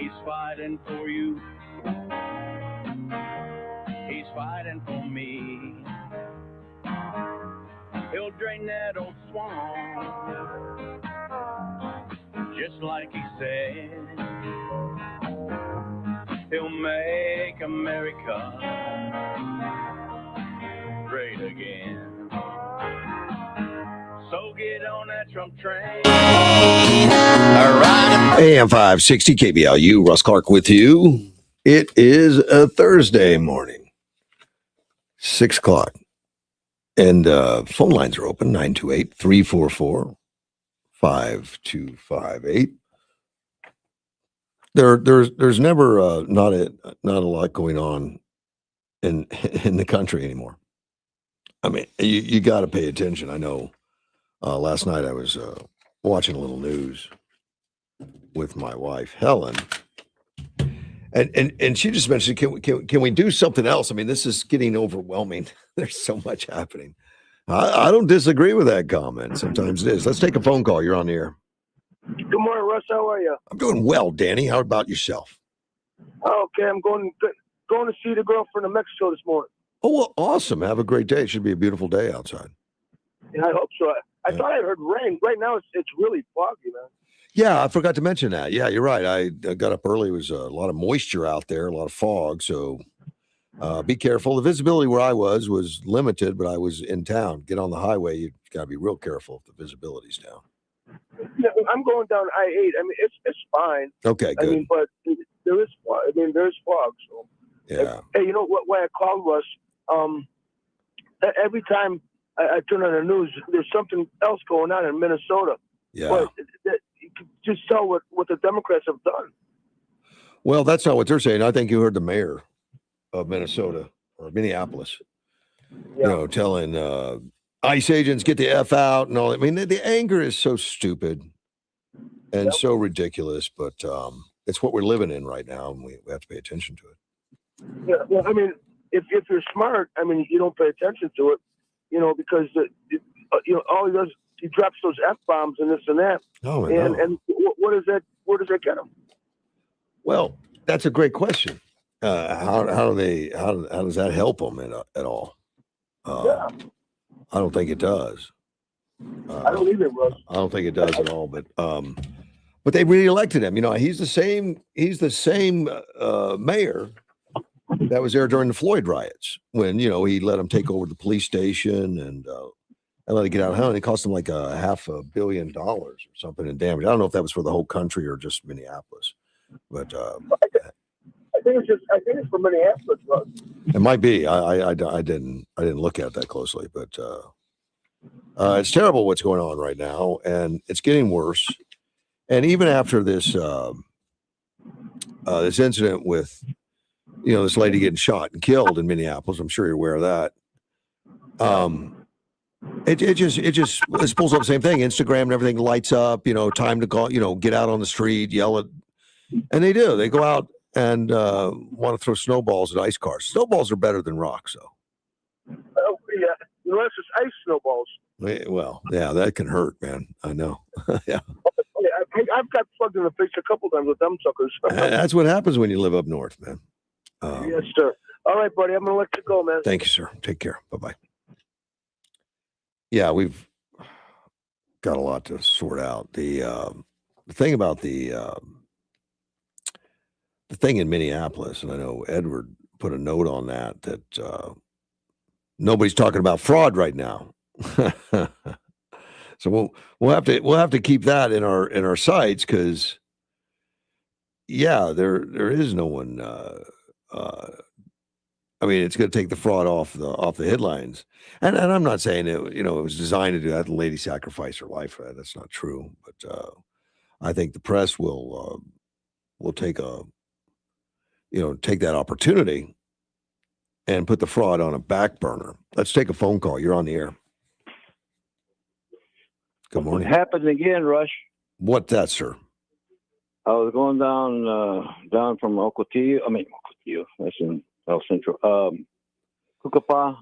He's fighting for you. He's fighting for me. He'll drain that old swamp, just like he said. He'll make America great again. So get on that Trump train. AM 560 KBLU, Russ Clark with you. It is a Thursday morning, 6 o'clock. And phone lines are open, 928-344-5258. There's never not a lot going on in the country anymore. I mean, you got to pay attention. I know last night I was watching a little news with my wife, Helen. And she just mentioned, can we do something else? I mean, this is getting overwhelming. There's so much happening. I don't disagree with that comment. Sometimes it is. Let's take a phone call. You're on the air. Good morning, Russ. How are you? I'm doing well, Danny. How about yourself? Okay, I'm going to see the girlfriend in Mexico this morning. Oh, well, awesome. Have a great day. It should be a beautiful day outside. Yeah, I hope so. I thought I heard rain. Right now, it's really foggy, man. Yeah, I forgot to mention that. Yeah, you're right. I got up early. It was a lot of moisture out there, a lot of fog. So be careful. The visibility where I was limited, but I was in town. Get on the highway. You got to be real careful if the visibility's down. Yeah, I'm going down I-8. I mean, it's fine. Okay, good. I mean, but there is fog. I mean, there's fog. So yeah. Hey, you know what? Why I called Russ? Every time I turn on the news, there's something else going on in Minnesota. Yeah. But you can just tell what the Democrats have done. Well, that's not what they're saying. I think you heard the mayor of Minnesota or Minneapolis, telling ICE agents get the F out and all that. I mean, the anger is so stupid and so ridiculous, but it's what we're living in right now, and we have to pay attention to it. Yeah, well, I mean, if you're smart, I mean, you don't pay attention to it, because all he does, he drops those F-bombs and this and that. Oh, and what is that? Where does that get him? Well, that's a great question. How does that help them at all? I don't think it does. I don't either, Russ. I don't think it does at all. But they reelected him. He's the same mayor that was there during the Floyd riots when he let him take over the police station and let it get out of hand. It cost him like $500 million or something in damage. I don't know if that was for the whole country or just Minneapolis, but I think it's for Minneapolis. Russ. It might be. I didn't look at it that closely, but it's terrible what's going on right now, and it's getting worse. And even after this this incident with this lady getting shot and killed in Minneapolis, I'm sure you're aware of that. It just pulls up the same thing. Instagram and everything lights up. Time to go. Get out on the street, yell at, and they do. They go out and want to throw snowballs at ice cars. Snowballs are better than rocks, though. Oh yeah, unless it's ice snowballs. Well, yeah, that can hurt, man. I know. Yeah. I've got plugged in the face a couple times with them suckers. That's what happens when you live up north, man. Yes, sir. All right, buddy. I'm going to let you go, man. Thank you, sir. Take care. Bye-bye. Yeah, we've got a lot to sort out. The thing about the thing in Minneapolis, and I know Edward put a note on that nobody's talking about fraud right now. So we'll have to keep that in our sights because there is no one. I mean, it's going to take the fraud off the headlines, and I'm not saying it was designed to do that. The lady sacrificed her life for that. That's not true, but I think the press will take take that opportunity and put the fraud on a back burner. Let's take a phone call. You're on the air. Good morning. It happened again, Rush. What's that, sir? I was going down from Ocotillo. That's in El Centro. Cucapa,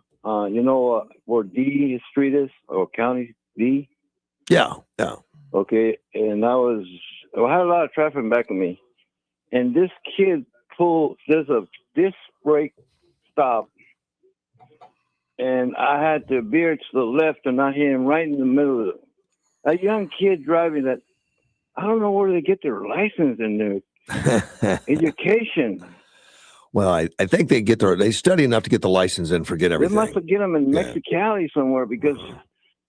where D Street is, or County D? Yeah. Okay, and I had a lot of traffic back of me. and this kid there's a disc brake stop, and I had to veer to the left and not hit him right in the middle of it. A young kid driving that, I don't know where they get their license and their education. Well, I think they study enough to get the license and forget They everything. must have get them in Mexicali somewhere because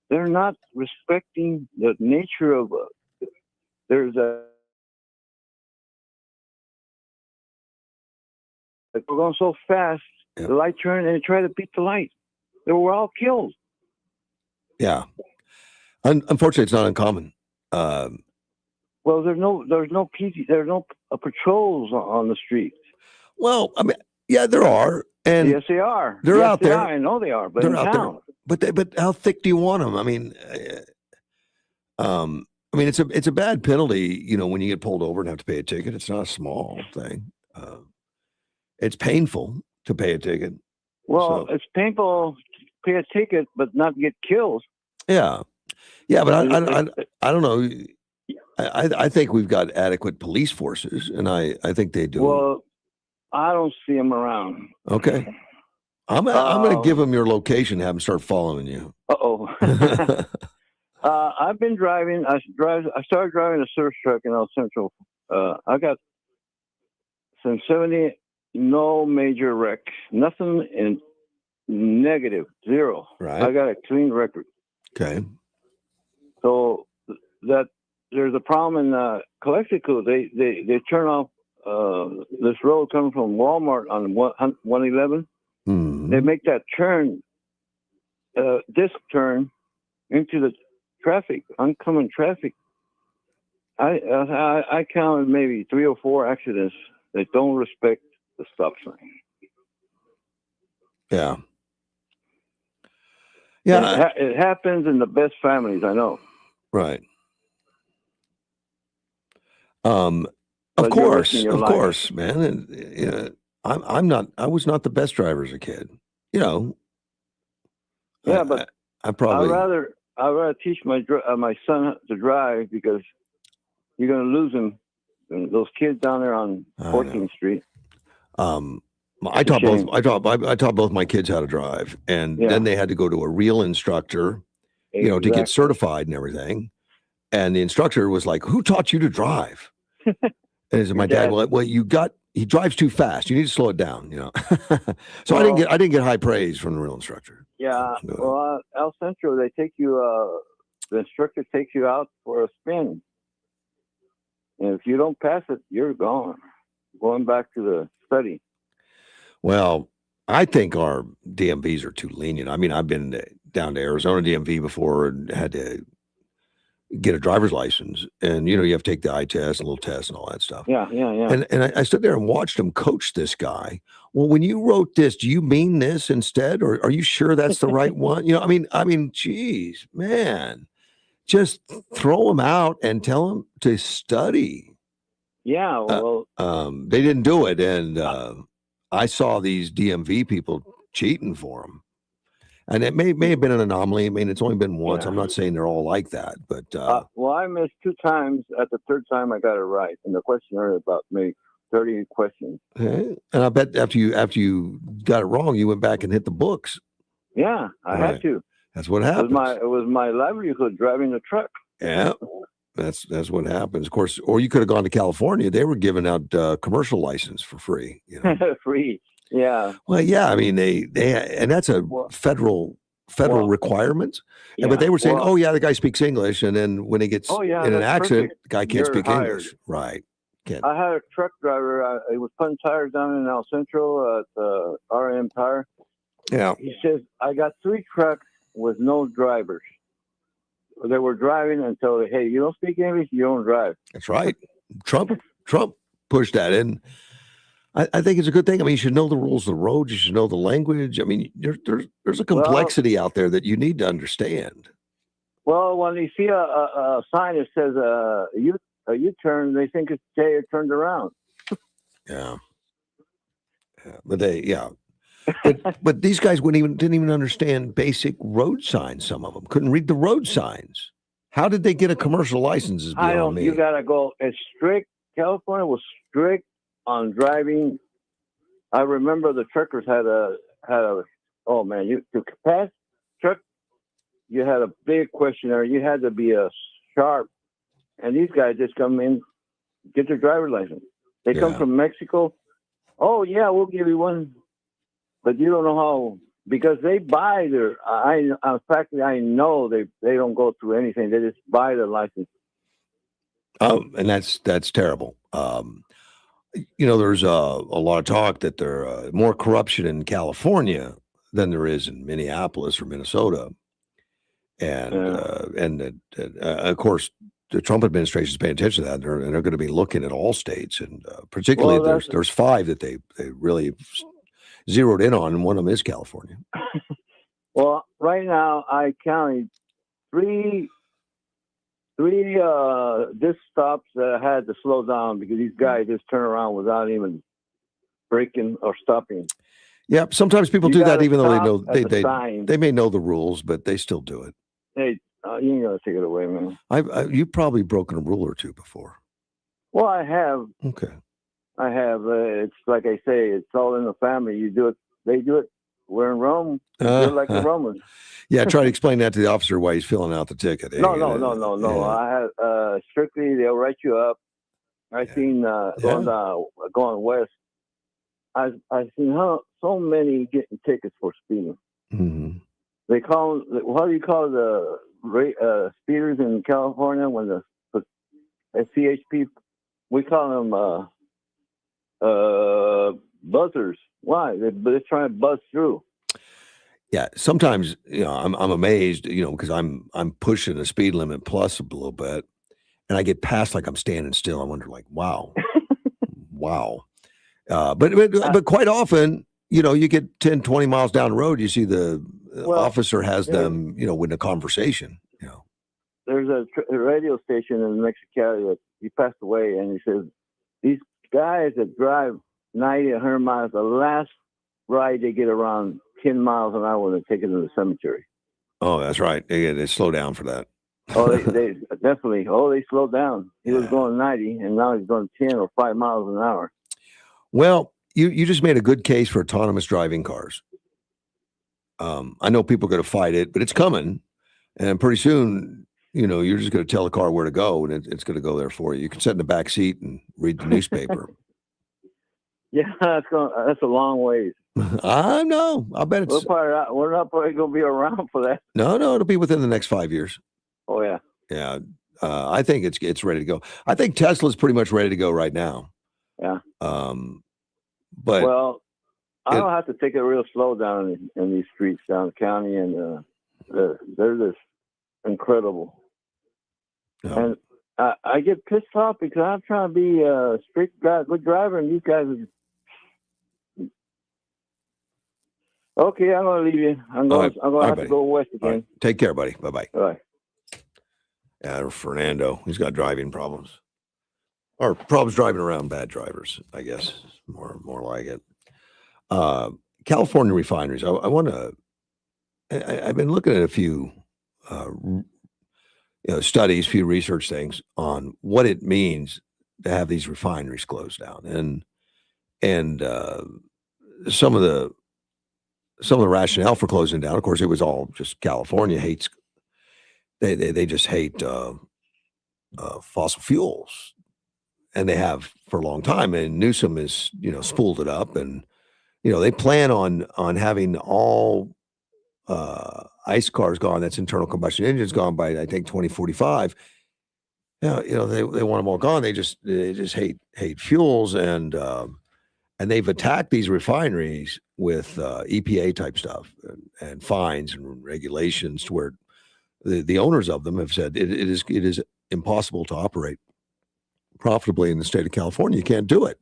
they're not respecting the nature of. There's a. We're going so fast, the light turned and it tried to beat the light. They were all killed. Yeah. Unfortunately, it's not uncommon. Well, there's no patrols on the streets. Well, I mean, yeah, there are, and yes, they are. They're yes, out they there. Are. I know they are, but they're in out town. there. But how thick do you want them? I mean, it's a bad penalty. You know, when you get pulled over and have to pay a ticket, it's not a small thing. It's painful to pay a ticket. Well, it's painful to pay a ticket, but not get killed. Yeah, but I don't know. I think we've got adequate police forces, and I think they do. Well, I don't see them around. Okay. I'm going to give them your location, have them start following you. Uh-oh. I've been driving. I started driving a service truck in El Centro. I got since 70, no major wreck, nothing in negative, zero. Right. I got a clean record. Okay. So that there's a problem in Calexico. They turn off this road coming from Walmart on 111. Mm-hmm. They make that turn, disc turn into the traffic, oncoming traffic. I counted maybe 3 or 4 accidents that don't respect the stop sign. Yeah. Yeah. It happens in the best families, I know. Right. Of course, man. And you know, I was not the best driver as a kid. You know. Yeah, but I probably. I'd rather teach my son to drive because you're going to lose him. Those kids down there on 14th Street. I taught both my kids how to drive, and then they had to go to a real instructor, you know, to get certified and everything. And the instructor was like, "Who taught you to drive?" And he said, "My dad." Well, he drives too fast. You need to slow it down, you know. So I didn't get high praise from the real instructor. Yeah. Well, El Centro, they take you. The instructor takes you out for a spin, and if you don't pass it, you're gone. Going back to the study. Well, I think our DMVs are too lenient. I mean, I've been down to Arizona DMV before and had to get a driver's license, and you know you have to take the eye test, a little test, and all that stuff. Yeah. And I stood there and watched him coach this guy. Well, when you wrote this, do you mean this instead, or are you sure that's the right one? You know, I mean, geez, man, just throw him out and tell him to study. Yeah. Well, they didn't do it, and I saw these DMV people cheating for him. And it may have been an anomaly. I mean, it's only been once. Yeah. I'm not saying they're all like that, but well, I missed 2 times. At the 3rd time, I got it right. And the questionnaire about maybe 30 questions. Okay. And I bet after you got it wrong, you went back and hit the books. Yeah, I had to. That's what happens. It was my livelihood driving the truck. Yeah, that's what happens. Of course, or you could have gone to California. They were giving out commercial license for free. You know? Free. Yeah. Well, yeah. I mean, they and that's a federal requirement. Yeah, but they were saying, "Oh, yeah, the guy speaks English," and then when he gets in an accident, the guy can't speak English. Right. Can't. I had a truck driver. He was putting tires down in El Centro at RM Tire. Yeah. He says, "I got 3 trucks with no drivers. They were driving until, hey, you don't speak English, you don't drive." That's right. Trump pushed that in. I think it's a good thing. I mean, you should know the rules of the road. You should know the language. I mean, there's a complexity out there that you need to understand. Well, when you see a sign that says a U-turn, they think it's it turned around. Yeah. But these guys didn't even understand basic road signs. Some of them couldn't read the road signs. How did they get a commercial license? Is beyond me. You gotta go. It's strict. California was strict on driving. I remember the truckers had a oh man, you to pass truck, you had a big questionnaire. You had to be a sharp, and these guys just come in, get their driver's license. They come Yeah. from Mexico. Oh yeah, we'll give you one, but you don't know how, because they buy their. In fact, I know they don't go through anything. They just buy their license. And that's terrible. There's a lot of talk that there more corruption in California than there is in Minneapolis or Minnesota, and of course the Trump administration is paying attention to that, and they're going to be looking at all states, and particularly there's 5 that they really zeroed in on, and one of them is California. Well, right now I counted three disc stops that I had to slow down because these guys just turn around without even braking or stopping. Yeah, sometimes people You do that gotta even though they stop know at the sign. they may know the rules, but they still do it. Hey, you ain't gonna take it away, man. You've probably broken a rule or two before. Well, I have. Okay. I have. It's like I say, it's all in the family. You do it, they do it. We're in Rome. We do it like the Romans. Yeah, try to explain that to the officer while he's filling out the ticket. No. Yeah. I have strictly they'll write you up. I've seen going west. I've seen so many getting tickets for speeding. Mm-hmm. They call them, what do you call the speeders in California when the CHP? We call them buzzers. Why? They're trying to buzz through. Yeah, sometimes I'm amazed, because I'm pushing the speed limit plus a little bit, and I get past like I'm standing still. I wonder, like, wow, wow. But quite often, you get 10, 20 miles down the road, you see the officer has them, in a conversation. There's a radio station in Mexicali that he passed away, and he says these guys that drive 90, 100 miles, the last ride they get around 10 miles an hour when they take it to the cemetery. Oh, that's right. They slow down for that. Oh, they definitely. Oh, they slowed down. He was going 90, and now he's going 10 or 5 miles an hour. Well, you just made a good case for autonomous driving cars. I know people are going to fight it, but it's coming, and pretty soon, you're just going to tell the car where to go, and it's going to go there for you. You can sit in the back seat and read the newspaper. Yeah, that's a long ways. I know. I bet it's. We're not probably going to be around for that. No, it'll be within the next 5 years. Oh yeah. Yeah, I think it's ready to go. I think Tesla's pretty much ready to go right now. Yeah. But I don't have to take it real slow down in these streets down the county, and they're just incredible. And I get pissed off because I'm trying to be a strict good driver, and these guys are. Okay, I'm going to leave you. I'm going to have to go west again. Right. Take care, buddy. Bye-bye. Bye. Yeah, Fernando, he's got driving problems. Or problems driving around, bad drivers, I guess. More like it. California refineries. I've been looking at a few studies, few research things on what it means to have these refineries closed down. And some of the rationale for closing down, of course, it was all just California hates. They just hate fossil fuels, and they have for a long time. And Newsom has spooled it up, and they plan on having all ICE cars gone. That's internal combustion engines gone by I think 2045. They want them all gone. They just hate fuels, and they've attacked these refineries with EPA type stuff and fines and regulations to where the owners of them have said it is impossible to operate profitably in the state of California. You can't do it.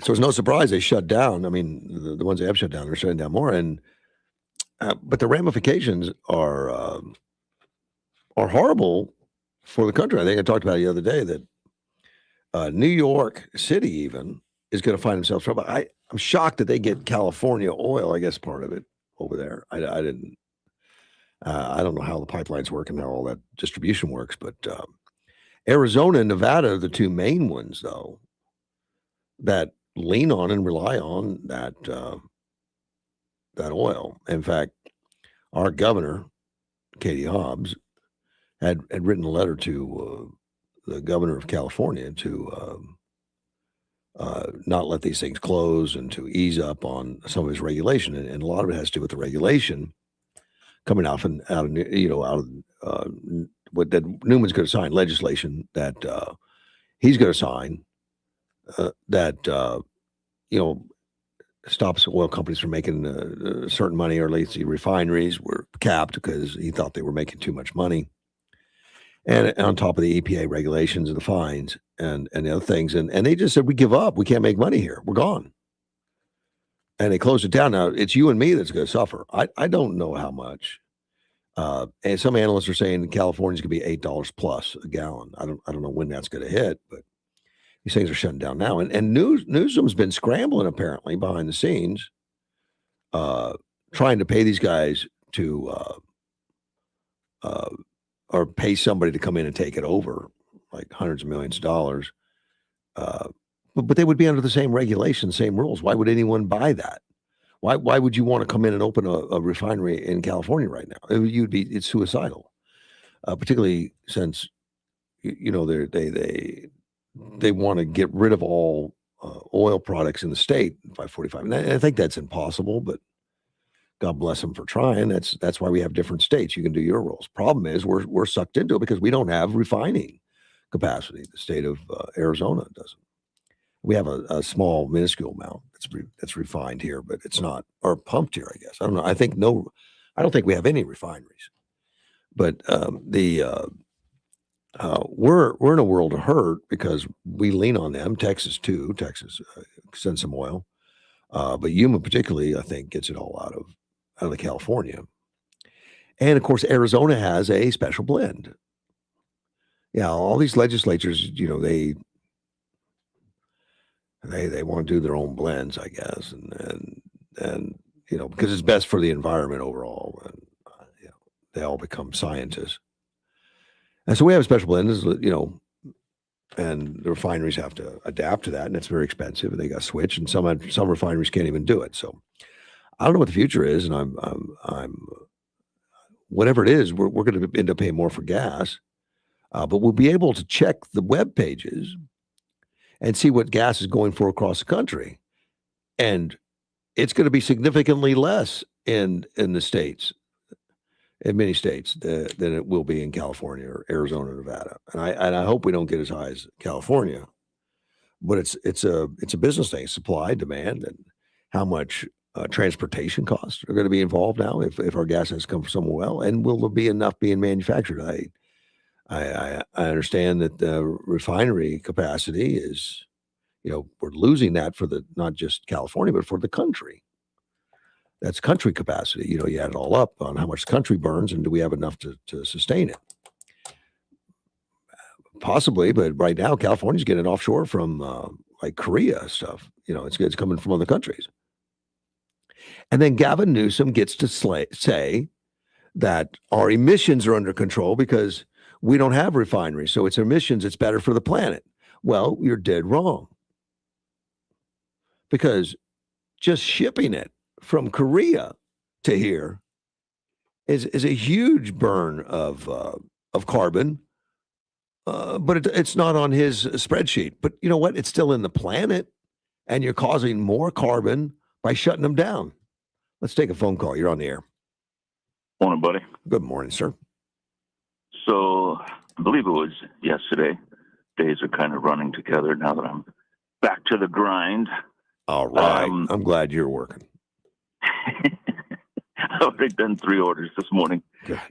So it's no surprise they shut down. I mean, the ones they have shut down, they're shutting down more. And but the ramifications are horrible for the country. I think I talked about it the other day that New York City even is going to find themselves trouble. I'm shocked that they get California oil. I guess part of it over there. I didn't. I don't know how the pipelines work and how all that distribution works, but Arizona and Nevada are the two main ones, though, that lean on and rely on that oil. In fact, our governor, Katie Hobbs, had written a letter to the governor of California to not let these things close and to ease up on some of his regulation, and a lot of it has to do with the regulation coming out of what that Newman's going to sign legislation that he's going to sign that stops oil companies from making certain money, or at least the refineries were capped because he thought they were making too much money. And on top of the EPA regulations and the fines and the other things. And they just said, we give up. We can't make money here. We're gone. And they closed it down. Now, it's you and me that's going to suffer. I don't know how much. And some analysts are saying California's going to be $8 plus a gallon. I don't know when that's going to hit, but these things are shutting down now. And Newsom's been scrambling, apparently, behind the scenes, trying to pay these guys to or pay somebody to come in and take it over, like hundreds of millions of dollars. But they would be under the same regulations, same rules. Why would anyone buy that? Why would you want to come in and open a refinery in California right now? It's suicidal, particularly since they want to get rid of all oil products in the state by 45. And I think that's impossible, but God bless them for trying. That's why we have different states. You can do your rules. Problem is we're sucked into it because we don't have refining capacity. The state of Arizona doesn't. We have a small, minuscule amount that's refined here, but it's not, or pumped here, I guess. I don't know. I don't think we have any refineries. But we're in a world of hurt because we lean on them. Texas too. Texas sends some oil, but Yuma particularly, I think, gets it all out of California. And of course, Arizona has a special blend. Yeah, all these legislatures, they want to do their own blends, I guess, and because it's best for the environment overall, and they all become scientists. And so we have a special blend, and the refineries have to adapt to that, and it's very expensive, and they got to switch, and some refineries can't even do it. So I don't know what the future is, and I'm whatever it is, we're going to end up paying more for gas, but we'll be able to check the web pages and see what gas is going for across the country, and it's going to be significantly less in the states, in many states, than it will be in California or Arizona or Nevada. And I hope we don't get as high as California, but it's a business thing, supply, demand, and how much transportation costs are going to be involved now if our gas has come from somewhere else, and will there be enough being manufactured? I understand that the refinery capacity is, we're losing that for not just California, but for the country. That's country capacity. You add it all up on how much the country burns, and do we have enough to sustain it? Possibly, but right now California's getting offshore from like Korea stuff. It's coming from other countries. And then Gavin Newsom gets to say that our emissions are under control because we don't have refineries. So it's emissions, it's better for the planet. Well, you're dead wrong. Because just shipping it from Korea to here is a huge burn of carbon, but it's not on his spreadsheet. But you know what? It's still in the planet, and you're causing more carbon by shutting them down. Let's take a phone call. You're on the air. Morning, buddy. Good morning, sir. So I believe it was yesterday. Days are kind of running together now that I'm back to the grind. All right. I'm glad you're working. I've already done 3 orders this morning. Good.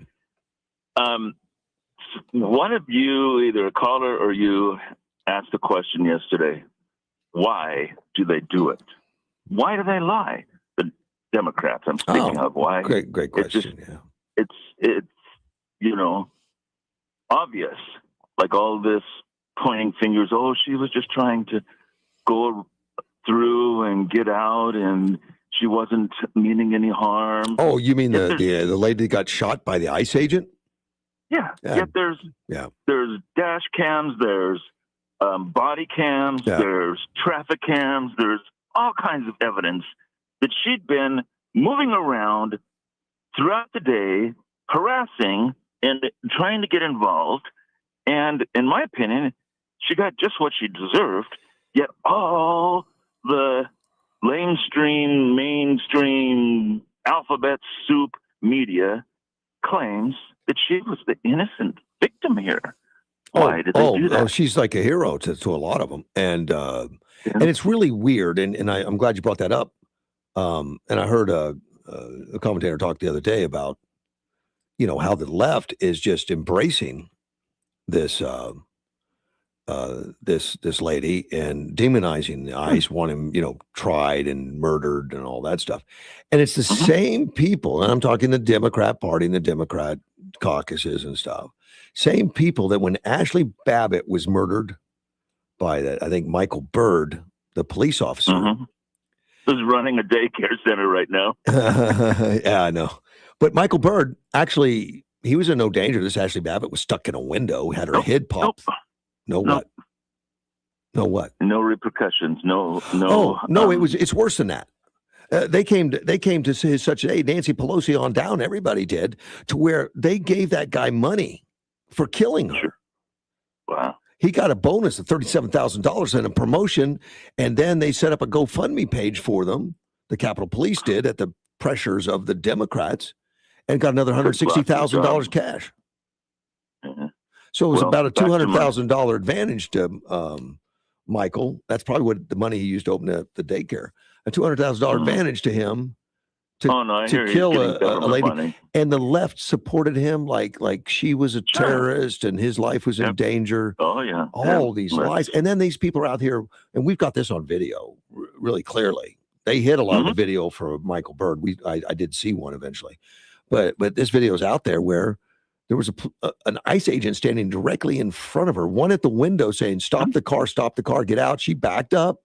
One of you, either a caller or you, asked a question yesterday. Why do they do it? Why do they lie? The Democrats I'm speaking of. Why? Great question. It's obvious. Like all this pointing fingers. Oh, she was just trying to go through and get out, and she wasn't meaning any harm. Oh, you mean the lady that got shot by the ICE agent? Yeah. Yeah. Yet there's dash cams, there's body cams, there's traffic cams, there's all kinds of evidence that she'd been moving around throughout the day, harassing and trying to get involved. And in my opinion, she got just what she deserved. Yet all the mainstream alphabet soup media claims that she was the innocent victim here. Why did they do that? Oh, she's like a hero to a lot of them, and it's really weird. And I'm glad you brought that up. And I heard a commentator talk the other day about, how the left is just embracing this this lady and demonizing the ICE, want him, tried and murdered and all that stuff. And it's the same people, and I'm talking the Democrat Party and the Democrat caucuses and stuff. Same people that when Ashley Babbitt was murdered by that, I think Michael Byrd, the police officer, who's running a daycare center right now. Yeah, I know. But Michael Byrd, actually, he was in no danger. This Ashley Babbitt was stuck in a window, had her head popped. No what? No repercussions. No. Oh no, it's worse than that. They came to such a Nancy Pelosi on down. Everybody did, to where they gave that guy money for killing her. Sure. Wow. He got a bonus of $37,000 and a promotion, and then they set up a GoFundMe page for them. The Capitol Police did at the pressures of the Democrats, and got another $160,000 cash. So it was about a $200,000 advantage to Michael. That's probably what the money he used to open the daycare. A $200,000 advantage to him to kill a lady. Money. And the left supported him like she was a terrorist and his life was in danger. Oh, yeah. All these lies. And then these people are out here, and we've got this on video really clearly. They hid a lot of the video for Michael Byrd. I did see one eventually. But this video is out there where there was an ICE agent standing directly in front of her, one at the window saying, stop the car, get out. She backed up.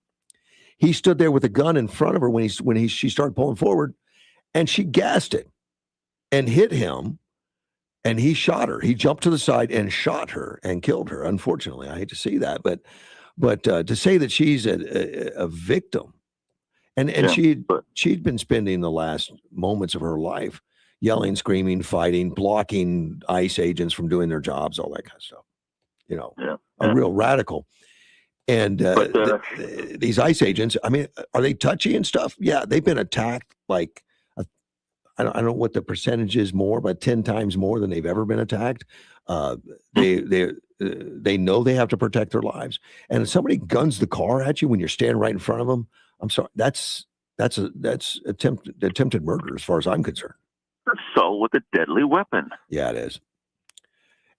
He stood there with a gun in front of her when she started pulling forward, and she gassed it and hit him, and he shot her. He jumped to the side and shot her and killed her. Unfortunately, I hate to see that, but to say that she's a victim, and she'd been spending the last moments of her life yelling, screaming, fighting, blocking ICE agents from doing their jobs, all that kind of stuff. A real radical. And these ICE agents, I mean, are they touchy and stuff? Yeah, they've been attacked like, I don't know what the percentage is more, but 10 times more than they've ever been attacked. They know they have to protect their lives. And if somebody guns the car at you when you're standing right in front of them, I'm sorry, that's attempted murder as far as I'm concerned. Assault with a deadly weapon. Yeah, it is.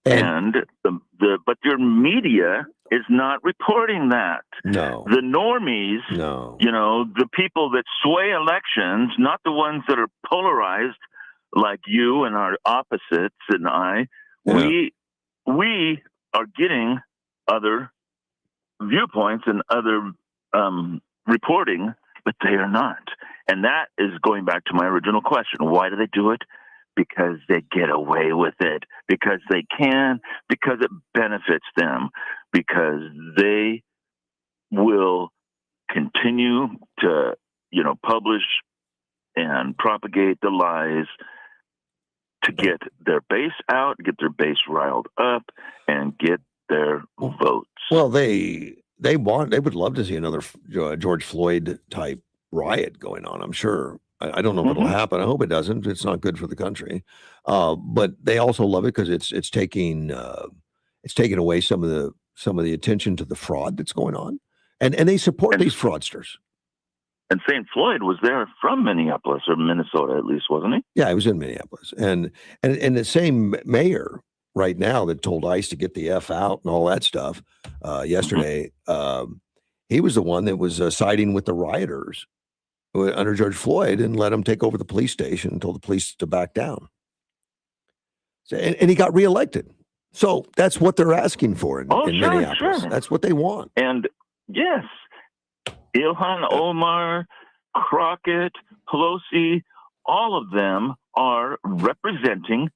And but your media is not reporting that. No. The normies, the people that sway elections, not the ones that are polarized like you and our opposites and I, we are getting other viewpoints and other reporting, but they are not. And that is going back to my original question. Why do they do it? Because they get away with it, because they can, because it benefits them, because they will continue to, publish and propagate the lies to get their base out, get their base riled up, and get their votes. Well, they would love to see another George Floyd type riot going on, I'm sure. I don't know if it'll happen. I hope it doesn't. It's not good for the country. But they also love it because it's taking away some of the attention to the fraud that's going on, and they support these fraudsters. And St. Floyd was there from Minneapolis or Minnesota, at least, wasn't he? Yeah, he was in Minneapolis, and the same mayor right now that told ICE to get the F out and all that stuff yesterday. He was the one that was siding with the rioters under George Floyd and let him take over the police station and told the police to back down. So, and he got reelected. So that's what they're asking for in Minneapolis. Sure. That's what they want. And yes, Ilhan Omar, Crockett, Pelosi, all of them are representing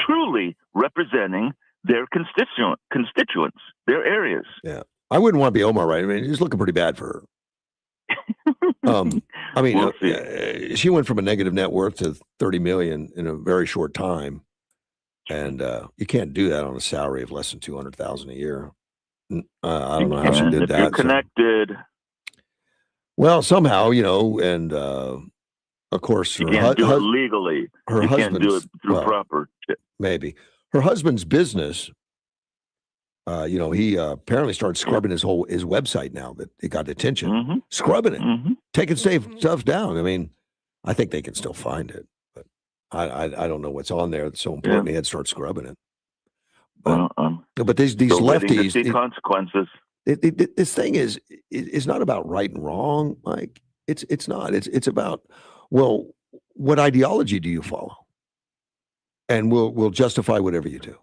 truly representing their constituents, their areas. Yeah. I wouldn't want to be Omar, right? I mean, he's looking pretty bad for her. I mean, We'll see. she went from a negative net worth to 30 million in a very short time. And you can't do that on a salary of less than 200,000 a year. I don't know how she did if that. You're connected. Well, somehow, and of course, you can't do it legally. Her husband can't do it through proper. Maybe her husband's business. He apparently started scrubbing his website now that it got attention. Scrubbing it, taking stuff down. I mean, I think they can still find it, but I don't know what's on there that's so important. He had to start scrubbing it. But these lefties, see consequences. This thing is not about right and wrong, Mike. It's not. It's about, well, what ideology do you follow? And we'll justify whatever you do.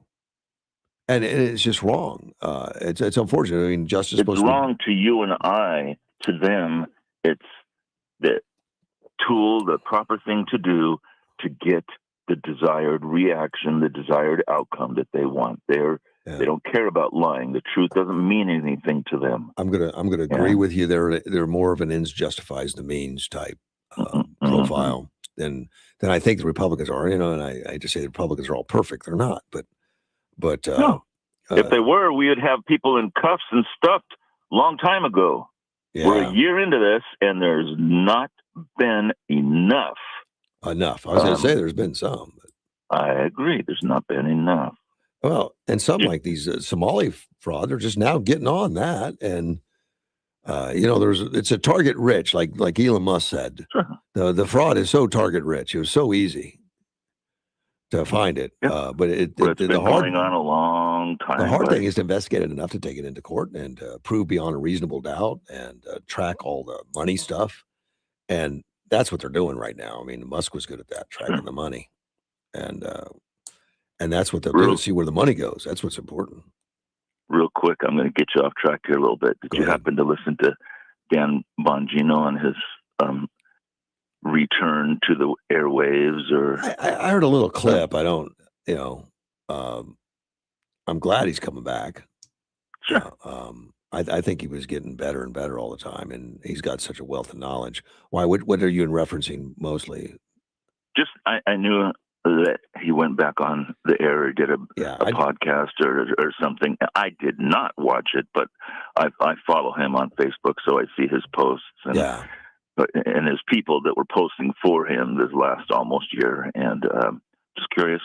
And it's just wrong. It's unfortunate. I mean, justice. It's wrong to you and I. To them, it's the tool, the proper thing to do to get the desired reaction, the desired outcome that they want. They don't care about lying. The truth doesn't mean anything to them. I'm gonna agree with you. They're more of an ends justifies the means type profile than I think the Republicans are. And I just say the Republicans are all perfect. They're not, but no. If they were, we would have people in cuffs and stuffed long time ago. Yeah. We're a year into this, and there's not been enough. I was going to say there's been some. But I agree. There's not been enough. Well, and some like these Somali fraud, they're just now getting on that, and it's a target rich, like Elon Musk said. Sure. The fraud is so target rich. It was so easy to find it. But it's been going on a long time. The hard thing is to investigate it enough to take it into court and prove beyond a reasonable doubt and track all the money stuff. And that's what they're doing right now. I mean, Musk was good at that, tracking the money. And that's what they'll do, see where the money goes. That's what's important. Real quick, I'm going to get you off track here a little bit. Did you happen to listen to Dan Bongino on his return to the airwaves? Or I heard a little clip. I don't, I'm glad he's coming back. Sure. I think he was getting better and better all the time, and he's got such a wealth of knowledge. Why? What are you referencing mostly? Just I knew that he went back on the air or did a podcast or something. I did not watch it, but I follow him on Facebook, so I see his posts and his people that were posting for him this last almost year. And just curious.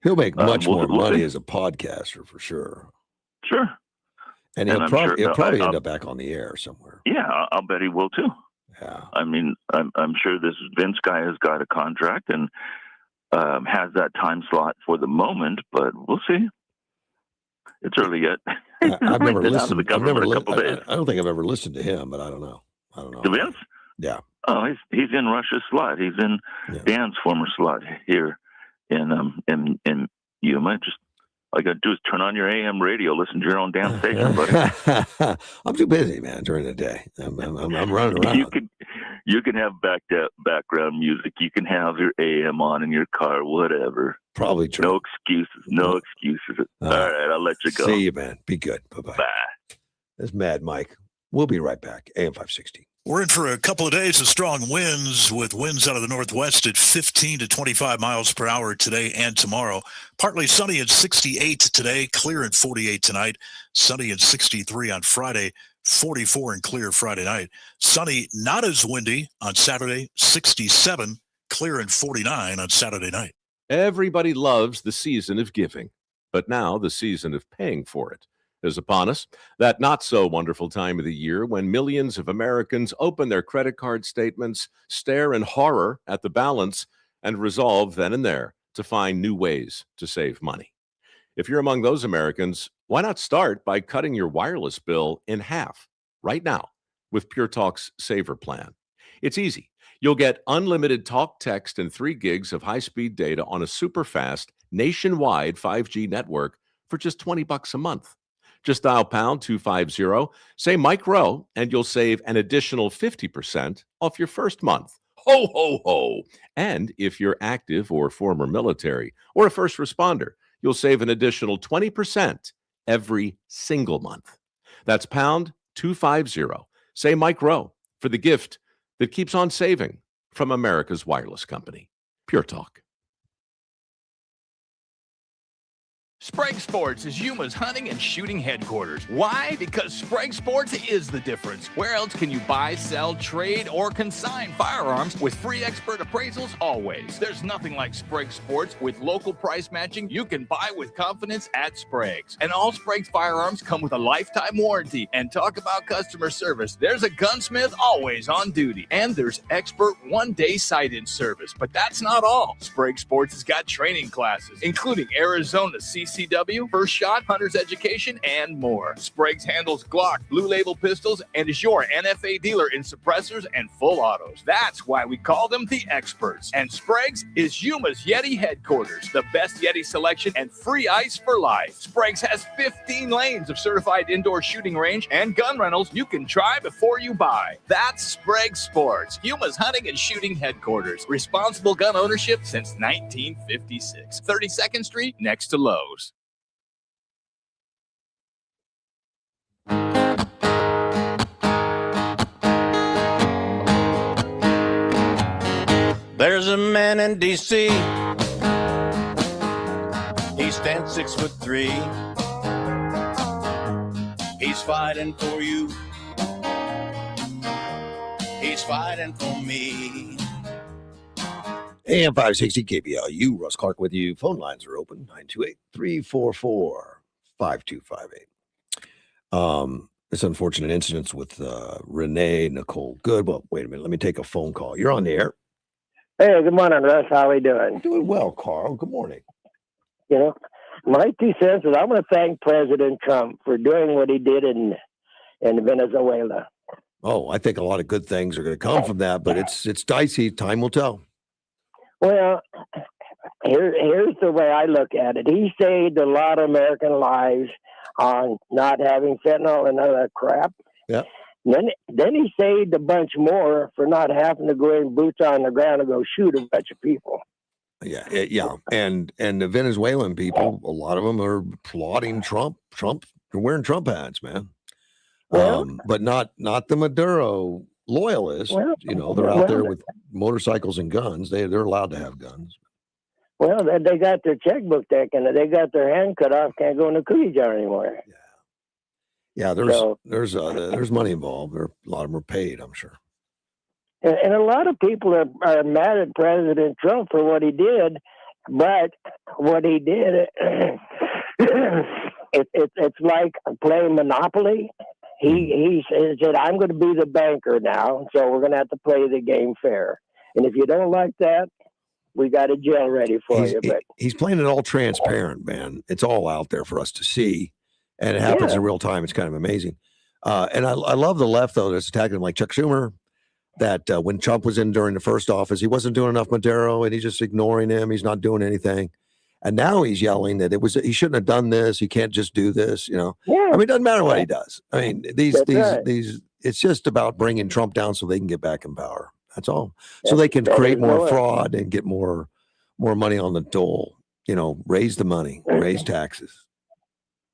He'll make much more money as a podcaster for sure. Sure. And he'll probably end up back on the air somewhere. Yeah, I'll bet he will too. Yeah. I mean, I'm sure this Vince guy has got a contract and has that time slot for the moment, but we'll see. It's early yet. I've never listened. I don't think I've ever listened to him, but I don't know. To Vince? Yeah. Oh, he's in Rush's slot. He's in Dan's former slot here in Yuma. Just all you got to do is turn on your AM radio, listen to your own damn station, buddy. I'm too busy, man, during the day. I'm running around. You can have background music. You can have your AM on in your car, whatever. Probably true. No excuses. No excuses. All right, I'll let you go. See you, man. Be good. Bye-bye. Bye. That's Mad Mike. We'll be right back. AM 560. We're in for a couple of days of strong winds, with winds out of the northwest at 15 to 25 miles per hour today and tomorrow. Partly sunny at 68 today, clear at 48 tonight, sunny at 63 on Friday, 44 and clear Friday night. Sunny, not as windy on Saturday, 67, clear and 49 on Saturday night. Everybody loves the season of giving, but now the season of paying for it is upon us. That not so wonderful time of the year when millions of Americans open their credit card statements, stare in horror at the balance, and resolve then and there to find new ways to save money. If you're among those Americans, why not start by cutting your wireless bill in half right now with Pure Talk's Saver plan? It's easy. You'll get unlimited talk, text, and 3 gigs of high-speed data on a super fast nationwide 5G network for just $20 a month. Just dial pound 250, say Mike Rowe, and you'll save an additional 50% off your first month. Ho, ho, ho. And if you're active or former military or a first responder, you'll save an additional 20% every single month. That's pound 250. Say Mike Rowe for the gift that keeps on saving from America's wireless company. Pure Talk. Sprague Sports is Yuma's hunting and shooting headquarters. Why? Because Sprague Sports is the difference. Where else can you buy, sell, trade, or consign firearms with free expert appraisals always? There's nothing like Sprague Sports. With local price matching, you can buy with confidence at Sprague's. And all Sprague's firearms come with a lifetime warranty. And talk about customer service. There's a gunsmith always on duty. And there's expert one-day sight-in service. But that's not all. Sprague Sports has got training classes, including Arizona CCW, First Shot, Hunter's Education, and more. Sprague's handles Glock, Blue Label pistols, and is your NFA dealer in suppressors and full autos. That's why we call them the experts. And Sprague's is Yuma's Yeti headquarters, the best Yeti selection and free ice for life. Sprague's has 15 lanes of certified indoor shooting range and gun rentals you can try before you buy. That's Sprague's Sports, Yuma's hunting and shooting headquarters. Responsible gun ownership since 1956. 32nd Street next to Lowe's. There's a man in D.C. He stands 6'3". He's fighting for you. He's fighting for me. AM 560 KBLU, Russ Clark with you. Phone lines are open, 928-344-5258. This unfortunate incident with Renee Nicole Good. Well, wait a minute. Let me take a phone call. You're on the air. Hey, good morning, Russ. How are we doing? Doing well, Carl. Good morning. You know, my 2 cents is I want to thank President Trump for doing what he did in Venezuela. Oh, I think a lot of good things are going to come from that, but it's dicey. Time will tell. Well, here's the way I look at it. He saved a lot of American lives on not having fentanyl and all that crap. Yeah. Then he saved a bunch more for not having to go in boots on the ground and go shoot a bunch of people. Yeah. And the Venezuelan people, a lot of them are applauding Trump. They're wearing Trump hats, man. Well, but not the Maduro loyalists. Well, they're out there with motorcycles and guns. They're allowed to have guns. Well, they got their checkbook taken. They got their hand cut off. Can't go in the cookie jar anymore. Yeah. There's money involved. A lot of them are paid, I'm sure. And a lot of people are mad at President Trump for what he did, but what he did, it's like playing Monopoly. He said, I'm going to be the banker now, so we're going to have to play the game fair. And if you don't like that, we got a jail ready for you. But he's playing it all transparent, man. It's all out there for us to see, and it happens in real time. It's kind of amazing. And I love the left, though, that's attacking him, like Chuck Schumer, that when Trump was in during the first office, he wasn't doing enough Maduro, and he's just ignoring him. He's not doing anything. And now he's yelling that he shouldn't have done this. He can't just do this, Yeah. I mean, it doesn't matter what he does. I mean, these it's just about bringing Trump down so they can get back in power. That's all. So they can create more fraud and get more money on the dole. Raise the money, raise taxes.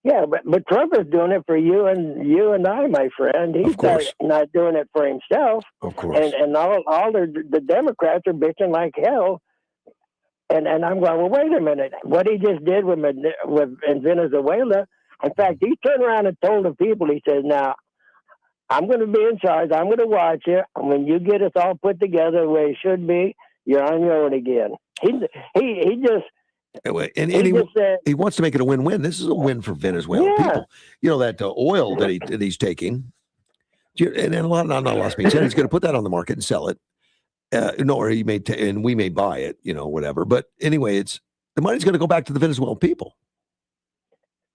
Yeah, but Trump is doing it for you and I, my friend. He's not doing it for himself. Of course. And all the Democrats are bitching like hell. And I'm going, well, wait a minute. What he just did in Venezuela, in fact, he turned around and told the people, he says, now, I'm going to be in charge. I'm going to watch you. And when you get us all put together the way it should be, you're on your own again. He wants to make it a win-win. This is a win for Venezuelan people. That oil that he's taking, and a lot, not a lot being said, he's going to put that on the market and sell it. Or he may, and we may buy it, whatever. But anyway, the money's going to go back to the Venezuelan people.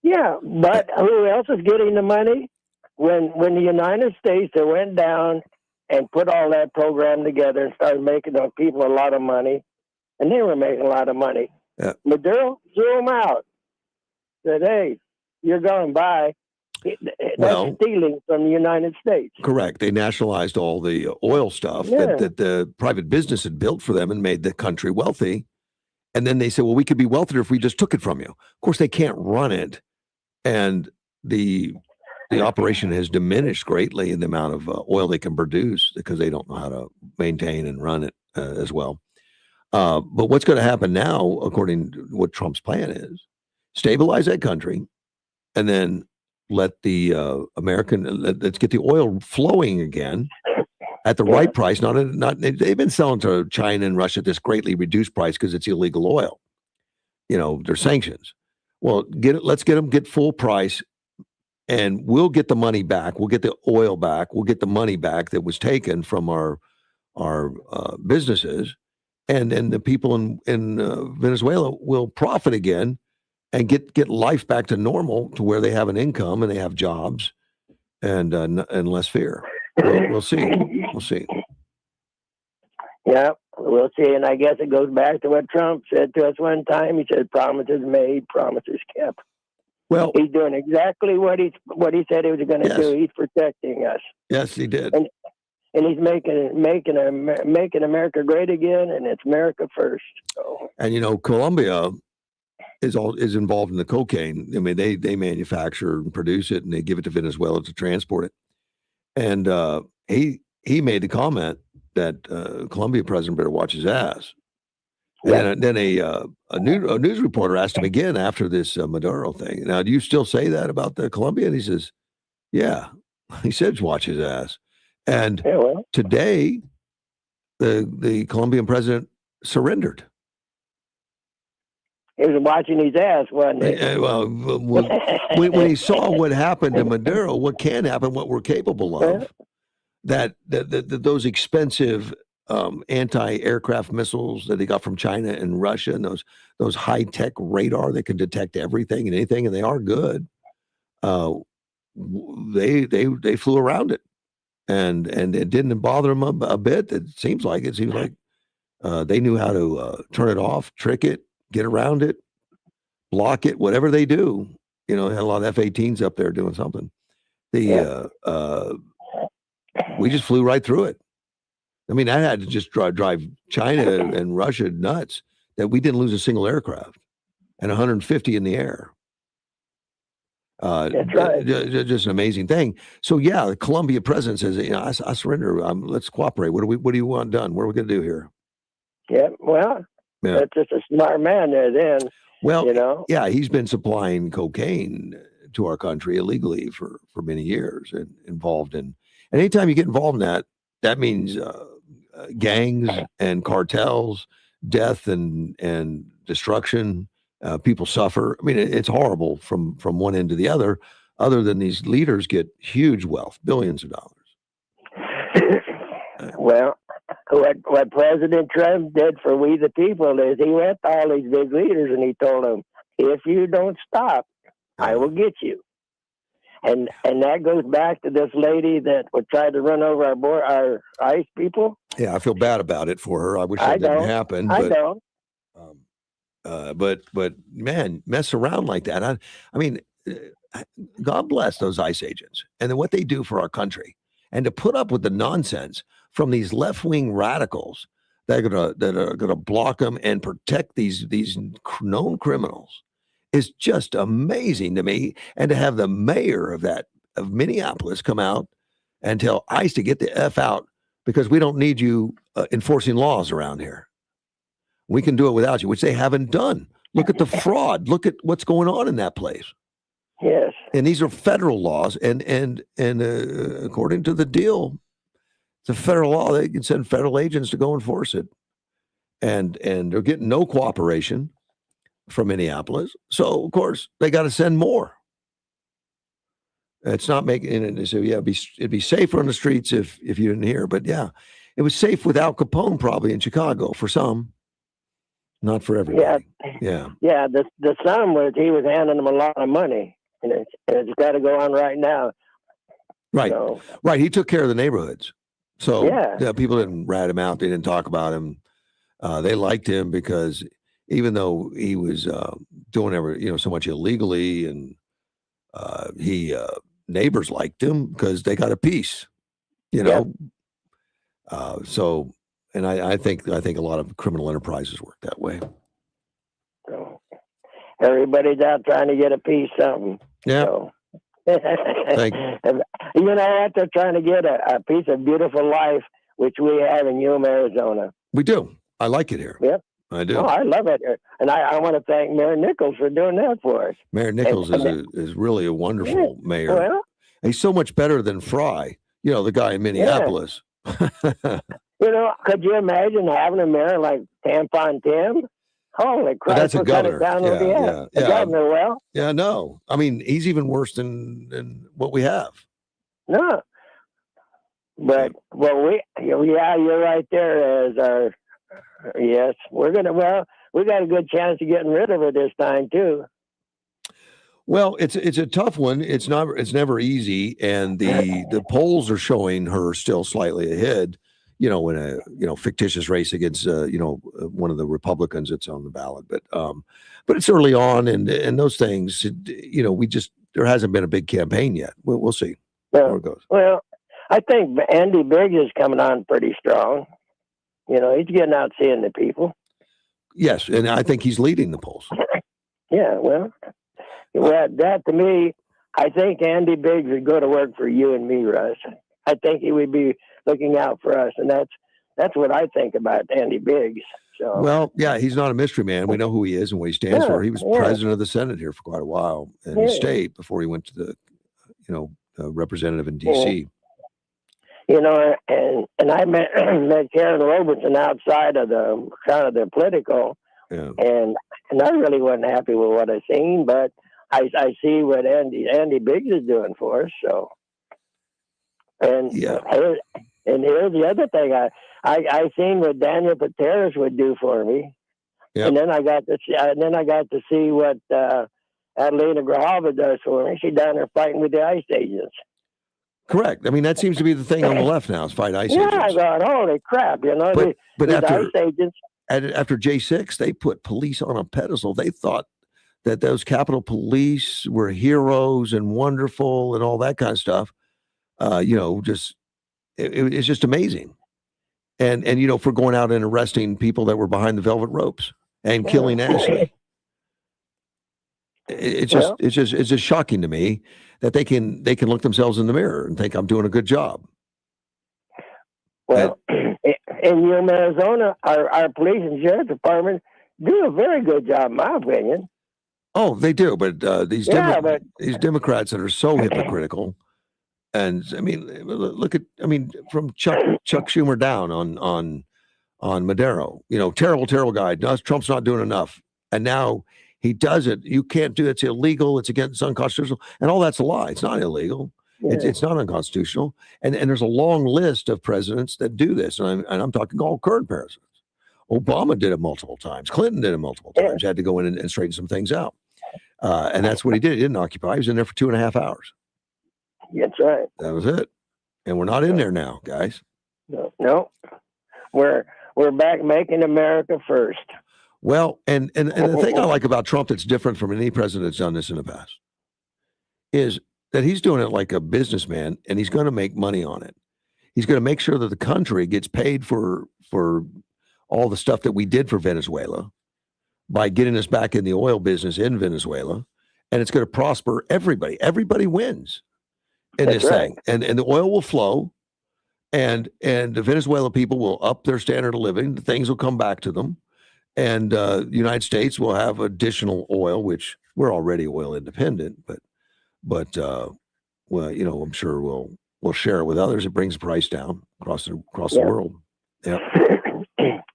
Yeah, but who else is getting the money? When the United States went down and put all that program together and started making the people a lot of money, and they were making a lot of money. Yeah. Maduro threw them out. Said, "Hey, you're going by." That's Well, stealing from the United States. correct. They nationalized all the oil stuff Yeah. that the private business had built for them and made the country wealthy. And then they said, well, we could be wealthier if we just took it from you. Of course, they can't run it. And the operation has diminished greatly in the amount of oil they can produce because they don't know how to maintain and run it as well. But what's going to happen now, according to what Trump's plan is, stabilize that country and then let the let's get the oil flowing again at the right price. They've been selling to China and Russia at this greatly reduced price because it's illegal oil. There's sanctions. Well, let's get them get full price, and we'll get the money back. We'll get the oil back. We'll get the money back that was taken from our businesses, and then the people in Venezuela will profit again and get life back to normal to where they have an income and they have jobs and less fear. We'll see. We'll see. Yeah, we'll see. And I guess it goes back to what Trump said to us one time. He said, "Promises made, promises kept." Well, he's doing exactly what he said he was going to do. He's protecting us. Yes, he did. And he's making America great again, and it's America first. So. And Colombia is involved in the cocaine. I mean, they manufacture and produce it, and they give it to Venezuela to transport it. And he made the comment that Colombia president better watch his ass. And then a news reporter asked him again after this Maduro thing. Now, do you still say that about the Colombia? And he says, "Yeah." He says, "Watch his ass." And today, the Colombian president surrendered. He was watching his ass, wasn't he? Well, when he saw what happened to Maduro, what can happen, what we're capable of, that those expensive anti-aircraft missiles that they got from China and Russia, and those high-tech radar that can detect everything and anything, and they are good. They flew around it, and it didn't bother them a bit. It seems like they knew how to turn it off, trick it, get around it, block it, whatever they do. They had a lot of F-18s up there doing something. We just flew right through it. I mean, I had to just drive China and Russia nuts that we didn't lose a single aircraft and 150 in the air. That's right. Just an amazing thing. So yeah, the Colombia president says, I surrender. Let's cooperate. What do you want done? What are we going to do here? Yeah, well, that's just a smart man there then. Well, yeah, he's been supplying cocaine to our country illegally for many years and involved in. And anytime you get involved in that means gangs and cartels, death and destruction. People suffer. I mean, it's horrible from one end to the other. Other than these leaders get huge wealth, billions of dollars. Well, what President Trump did for we the people is he went to all these big leaders and he told them, "If you don't stop, I will get you." And that goes back to this lady that would try to run over our ICE people. Yeah, I feel bad about it for her. I wish that didn't happen. I don't. But man, mess around like that. I mean, God bless those ICE agents and then what they do for our country, and to put up with the nonsense from these left-wing radicals that are gonna block them and protect these known criminals is just amazing to me. And to have the mayor of Minneapolis come out and tell ICE to get the F out because we don't need you enforcing laws around here. We can do it without you, which they haven't done. Look at the fraud. Look at what's going on in that place. Yes. And these are federal laws. And according to the deal, it's a federal law. They can send federal agents to go enforce it. And they're getting no cooperation from Minneapolis. So, of course, they got to send more. It's not making it. So, yeah, it'd be safer on the streets if you didn't hear. But, yeah, it was safe with Al Capone probably in Chicago for some. Not for everybody. Yeah. The son he was handing them a lot of money, and it's got to go on right now. Right. So, right. He took care of the neighborhoods. So yeah, people didn't rat him out. They didn't talk about him. They liked him because even though he was doing so much illegally, and he neighbors liked him because they got a piece, you know. So, and I think a lot of criminal enterprises work that way. So everybody's out trying to get a piece something. Yeah. So. Thank you. You know what? They're trying to get a piece of beautiful life, which we have in Yuma, Arizona. We do. I like it here. Yep. I do. Oh, I love it. And I want to thank Mayor Nichols for doing that for us. Mayor Nichols is really a wonderful mayor. Well, he's so much better than Fry, you know, the guy in Minneapolis. You know, could you imagine having a mayor like Tampon Tim? Holy crap. That's a governor. The governor, well. Yeah, no. I mean, he's even worse than what we have. No. But, you're right there as our, yes, we got a good chance of getting rid of her this time, too. Well, it's a tough one. It's never easy. And the polls are showing her still slightly ahead, you know, in a, fictitious race against, one of the Republicans that's on the ballot. But it's early on and those things, there hasn't been a big campaign yet. We'll see how it goes. Well, I think Andy Biggs is coming on pretty strong. You know, he's getting out seeing the people. Yes, and I think he's leading the polls. Yeah, well, that to me, I think Andy Biggs would go to work for you and me, Russ. I think he would be looking out for us, and that's what I think about Andy Biggs. So. Well, yeah, he's not a mystery man. We know who he is and what he stands for. He was president of the Senate here for quite a while in the state before he went to the, representative in D.C. You know, and I met Karen Robertson outside of the political, and I really wasn't happy with what I seen, but I see what Andy Biggs is doing for us. So, and here's the other thing I seen what Daniel Pateras would do for me, and then I got to see what Adelina Grijalva does for me. She's down there fighting with the ICE agents. Correct. I mean, that seems to be the thing on the left now is fight ICE agents. Yeah, I thought, holy crap, But after ICE agents. After J6, they put police on a pedestal. They thought that those Capitol Police were heroes and wonderful and all that kind of stuff. It's just amazing. And for going out and arresting people that were behind the velvet ropes and killing Ashley. It's just shocking to me that they can look themselves in the mirror and think I'm doing a good job. Well, in Yuma, Arizona, our police and sheriff department do a very good job, in my opinion. Oh, they do, but these Democrats that are so hypocritical, and I mean, look at from Chuck Schumer down on Madero, terrible guy. Trump's not doing enough, and now he does it. You can't do it. It's illegal. It's unconstitutional, and all that's a lie. It's not illegal. Yeah. It's not unconstitutional, and there's a long list of presidents that do this, and I'm talking all current presidents. Obama did it multiple times. Clinton did it multiple times. Had to go in and straighten some things out, and that's what he did. He didn't occupy. He was in there for 2.5 hours. That's right. That was it, and we're not in there now, guys. No, we're back making America first. Well, and the thing I like about Trump that's different from any president that's done this in the past is that he's doing it like a businessman, and he's going to make money on it. He's going to make sure that the country gets paid for all the stuff that we did for Venezuela by getting us back in the oil business in Venezuela, and it's going to prosper everybody. Everybody wins in this thing, and the oil will flow, and the Venezuela people will up their standard of living. Things will come back to them, and the United States will have additional oil, which we're already oil independent, but I'm sure we'll share it with others. It brings the price down across the world. Yeah.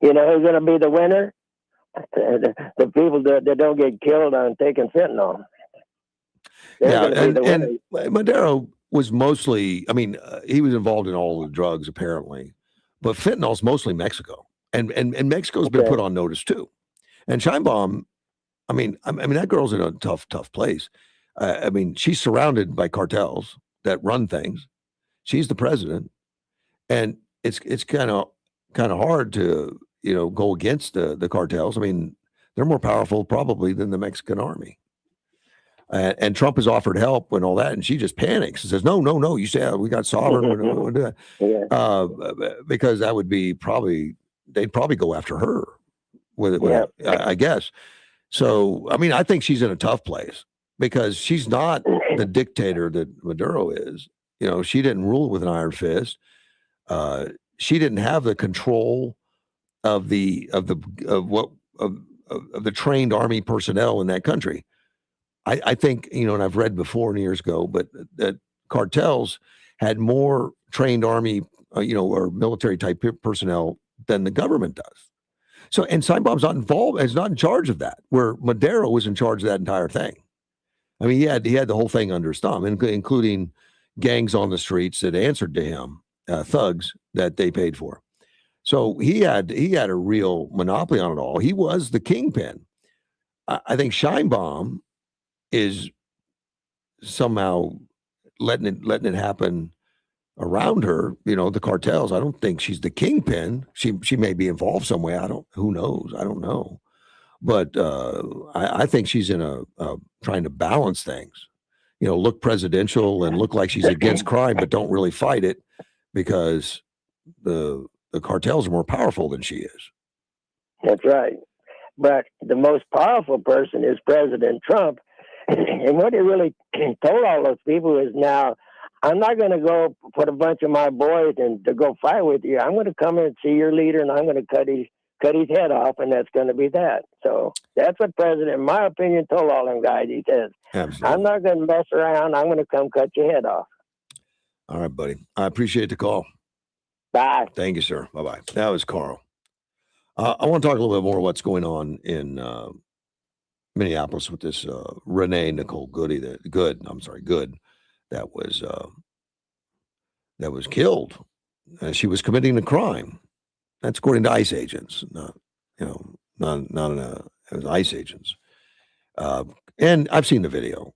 You know who's going to be the winner? The people that don't get killed on taking fentanyl. And Madero was mostly, he was involved in all the drugs apparently, but fentanyl's mostly Mexico, and Mexico's been put on notice too. And Sheinbaum, that girl's in a tough place. She's surrounded by cartels that run things. She's the president, and it's kind of hard to go against the cartels. They're more powerful probably than the Mexican army. And Trump has offered help and all that, and she just panics and says, no, you say we got sovereign, we don't do that. Because that would be they'd probably go after her I guess. So, I mean, I think she's in a tough place because she's not the dictator that Maduro is. She didn't rule with an iron fist. She didn't have the control of the trained army personnel in that country. I think, and I've read before years ago, but that cartels had more trained army, or military type personnel than the government does. So, and Seinbaum's not involved, is not in charge of that, where Madero was in charge of that entire thing. I mean, he had the whole thing under his thumb, including gangs on the streets that answered to him, thugs that they paid for. So he had a real monopoly on it all. He was the kingpin. I think Scheinbaum is somehow letting it happen around her, the cartels. I don't think she's the kingpin. She may be involved some way. Who knows? I don't know. But I think she's in a trying to balance things, look presidential and look like she's against crime, but don't really fight it because the cartels are more powerful than she is. That's right. But the most powerful person is President Trump. And what he really told all those people is, now, I'm not going to go put a bunch of my boys and to go fight with you. I'm going to come in and see your leader, and I'm going to cut his head off, and that's going to be that. So that's what President, in my opinion, told all them guys. He says, absolutely, I'm not going to mess around. I'm going to come cut your head off. All right, buddy. I appreciate the call. Bye. Thank you, sir. Bye-bye. That was Carl. I want to talk a little bit more what's going on in Minneapolis with this Renee Nicole Good that was killed. She was committing a crime. That's according to ICE agents. It was ICE agents. And I've seen the video.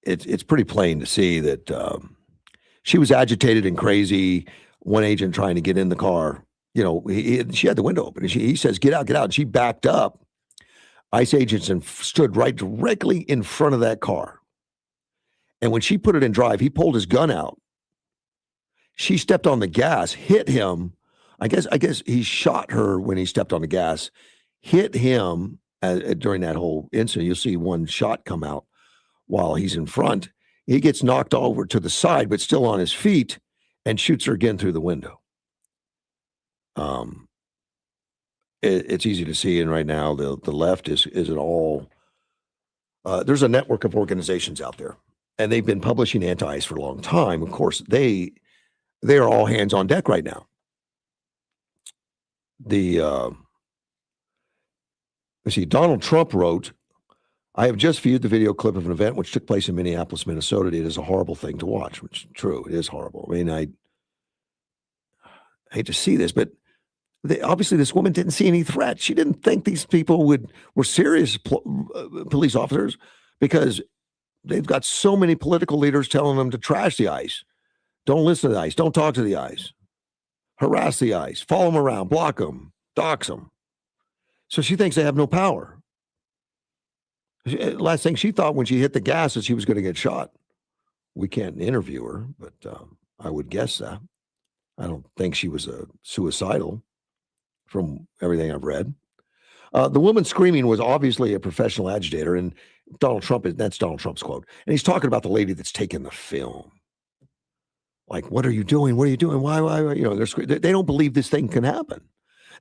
It's pretty plain to see that she was agitated and crazy. One agent trying to get in the car, she had the window open. And he says, get out. And she backed up. ICE agents and stood directly in front of that car. And when she put it in drive, he pulled his gun out. She stepped on the gas, hit him. I guess he shot her when he stepped on the gas, hit him during that whole incident. You'll see one shot come out while he's in front. He gets knocked over to the side, but still on his feet, and shoots her again through the window. It's easy to see, and right now the left is at all. There's a network of organizations out there, and they've been publishing anti-ICE for a long time. Of course, they are all hands on deck right now. Let's see. Donald Trump wrote, I have just viewed the video clip of an event which took place in Minneapolis, Minnesota. It is a horrible thing to watch, which is true. It is horrible. I mean, I hate to see this, but obviously this woman didn't see any threat. She didn't think these people were serious police officers because they've got so many political leaders telling them to trash the ICE. Don't listen to the ICE. Don't talk to the ICE. Harass the ICE. Follow them around. Block them. Dox them. So she thinks they have no power. Last thing she thought when she hit the gas is she was going to get shot. We can't interview her, but I would guess that. I don't think she was suicidal from everything I've read. The woman screaming was obviously a professional agitator, and that's Donald Trump's quote. And he's talking about the lady that's taking the film. Like, what are you doing? What are you doing? Why? They don't believe this thing can happen.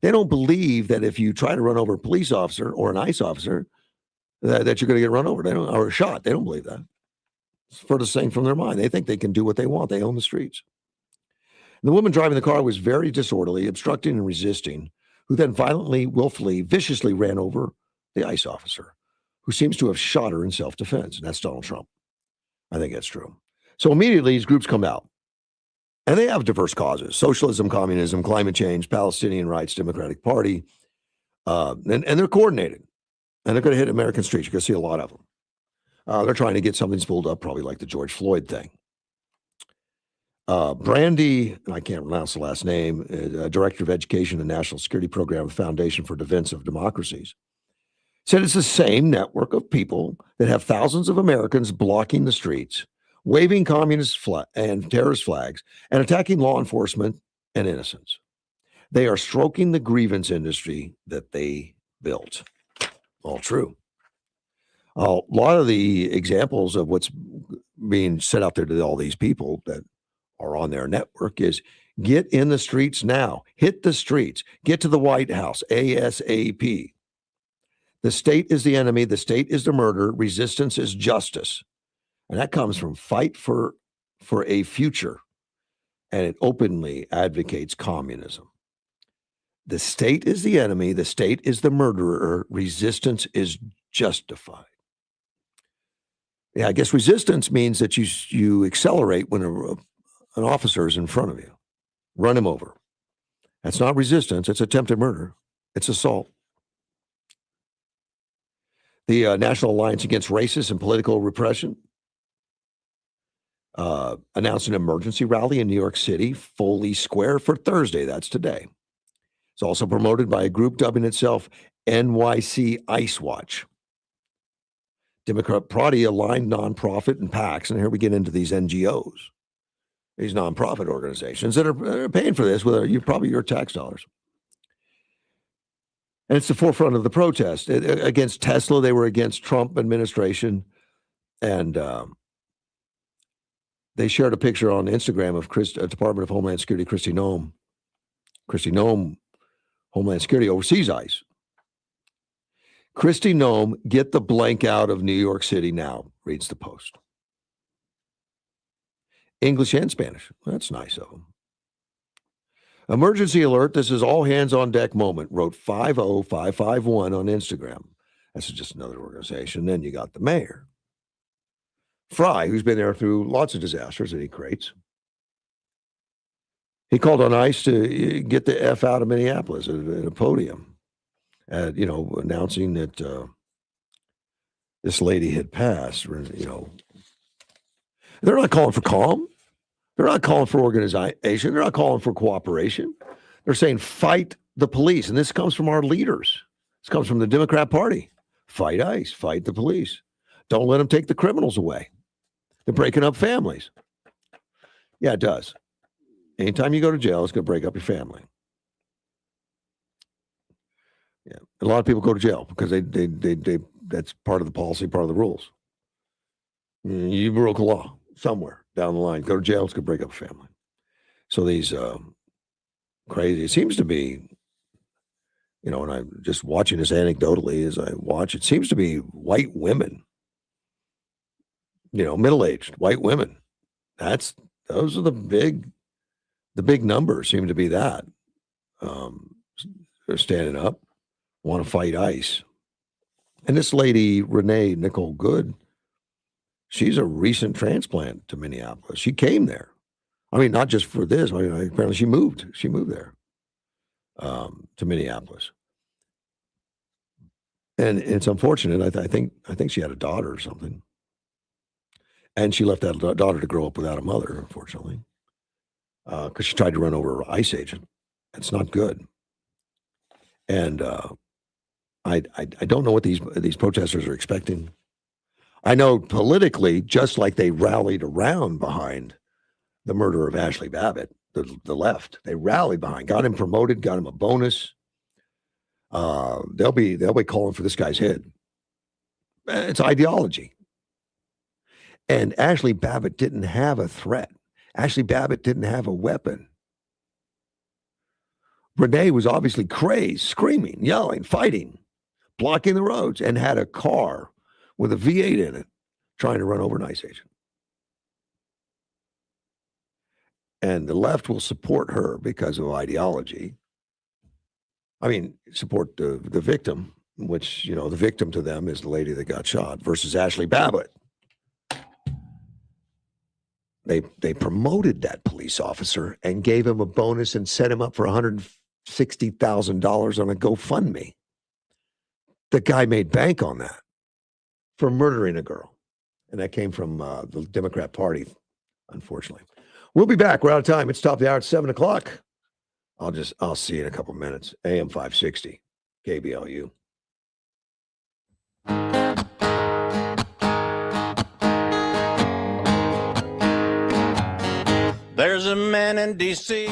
They don't believe that if you try to run over a police officer or an ICE officer, that you're going to get run over. Or shot. They don't believe that. It's furthest thing from their mind. They think they can do what they want. They own the streets. And the woman driving the car was very disorderly, obstructing and resisting, who then violently, willfully, viciously ran over the ICE officer, who seems to have shot her in self-defense. And that's Donald Trump. I think that's true. So immediately these groups come out. And they have diverse causes: socialism, communism, climate change, Palestinian rights, Democratic Party. And they're coordinated. And they're going to hit American streets. You're going to see a lot of them. They're trying to get something spooled up, probably like the George Floyd thing. Brandy, I can't pronounce the last name, Director of Education and National Security Program of the Foundation for Defense of Democracies, Said it's the same network of people that have thousands of Americans blocking the streets, waving communist and terrorist flags, and attacking law enforcement and innocents. They are stroking the grievance industry that they built. All true. A lot of the examples of what's being set out there to all these people that are on their network is get in the streets now, hit the streets, get to the White House ASAP. The state is the enemy, the state is the murder, resistance is justice. And that comes from Fight for a Future, and it openly advocates communism. The state is the enemy, the state is the murderer, resistance is justified. Yeah, I guess resistance means that you accelerate when an officer is in front of you. Run him over. That's not resistance, it's attempted murder. It's assault. The National Alliance Against Racist and Political Repression announced an emergency rally in New York City, Foley Square, for Thursday. That's today. It's also promoted by a group dubbing itself NYC Ice Watch. Democrat Party aligned nonprofit and PACs, and here we get into these NGOs, these nonprofit organizations that are paying for this with probably your tax dollars. And it's the forefront of the protest against Tesla. They were against Trump administration, and they shared a picture on Instagram of Department of Homeland Security Kristi Noem, Homeland Security oversees ICE. Kristi Noem, get the blank out of New York City now, reads the Post. English and Spanish. That's nice of them. Emergency alert. This is all hands on deck moment, wrote 50551 on Instagram. That's just another organization. Then you got the mayor, Fry, who's been there through lots of disasters that he creates. He called on ICE to get the F out of Minneapolis at a podium, announcing that this lady had passed. They're not calling for calm. They're not calling for organization. They're not calling for cooperation. They're saying fight the police. And this comes from our leaders. This comes from the Democrat Party. Fight ICE. Fight the police. Don't let them take the criminals away. They're breaking up families. Yeah, it does. Anytime you go to jail, it's going to break up your family. Yeah, a lot of people go to jail because they that's part of the policy, part of the rules. You broke a law somewhere down the line. Go to jail, it's going to break up a family. So these crazy, it seems to be, and I'm just watching this anecdotally as I watch, it seems to be white women, middle-aged white women. Those are the big numbers seem to be that. They're standing up, want to fight ICE. And this lady, Renee Nicole Good, she's a recent transplant to Minneapolis. She came there. I mean, not just for this. Apparently she moved. She moved there to Minneapolis. And it's unfortunate. I think she had a daughter or something. And she left that daughter to grow up without a mother, unfortunately, because she tried to run over an ICE agent. It's not good. And I don't know what these protesters are expecting. I know politically, just like they rallied around behind the murder of Ashley Babbitt, the left, they rallied behind, got him promoted, got him a bonus. They'll be calling for this guy's head. It's ideology. And Ashley Babbitt didn't have a threat. Ashley Babbitt didn't have a weapon. Renee was obviously crazed, screaming, yelling, fighting, blocking the roads, and had a car with a V8 in it trying to run over an ICE agent. And the left will support her because of ideology. I mean, support the victim, which, the victim to them is the lady that got shot, versus Ashley Babbitt. They promoted that police officer and gave him a bonus and set him up for $160,000 on a GoFundMe. The guy made bank on that for murdering a girl. And that came from the Democrat Party, unfortunately. We'll be back. We're out of time. It's top of the hour at 7 o'clock. I'll see you in a couple minutes. AM 560, KBLU. There's a man in D.C.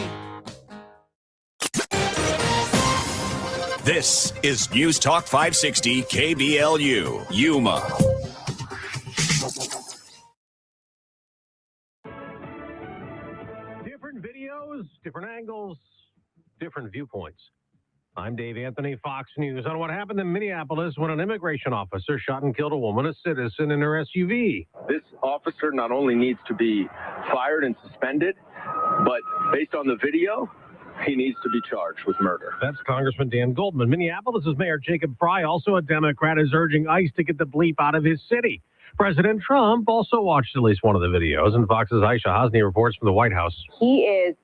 This is News Talk 560 KBLU, Yuma. Different videos, different angles, different viewpoints. I'm Dave Anthony, Fox News, on what happened in Minneapolis when an immigration officer shot and killed a woman, a citizen, in her SUV. This officer not only needs to be fired and suspended, but based on the video, he needs to be charged with murder. That's Congressman Dan Goldman. Minneapolis' Mayor Jacob Fry, also a Democrat, is urging ICE to get the bleep out of his city. President Trump also watched at least one of the videos, and Fox's Aisha Hosni reports from the White House. He is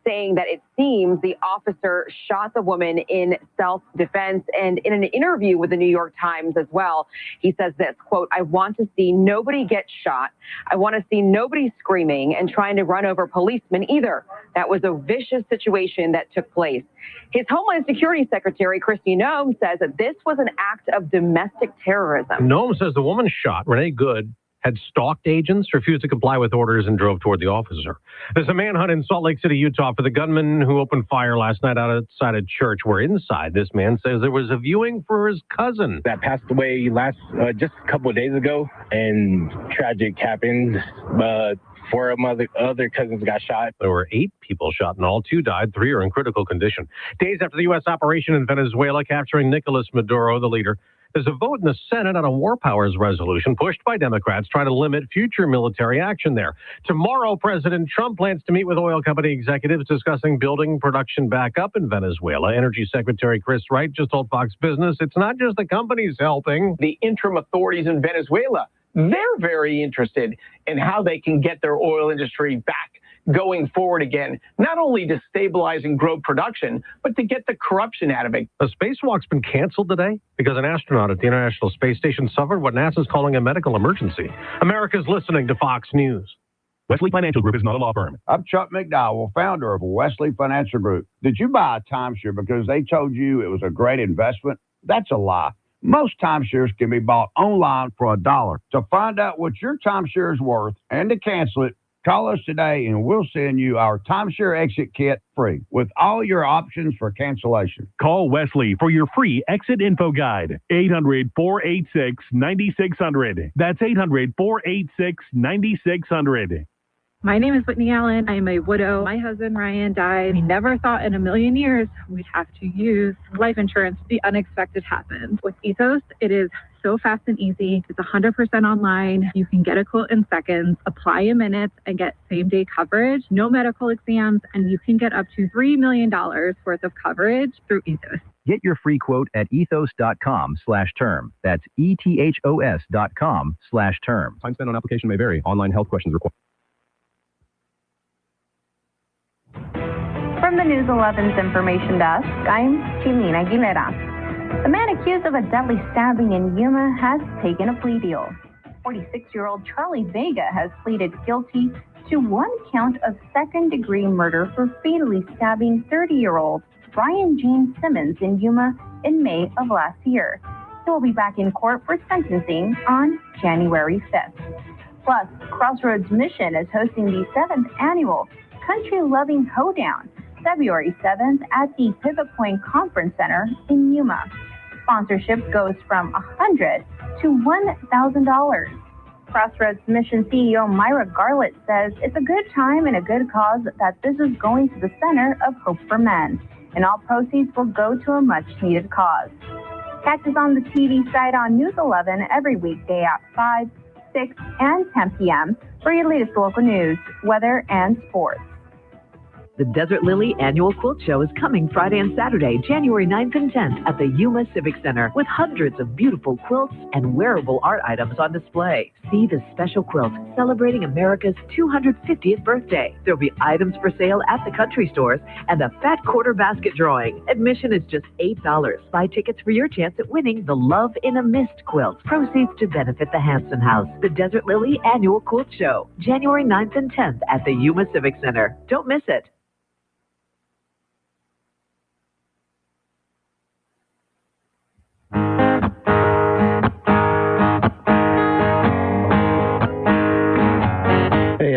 saying that it seems the officer shot the woman in self-defense. And in an interview with the New York Times as well, he says this, quote, "I want to see nobody get shot. I want to see nobody screaming and trying to run over policemen either. That was a vicious situation that took place." His Homeland Security Secretary, Kristi Noem, says that this was an act of domestic terrorism. Noem says the woman shot, Renee Good, had stalked agents, refused to comply with orders, and drove toward the officer. There's a manhunt in Salt Lake City, Utah, for the gunman who opened fire last night outside a church, where inside this man says there was a viewing for his cousin. That passed away just a couple of days ago, and tragic happened. 4 of my other cousins got shot. There were 8 people shot in all. 2 died. 3 are in critical condition. Days after the U.S. operation in Venezuela capturing Nicolas Maduro, the leader, there's a vote in the Senate on a war powers resolution pushed by Democrats trying to limit future military action there. Tomorrow, President Trump plans to meet with oil company executives discussing building production back up in Venezuela. Energy Secretary Chris Wright just told Fox Business it's not just the companies helping. The interim authorities in Venezuela, they're very interested in how they can get their oil industry back going forward again, not only to stabilize and grow production, but to get the corruption out of it. A spacewalk's been canceled today because an astronaut at the International Space Station suffered what NASA's calling a medical emergency. America's listening to Fox News. Wesley Financial Group is not a law firm. I'm Chuck McDowell, founder of Wesley Financial Group. Did you buy a timeshare because they told you it was a great investment? That's a lie. Most timeshares can be bought online for $1. To find out what your timeshare is worth and to cancel it, call us today and we'll send you our timeshare exit kit free with all your options for cancellation. Call Wesley for your free exit info guide. 800-486-9600. That's 800-486-9600. My name is Whitney Allen. I am a widow. My husband, Ryan, died. We never thought in a million years we'd have to use life insurance. The unexpected happened. With Ethos, it is so fast and easy. It's 100% online. You can get a quote in seconds, apply in minutes, and get same-day coverage, no medical exams, and you can get up to $3 million worth of coverage through Ethos. Get your free quote at ethos.com/term. That's ETHOS.com/term. Time spent on application may vary. Online health questions required. From the News 11's information desk, I'm Chilina Aguilera. The man accused of a deadly stabbing in Yuma has taken a plea deal. 46-year-old Charlie Vega has pleaded guilty to 1 count of second-degree murder for fatally stabbing 30-year-old Brian Gene Simmons in Yuma in May of last year. He will be back in court for sentencing on January 5th. Plus, Crossroads Mission is hosting the 7th annual Country Loving Hoedown, February 7th at the Pivot Point Conference Center in Yuma. Sponsorship goes from $100 to $1,000. Crossroads Mission CEO Myra Garlett says it's a good time and a good cause that this is going to the Center of Hope for Men, and all proceeds will go to a much-needed cause. Catch us on the TV site on News 11 every weekday at 5, 6, and 10 p.m. for your latest local news, weather, and sports. The Desert Lily Annual Quilt Show is coming Friday and Saturday, January 9th and 10th at the Yuma Civic Center with hundreds of beautiful quilts and wearable art items on display. See the special quilt celebrating America's 250th birthday. There'll be items for sale at the country stores and a fat quarter basket drawing. Admission is just $8. Buy tickets for your chance at winning the Love in a Mist quilt. Proceeds to benefit the Hanson House. The Desert Lily Annual Quilt Show, January 9th and 10th at the Yuma Civic Center. Don't miss it.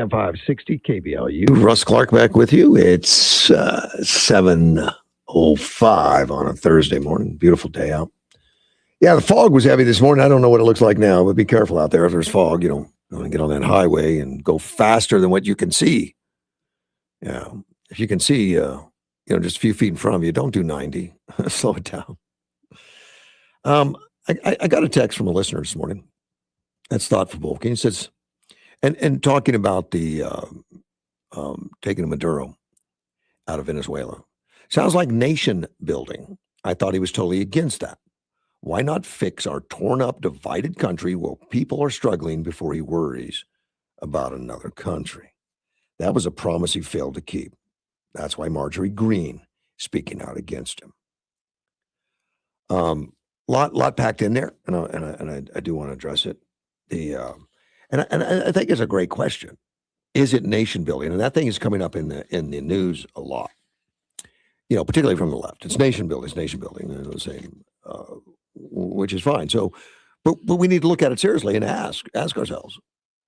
AM 560 KBLU. Russ Clark back with you. It's 7:05 on a Thursday morning. Beautiful day out. Yeah, the fog was heavy this morning. I don't know what it looks like now, but be careful out there. If there's fog, you don't want to get on that highway and go faster than what you can see. Yeah, if you can see, just a few feet in front of you, don't do 90. Slow it down. I got a text from a listener this morning. That's thought-provoking. He says, and talking about the taking Maduro out of Venezuela. Sounds like nation building. I thought he was totally against that. Why not fix our torn up, divided country while people are struggling before he worries about another country? That was a promise he failed to keep. That's why Marjorie Greene speaking out against him. Lot packed in there, and I do want to address it. And I think it's a great question. Is it nation building? And that thing is coming up in the news a lot. Particularly from the left. It's nation building. It's nation building. Which is fine. So, but we need to look at it seriously and ask ourselves: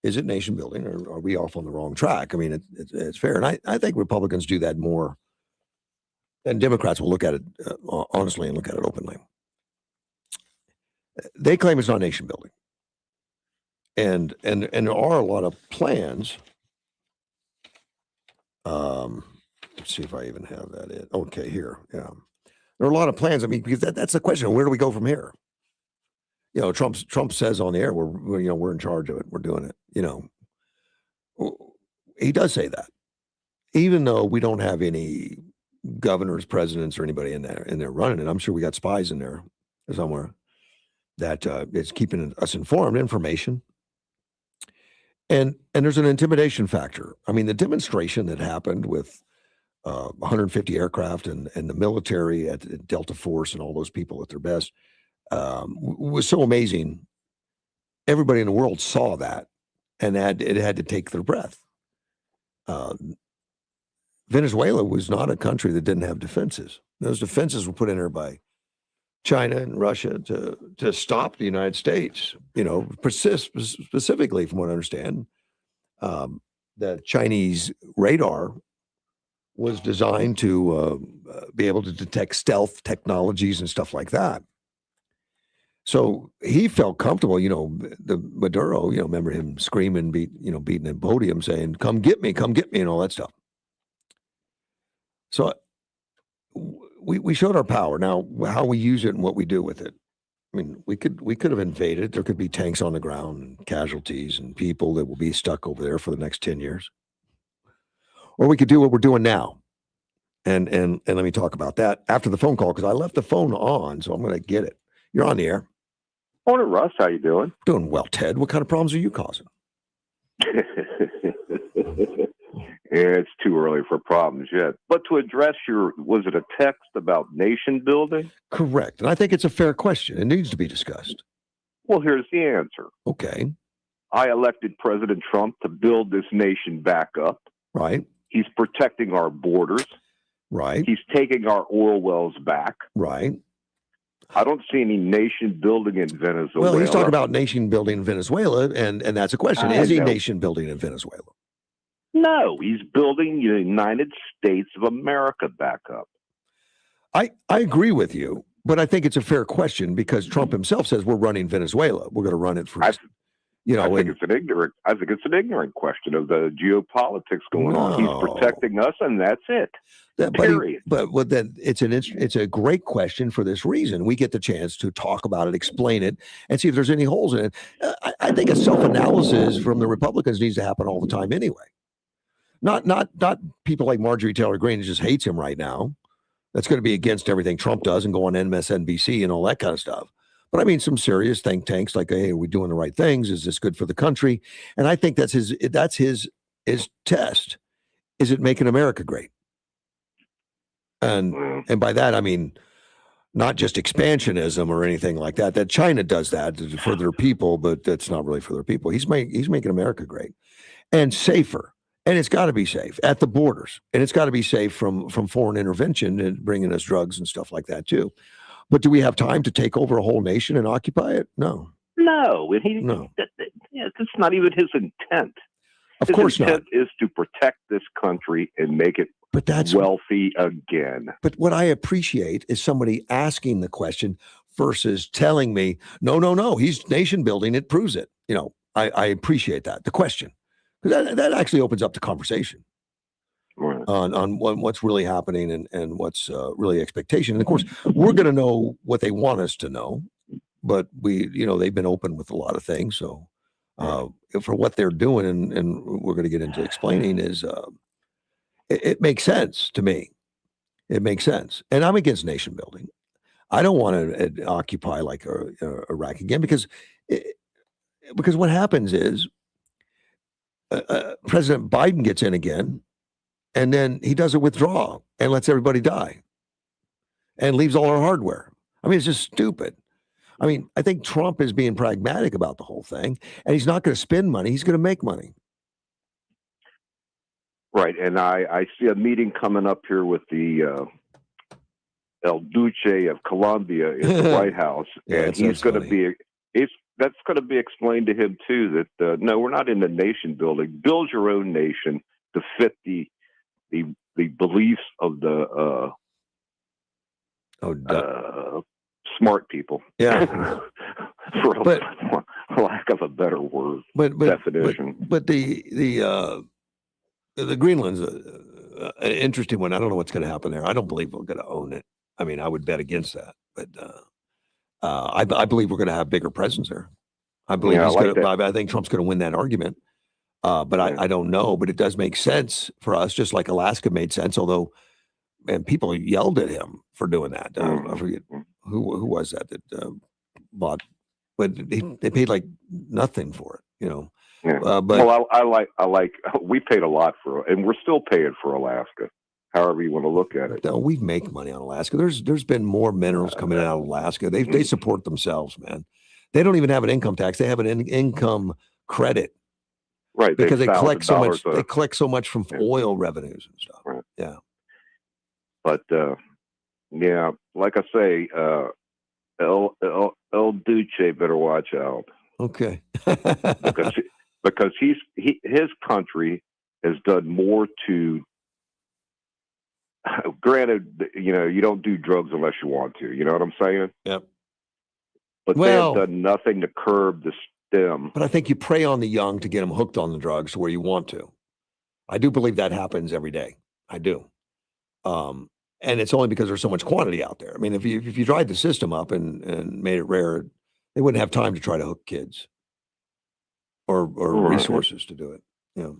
is it nation building, or are we off on the wrong track? I mean, it's fair, and I think Republicans do that more than Democrats will look at it honestly and look at it openly. They claim it's not nation building. And there are a lot of plans. Let's see if I even have that in. Okay, here. Yeah. There are a lot of plans. I mean, because that's the question. Where do we go from here? Trump says on the air, we're in charge of it. We're doing it. He does say that. Even though we don't have any governors, presidents, or anybody in there running it. I'm sure we got spies in there somewhere that is keeping us informed, information. And there's an intimidation factor. I mean, the demonstration that happened with 150 aircraft and the military at Delta Force and all those people at their best was so amazing. Everybody in the world saw that, and it had to take their breath. Venezuela was not a country that didn't have defenses. Those defenses were put in there by China and Russia to stop the United States. Specifically, from what I understand, the Chinese radar was designed to be able to detect stealth technologies and stuff like that. So he felt comfortable, the Maduro, remember him screaming, beating the podium saying, come get me, and all that stuff. So we showed our power. Now, how we use it and what we do with it. I mean, we could have invaded. There could be tanks on the ground and casualties and people that will be stuck over there for the next 10 years. Or we could do what we're doing now. And let me talk about that after the phone call, because I left the phone on, so I'm going to get it. You're on the air. Morning, Russ. How you doing? Doing well, Ted. What kind of problems are you causing? It's too early for problems yet. But to address was it a text about nation building? Correct. And I think it's a fair question. It needs to be discussed. Well, here's the answer. Okay. I elected President Trump to build this nation back up. Right. He's protecting our borders. Right. He's taking our oil wells back. Right. I don't see any nation building in Venezuela. Well, he's talking about nation building in Venezuela, and that's a question. Is he nation building in Venezuela? No, he's building the United States of America back up. I agree with you, but I think it's a fair question because Trump himself says we're running Venezuela. We're going to run it for, I think it's an ignorant question of the geopolitics going on. He's protecting us, and that's it. Period. But then it's a great question for this reason. We get the chance to talk about it, explain it, and see if there's any holes in it. I think a self-analysis from the Republicans needs to happen all the time anyway. Not people like Marjorie Taylor Greene who just hates him right now. That's going to be against everything Trump does and go on MSNBC and all that kind of stuff. But I mean, some serious think tanks like, hey, are we doing the right things? Is this good for the country? And I think that's his test. Is it making America great? And by that, I mean, not just expansionism or anything like that. That China does that for their people, but that's not really for their people. He's making America great and safer. And it's got to be safe at the borders. And it's got to be safe from foreign intervention and bringing us drugs and stuff like that, too. But do we have time to take over a whole nation and occupy it? No. No. That's not even his intent. His course not. intent is to protect this country and make it wealthy again. But what I appreciate is somebody asking the question versus telling me, no, he's nation building. It proves it. I appreciate that. The question, because that actually opens up the conversation on what's really happening and what's really expectation. And of course, we're going to know what they want us to know, but they've been open with a lot of things. So for what they're doing, and we're going to get into explaining, is it makes sense to me. It makes sense. And I'm against nation building. I don't want to occupy like Iraq again because what happens is President Biden gets in again, and then he does a withdrawal and lets everybody die and leaves all our hardware. I mean, it's just stupid. I mean, I think Trump is being pragmatic about the whole thing, and he's not going to spend money. He's going to make money. Right. And I see a meeting coming up here with the El Duce of Colombia in the White House. And he's going to be, that's going to be explained to him too, that no, we're not into nation building. Build your own nation to fit the beliefs of the smart people. Yeah. For lack of a better word, definition. But the Greenland's an interesting one. I don't know what's going to happen there. I don't believe we're going to own it. I mean, I would bet against that. But I believe we're going to have bigger presence there. I believe I think Trump's going to win that argument. But I don't know. But it does make sense for us, just like Alaska made sense. Although, and people yelled at him for doing that. I forget who was that bought, but they paid like nothing for it. Yeah. But I like we paid a lot for, and we're still paying for Alaska. However you want to look at it. No, we make money on Alaska. There's been more minerals coming out of Alaska. They support themselves, man. They don't even have an income tax. They have an income credit. Right. Because they collect so much. They collect so much from oil revenues and stuff. Right. Yeah. But yeah, like I say, El Duce better watch out. Okay. because his country has done more to. Granted, you don't do drugs unless you want to. You know what I'm saying? Yep. But they have done nothing to curb the stem. But I think you prey on the young to get them hooked on the drugs to where you want to. I do believe that happens every day. I do. And it's only because there's so much quantity out there. I mean, if you dried the system up and made it rare, they wouldn't have time to try to hook kids or resources to do it. Yeah.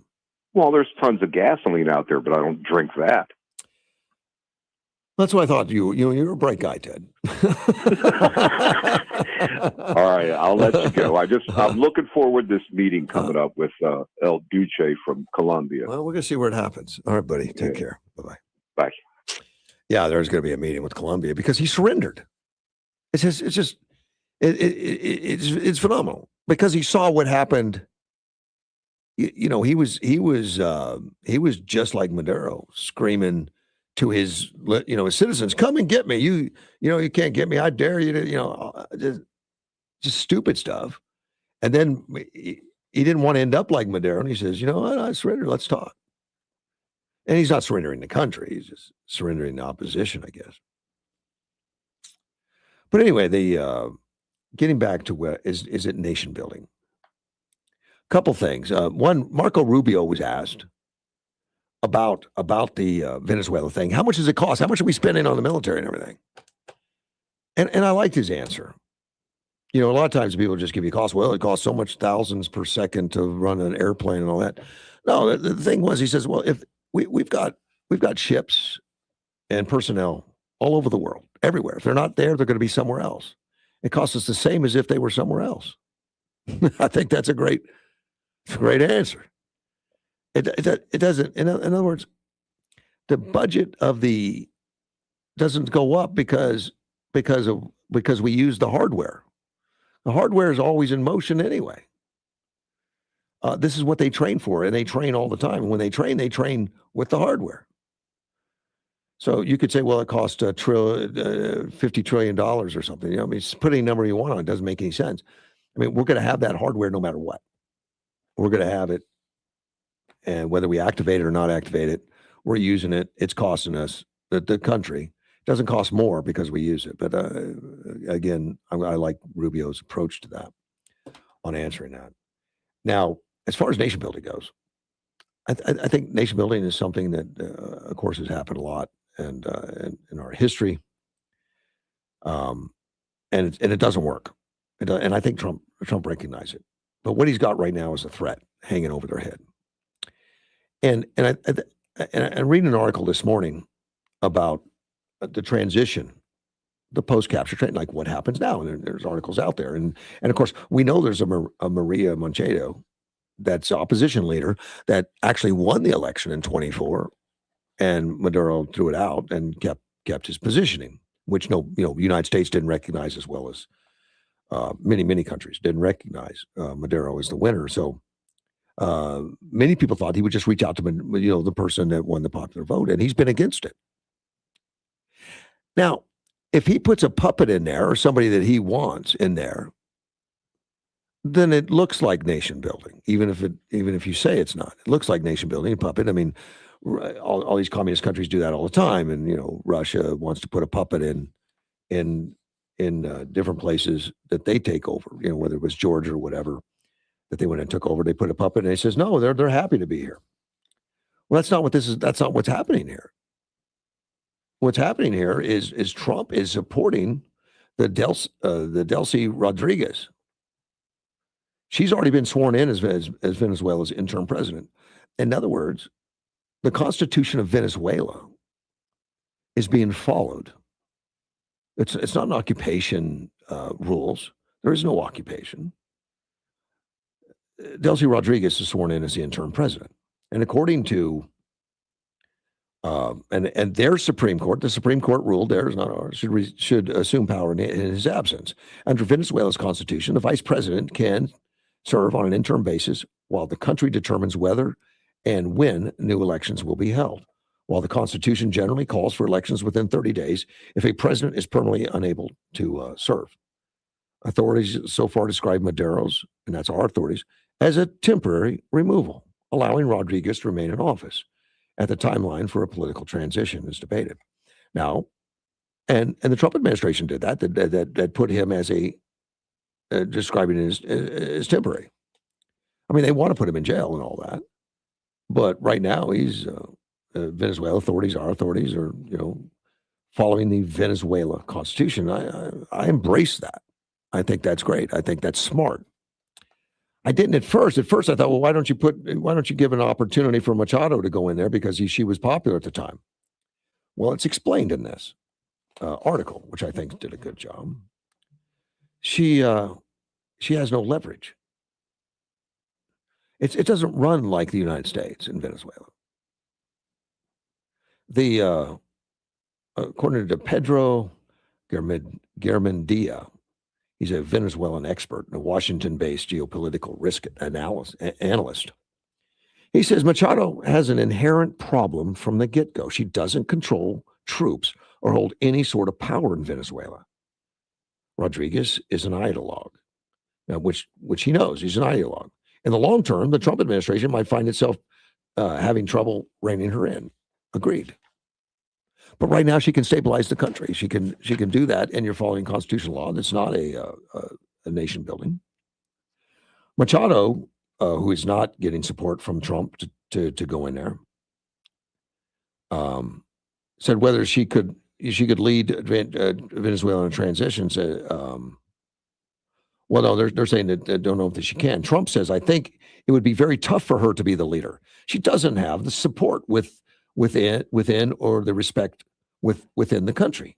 Well, there's tons of gasoline out there, but I don't drink that. That's what I thought. You're a bright guy, Ted. All right, I'll let you go. I'm looking forward to this meeting coming up with El Duce from Colombia. Well, we're gonna see where it happens. All right, buddy. Take care. Bye-bye. Bye. Yeah, there's going to be a meeting with Colombia because he surrendered. It's phenomenal because he saw what happened. He was just like Maduro, screaming to his citizens, "Come and get me! You can't get me! I dare you to just stupid stuff." And then he didn't want to end up like Maduro, and he says, "You know what? I surrender. Let's talk." And he's not surrendering the country; he's just surrendering the opposition, I guess. But anyway, getting back to where is it nation building? Couple things. One, Marco Rubio was asked about the Venezuela thing. How much does it cost? How much are we spending on the military and everything? And I liked his answer. A lot of times people just give you cost. Well, it costs so much thousands per second to run an airplane and all that. No, the thing was, he says, well, if we've got ships and personnel all over the world, everywhere. If they're not there, they're going to be somewhere else. It costs us the same as if they were somewhere else. I think that's a great answer. It doesn't. In other words, the budget of doesn't go up because we use the hardware. The hardware is always in motion anyway. This is what they train for, and they train all the time. And when they train with the hardware. So you could say, well, it costs $50 trillion or something. I mean, put any number you want on it. Doesn't make any sense. I mean, we're going to have that hardware no matter what. We're going to have it And whether we activate it or not activate it, we're using it. It's costing us, the country. It doesn't cost more because we use it. But again, I like Rubio's approach to that on answering that. Now, as far as nation building goes, I think nation building is something that, of course, has happened a lot and in our history. And it doesn't work. And I think Trump recognized it. But what he's got right now is a threat hanging over their head. And I'm reading an article this morning about the transition, the post-capture trend, like what happens now. And there's articles out there. And of course, we know there's a Maria Machado that's opposition leader that actually won the election in 24, and Maduro threw it out and kept his positioning, which the United States didn't recognize as well as many countries didn't recognize Maduro as the winner. So many people thought he would just reach out to the person that won the popular vote, and he's been against it. Now, if he puts a puppet in there or somebody that he wants in there, then it looks like nation building, even if you say it's not. It looks like nation building, a puppet. I mean, all these communist countries do that all the time, and Russia wants to put a puppet in different places that they take over. Whether it was Georgia or whatever that they went and took over, they put a puppet, and he says, no, they're happy to be here. Well, that's not what this is. That's not what's happening here. What's happening here is Trump is supporting the Delcy Rodriguez. She's already been sworn in as Venezuela's interim president. In other words, the Constitution of Venezuela is being followed. It's not an occupation rules. There is no occupation. Delcy Rodriguez is sworn in as the interim president, and according to and their Supreme Court, the Supreme Court ruled theirs, not ours, should assume power in his absence. Under Venezuela's constitution, the vice president can serve on an interim basis while the country determines whether and when new elections will be held. While the Constitution generally calls for elections within 30 days if a president is permanently unable to serve. Authorities so far describe Maduro's, and that's our authorities, as a temporary removal, allowing Rodriguez to remain in office at the timeline for a political transition is debated. Now, and the Trump administration did that put him as describing it as temporary. I mean, they want to put him in jail and all that, but right now he's Venezuela authorities, our authorities are following the Venezuela Constitution. I embrace that. I think that's great. I think that's smart. I didn't at first. At first, I thought, well, why don't you give an opportunity for Machado to go in there because she was popular at the time? Well, it's explained in this article, which I think did a good job. She has no leverage. It doesn't run like the United States in Venezuela. According to Pedro Garmendia, he's a Venezuelan expert and a Washington-based geopolitical risk analyst. He says Machado has an inherent problem from the get-go. She doesn't control troops or hold any sort of power in Venezuela. Rodriguez is an ideologue, which he knows. He's an ideologue. In the long term, the Trump administration might find itself having trouble reining her in. Agreed. But right now, she can stabilize the country. She can do that, and you're following constitutional law. That's not a nation building. Machado, who is not getting support from Trump to go in there, said whether she could lead Venezuela in a transition. Said, well, no, they're saying that they don't know if she can. Trump says, I think it would be very tough for her to be the leader. She doesn't have the support within or the respect within the country,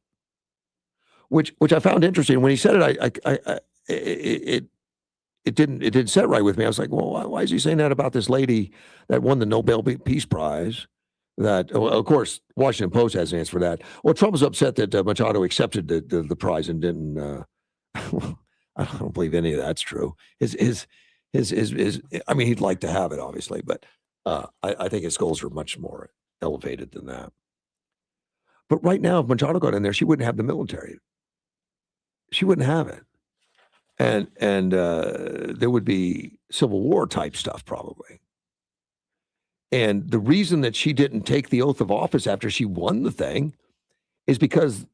which I found interesting. When he said it, it didn't set right with me. I was like, well, why is he saying that about this lady that won the Nobel Peace Prize? That, of course, Washington Post has an answer for that. Well, Trump was upset that Machado accepted the prize and didn't. I don't believe any of that's true. His I mean, he'd like to have it, obviously, but I think his goals are much more elevated than that. But right now, if Machado got in there, she wouldn't have the military. She wouldn't have it, and there would be Civil War type stuff probably. And the reason that she didn't take the oath of office after she won the thing is because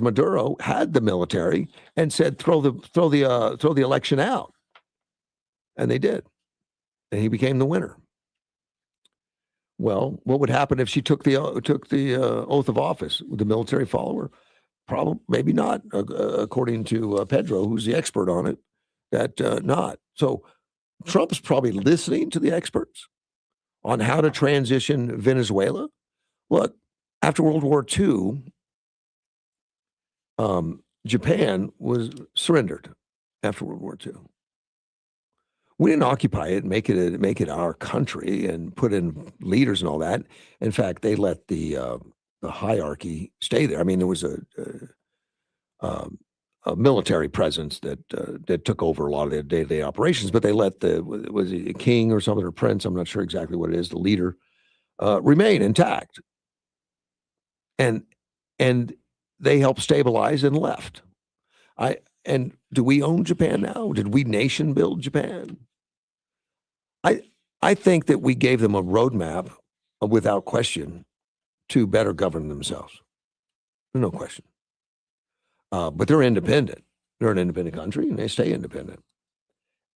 Maduro had the military and said throw the election out, and they did, and he became the winner. Well, what would happen if she took the oath of office? Would the military follow her? Probably, maybe not, according to Pedro, who's the expert on it. That not. So Trump's probably listening to the experts on how to transition Venezuela. Look, after World War II, Japan was surrendered after World War II. We didn't occupy it and make it our country and put in leaders and all that. In fact, they let the hierarchy stay there. I mean, there was a military presence that took over a lot of their day-to-day operations, but they let was it a king or something, or prince, I'm not sure exactly what it is, the leader, remain intact. And they helped stabilize and left. And do we own Japan now? Did we nation build Japan? I think that we gave them a roadmap without question to better govern themselves. No question. But they're independent. They're an independent country, and they stay independent.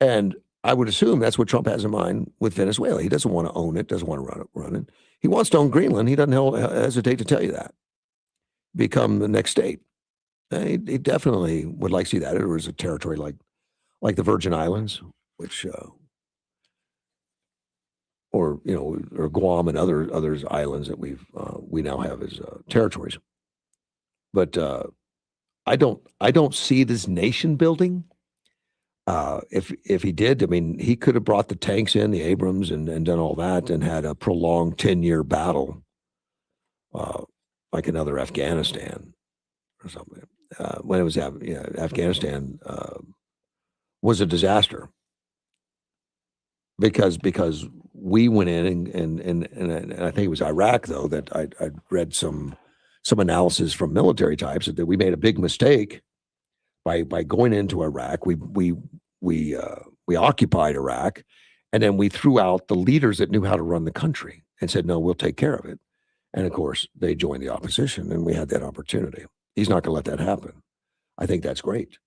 And I would assume that's what Trump has in mind with Venezuela. He doesn't want to own it, doesn't want to run it. He wants to own Greenland. He doesn't hesitate to tell you that. Become the next state. He definitely would like to see that. It was a territory like the Virgin Islands, which, or Guam and others islands that we now have as territories. But I don't see this nation building. If he did, I mean, he could have brought the tanks in, the Abrams, and done all that, and had a prolonged 10-year battle, like another Afghanistan or something. When it was Afghanistan was a disaster because we went in and I think it was Iraq, though, that I read some analysis from military types that we made a big mistake by going into Iraq. We occupied Iraq, and then we threw out the leaders that knew how to run the country and said, no, we'll take care of it. And of course, they joined the opposition, and we had that opportunity. He's not going to let that happen. I think that's great.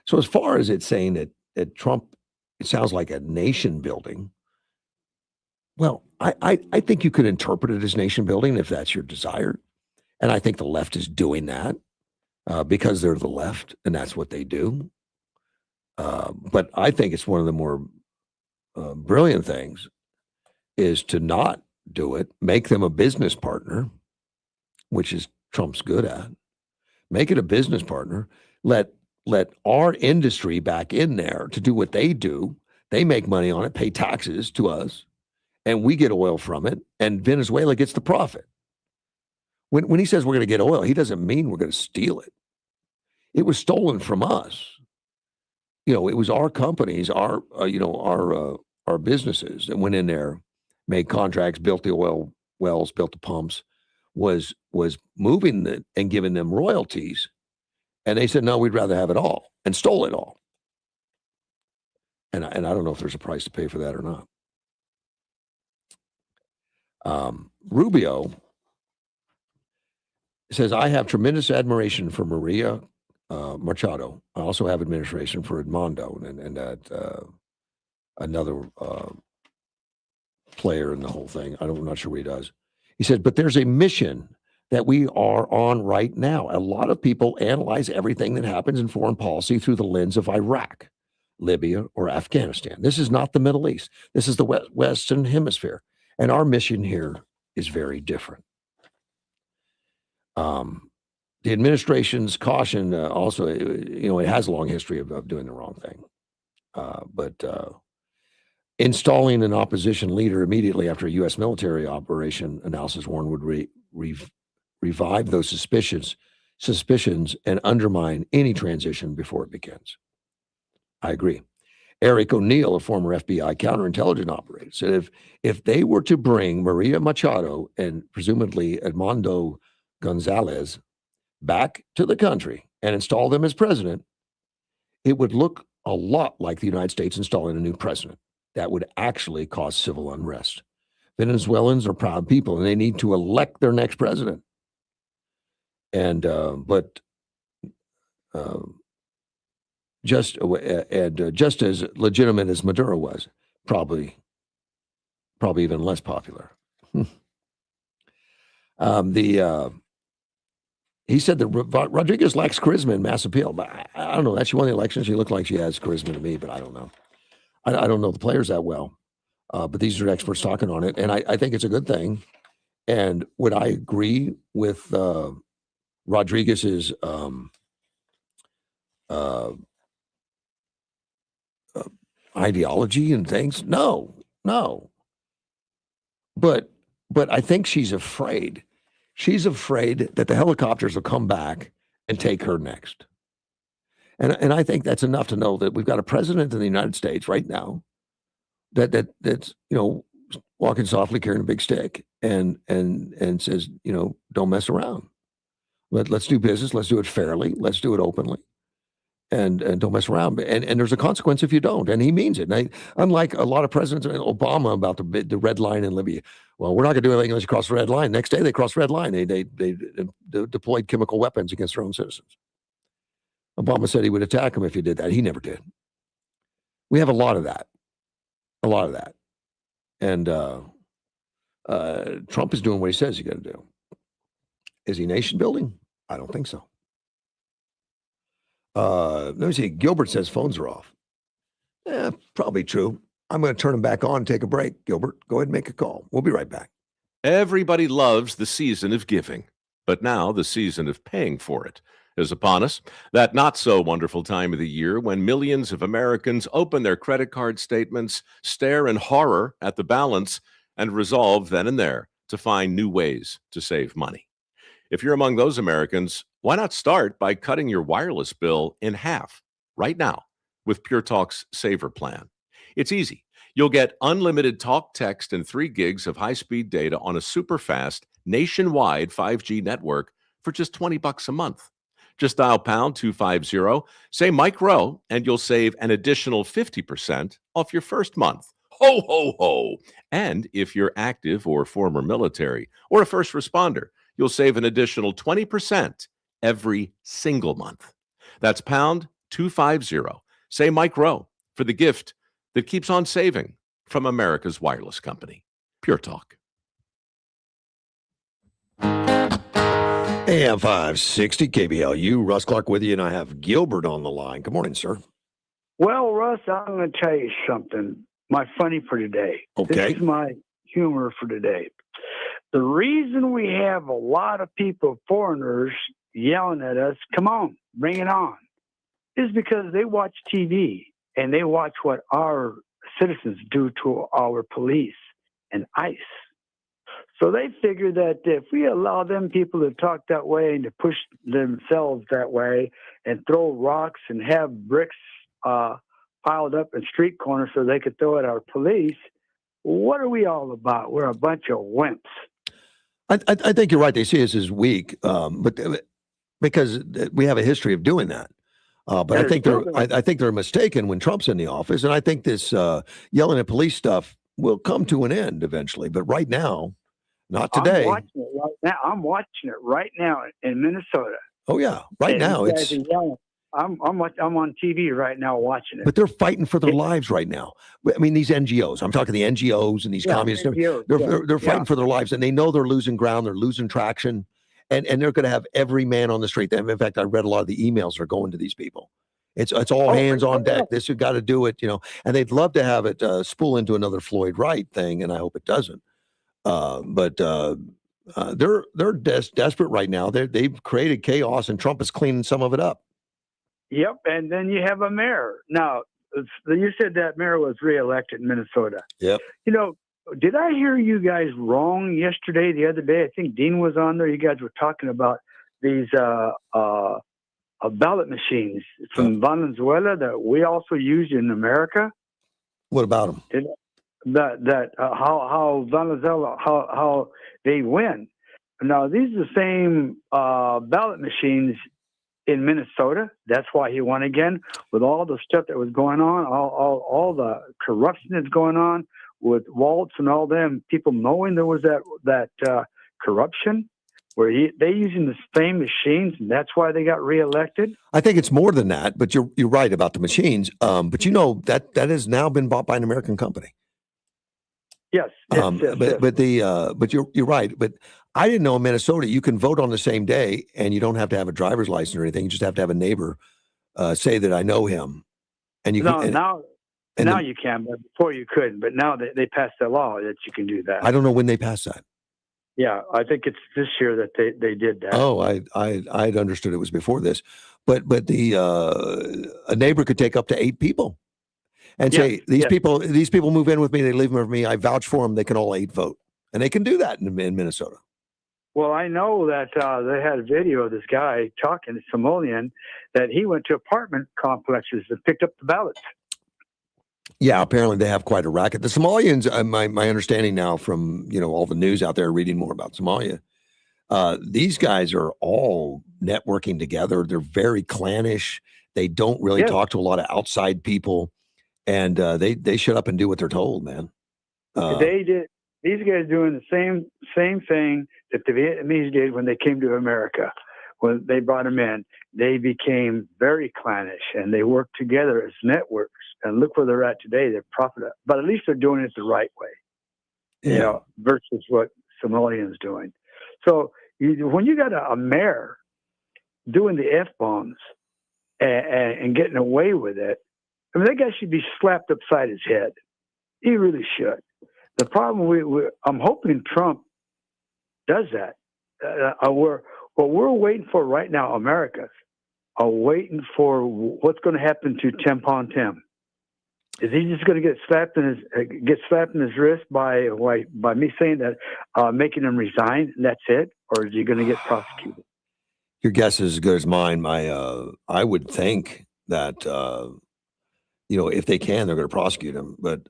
So as far as it's saying that Trump, it sounds like a nation building. Well, I think you could interpret it as nation building if that's your desire. And I think the left is doing that because they're the left, and that's what they do. But I think it's one of the more brilliant things is to not do it, make them a business partner, which is Trump's good at. Make it a business partner. Let our industry back in there to do what they do. They make money on it, pay taxes to us, and we get oil from it, and Venezuela gets the profit. When he says we're going to get oil, he doesn't mean we're going to steal it. It was stolen from us. It was our companies, our businesses that went in there, made contracts, built the oil wells, built the pumps, was moving it and giving them royalties. And they said, no, we'd rather have it all, and stole it all. And I don't know if there's a price to pay for that or not. Rubio says, I have tremendous admiration for Maria Machado. I also have admiration for Edmondo and that another player in the whole thing. I'm not sure what he does. He said, but there's a mission that we are on right now. A lot of people analyze everything that happens in foreign policy through the lens of Iraq, Libya, or Afghanistan. This is not the Middle East. This is the Western Hemisphere. And our mission here is very different. The administration's caution also, it has a long history of doing the wrong thing. But installing an opposition leader immediately after a U.S. military operation, analysis warned, would revive those suspicions and undermine any transition before it begins. I agree. Eric O'Neill, a former FBI counterintelligence operator, said if they were to bring Maria Machado and presumably Edmondo Gonzalez back to the country and install them as president, it would look a lot like the United States installing a new president. That would actually cause civil unrest. Venezuelans are proud people, and they need to elect their next president. And just as legitimate as Maduro was, probably even less popular. He said that Rodriguez lacks charisma and mass appeal, but I don't know. That she won the election. She looked like she has charisma to me, but I don't know. I don't know the players that well, but these are experts talking on it, and I think it's a good thing. And would I agree with Rodriguez's ideology and things? No. But I think she's afraid. She's afraid that the helicopters will come back and take her next. And I think that's enough to know that we've got a president in the United States right now that's walking softly carrying a big stick and says, don't mess around. Let's do business. Let's do it fairly. Let's do it openly. And don't mess around. And there's a consequence if you don't. And he means it. And unlike a lot of presidents, Obama about the red line in Libya. Well, we're not going to do anything unless you cross the red line. Next day, they crossed the red line. They deployed chemical weapons against their own citizens. Obama said he would attack them if he did that. He never did. We have a lot of that. And Trump is doing what he says he's going to do. Is he nation building? I don't think so. Let me see. Gilbert says phones are off. Yeah, probably true. I'm going to turn them back on and take a break. Gilbert, go ahead and make a call. We'll be right back. Everybody loves the season of giving, but now the season of paying for it is upon us. That not so wonderful time of the year when millions of Americans open their credit card statements, stare in horror at the balance, and resolve then and there to find new ways to save money. If you're among those Americans, why not start by cutting your wireless bill in half right now with Pure Talk's Saver plan? It's easy. You'll get unlimited talk, text, and 3 gigs of high-speed data on a super-fast nationwide 5G network for just $20 a month. Just dial pound 250, say Mike Rowe, and you'll save an additional 50% off your first month. Ho, ho, ho. And if you're active or former military or a first responder, you'll save an additional 20% every single month. That's pound 250. Say Mike Rowe for the gift that keeps on saving from America's wireless company. Pure Talk. AM 560 KBLU. Russ Clark with you, and I have Gilbert on the line. Good morning, sir. Well, Russ, I'm going to tell you something. My funny for today. Okay. This is my humor for today. The reason we have a lot of people, foreigners, yelling at us, come on, bring it on, is because they watch TV and they watch what our citizens do to our police and ICE. So they figure that if we allow them people to talk that way and to push themselves that way and throw rocks and have bricks piled up in street corners so they could throw at our police, what are we all about? We're a bunch of wimps. I think you're right. They see us as weak, but because we have a history of doing that. But I think they're mistaken when Trump's in the office, and I think this yelling at police stuff will come to an end eventually. But right now, not today. I'm watching it right now in Minnesota. Oh yeah, right now it's. I'm on TV right now watching it. But they're fighting for their lives right now. I mean, these NGOs. I'm talking the NGOs and these communists. They're fighting for their lives, and they know they're losing ground. They're losing traction. And they're going to have every man on the street. In fact, I read a lot of the emails are going to these people. It's all hands on deck. This has got to do it, And they'd love to have it spool into another Floyd Wright thing, and I hope it doesn't. But they're desperate right now. They've created chaos, and Trump is cleaning some of it up. Yep, and then you have a mayor. Now, you said that mayor was reelected in Minnesota. Yep. Did I hear you guys wrong yesterday, the other day? I think Dean was on there. You guys were talking about these ballot machines from Venezuela that we also use in America. What about them? How Venezuela, how they win. Now, these are the same ballot machines in Minnesota. That's why he won again, with all the stuff that was going on, all the corruption that's going on. with Waltz and all them people knowing there was that corruption, where they using the same machines, and that's why they got reelected. I think it's more than that, but you're right about the machines. But that has now been bought by an American company. Yes. But you're right. But I didn't know in Minnesota you can vote on the same day, and you don't have to have a driver's license or anything. You just have to have a neighbor say that I know him, and you can. Now you can, but before you couldn't. But now they passed a law that you can do that. I don't know when they passed that. Yeah, I think it's this year that they did that. Oh, I'd understood it was before this, but a neighbor could take up to 8 people, and say these people move in with me, they live with me, I vouch for them, they can all 8 vote, and they can do that in Minnesota. Well, I know that they had a video of this guy talking to Somalian, that he went to apartment complexes and picked up the ballots. Yeah, apparently they have quite a racket. The Somalians, my understanding now from all the news out there, reading more about Somalia, these guys are all networking together. They're very clannish. They don't really talk to a lot of outside people, and they shut up and do what they're told, man. They did. These guys doing the same thing that the Vietnamese did when they came to America. When they brought them in, they became very clannish, and they worked together as networks. And look where they're at today. They're profitable, but at least they're doing it the right way, versus what Somalians doing. So when you got a mayor doing the F-bombs and getting away with it, I mean, that guy should be slapped upside his head. He really should. The problem I'm hoping Trump does that. What we're waiting for right now, Americans are waiting for what's going to happen to Tampon Tim. Is he just going to get slapped in his wrist by me saying that, making him resign, and that's it, or is he going to get prosecuted? Your guess is as good as mine. I would think that if they can, they're going to prosecute him. But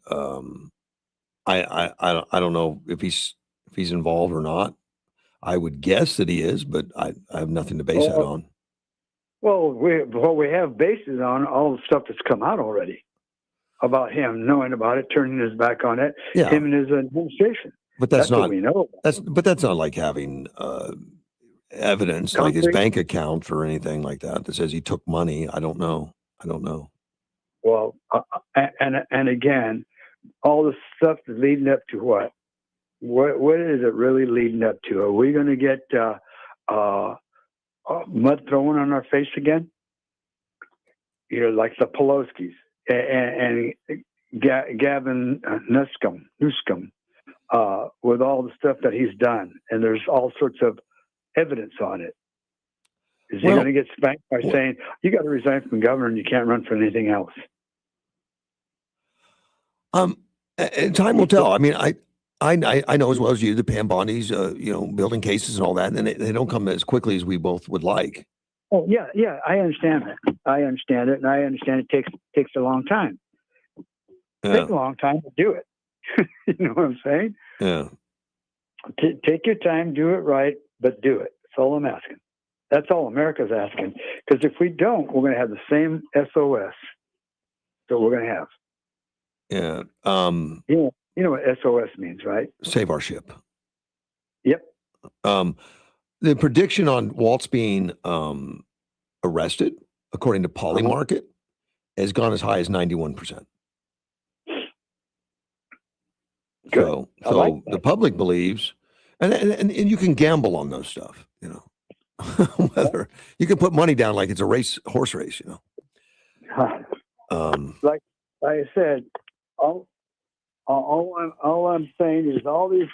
I don't know if he's involved or not. I would guess that he is, but I have nothing to base that on. Well, what we have bases on all the stuff that's come out already about him knowing about it, turning his back on it, him and his administration. But that's not what we know. That's not like having evidence, like his bank account or anything like that says he took money. I don't know. Well, and again, all the stuff is leading up to what? What is it really leading up to? Are we going to get mud thrown on our face again? Like the Pelosi's and Gavin Newsom, with all the stuff that he's done, and there's all sorts of evidence on it. Is he going to get spanked by saying you got to resign from governor and you can't run for anything else? And time will tell. I mean, I know as well as you, the Pam Bondi's, building cases and all that, and they don't come as quickly as we both would like. Oh yeah, I understand that. I understand it, and I understand it takes a long time. It takes a long time to do it. You know what I'm saying? Yeah. Take your time, do it right, but do it. That's all I'm asking. That's all America's asking. Because if we don't, we're going to have the same SOS that we're going to have. Yeah. You know what SOS means, right? Save our ship. Yep. The prediction on Waltz being arrested, according to Polymarket, has gone as high as 91%. Good. So like the public believes, and you can gamble on those stuff, whether you can put money down like it's a horse race, Like I said, all I'm saying is all these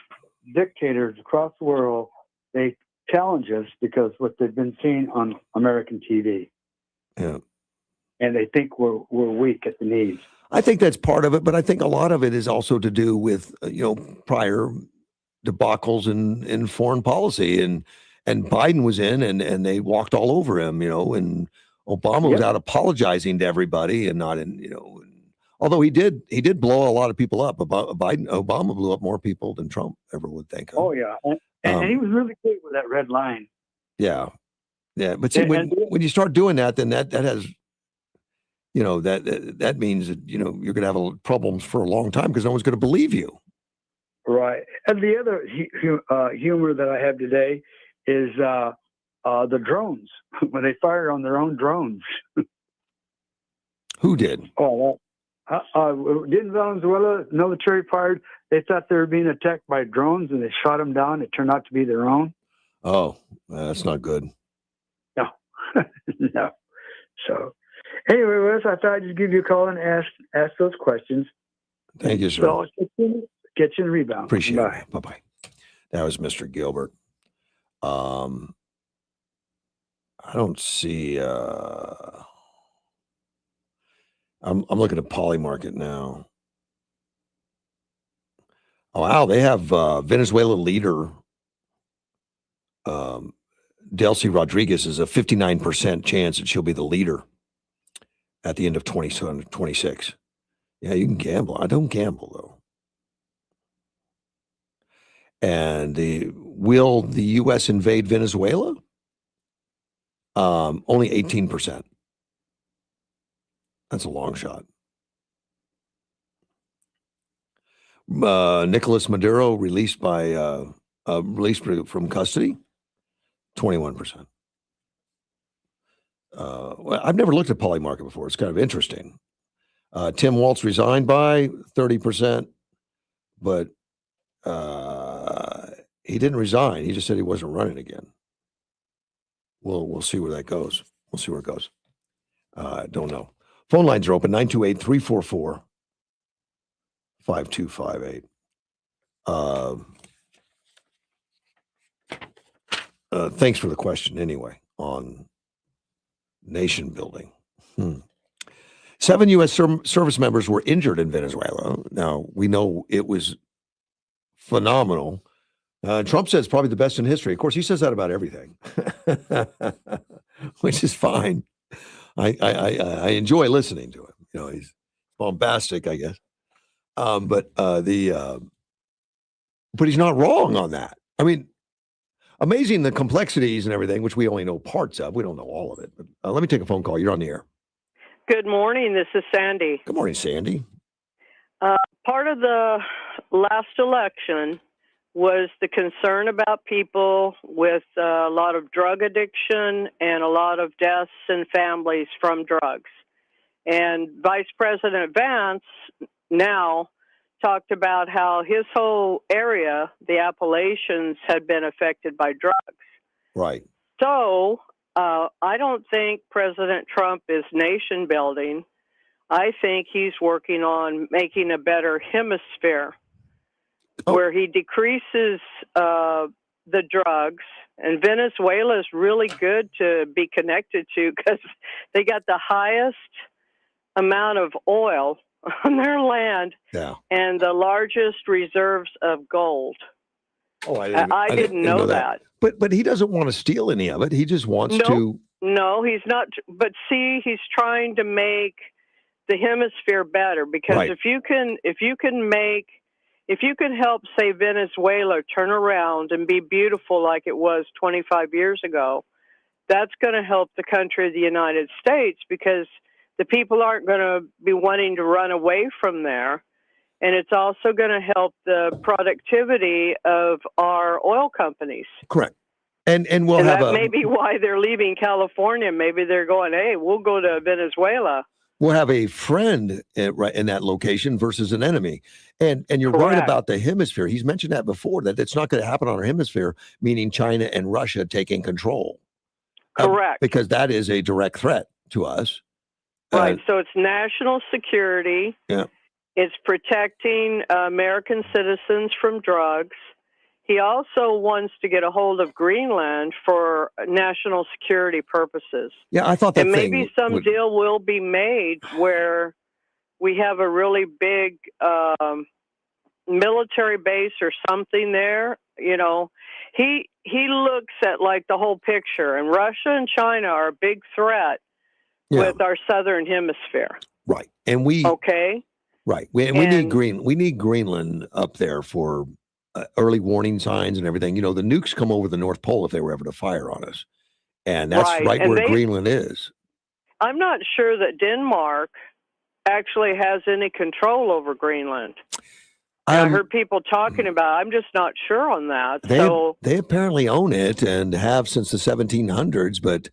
dictators across the world, they challenge us because what they've been seeing on American TV. Yeah. And they think we're weak at the knees. I think that's part of it, but I think a lot of it is also to do with prior debacles in foreign policy, and Biden was in and they walked all over him, and Obama was out apologizing to everybody and not in, although he did blow a lot of people up. Obama blew up more people than Trump ever would think of. Oh yeah, and he was really good with that red line. Yeah, but see, when you start doing that, then that has, that means that, you're going to have problems for a long time because no one's going to believe you. Right. And the other humor that I have today is the drones, when they fire on their own drones. Who did? Oh, didn't Venezuela military fired? They thought they were being attacked by drones, and they shot them down. It turned out to be their own. Oh, that's not good. No, no. So, anyway, Russ, I thought I'd just give you a call and ask those questions. Thank you, sir. So I'll get you in rebound. Appreciate it. Bye-bye. That was Mr. Gilbert. I don't see. I'm looking at Polymarket now. Oh, wow, they have Venezuela leader Delcy Rodriguez is a 59% chance that she'll be the leader at the end of 2026. Yeah, you can gamble. I don't gamble, though. And will the U.S. invade Venezuela? Only 18%. That's a long shot. Nicolas Maduro released from custody, 21%. Well, I've never looked at Polymarket before. It's kind of interesting. Tim Walz resigned by 30%, but he didn't resign. He just said he wasn't running again. We'll see where that goes. We'll see where it goes. Don't know. Phone lines are open, 928-344-5258. Thanks for the question anyway on nation building. 7 U.S. service members were injured in Venezuela. Now, we know it was phenomenal. Trump says probably the best in history. Of course, he says that about everything, which is fine. I enjoy listening to him. He's bombastic, I guess. But he's not wrong on that. I mean, amazing the complexities and everything, which we only know parts of. We don't know all of it. But let me take a phone call. You're on the air. Good morning. This is Sandy. Good morning, Sandy. Part of the last election was the concern about people with a lot of drug addiction and a lot of deaths in families from drugs. And Vice President Vance now talked about how his whole area, the Appalachians, had been affected by drugs. Right. So I don't think President Trump is nation building. I think he's working on making a better hemisphere where he decreases the drugs. And Venezuela is really good to be connected to because they got the highest amount of oil on their land and the largest reserves of gold. Oh, I didn't know that. But he doesn't want to steal any of it. He just wants to. No, he's not. But see, he's trying to make the hemisphere better because if you can help, say, Venezuela turn around and be beautiful like it was 25 years ago, that's going to help the country of the United States because the people aren't going to be wanting to run away from there. And it's also going to help the productivity of our oil companies. Correct. And we'll have that may be why they're leaving California. Maybe they're going, hey, we'll go to Venezuela. We'll have a friend in that location versus an enemy. And you're right about the hemisphere. He's mentioned that before, that it's not going to happen on our hemisphere, meaning China and Russia taking control. Correct. Because that is a direct threat to us. Right. So it's national security. Yeah. It's protecting American citizens from drugs. He also wants to get a hold of Greenland for national security purposes. Yeah, I thought that and maybe some deal will be made where we have a really big military base or something there. He looks at like the whole picture, and Russia and China are a big threat with our southern hemisphere. Right, and we Right, we need Greenland up there for early warning signs and everything. The nukes come over the North Pole if they were ever to fire on us, and that's right where Greenland is. I'm not sure that Denmark actually has any control over Greenland. I heard people talking about it. I'm just not sure on that. They apparently own it and have since the 1700s, but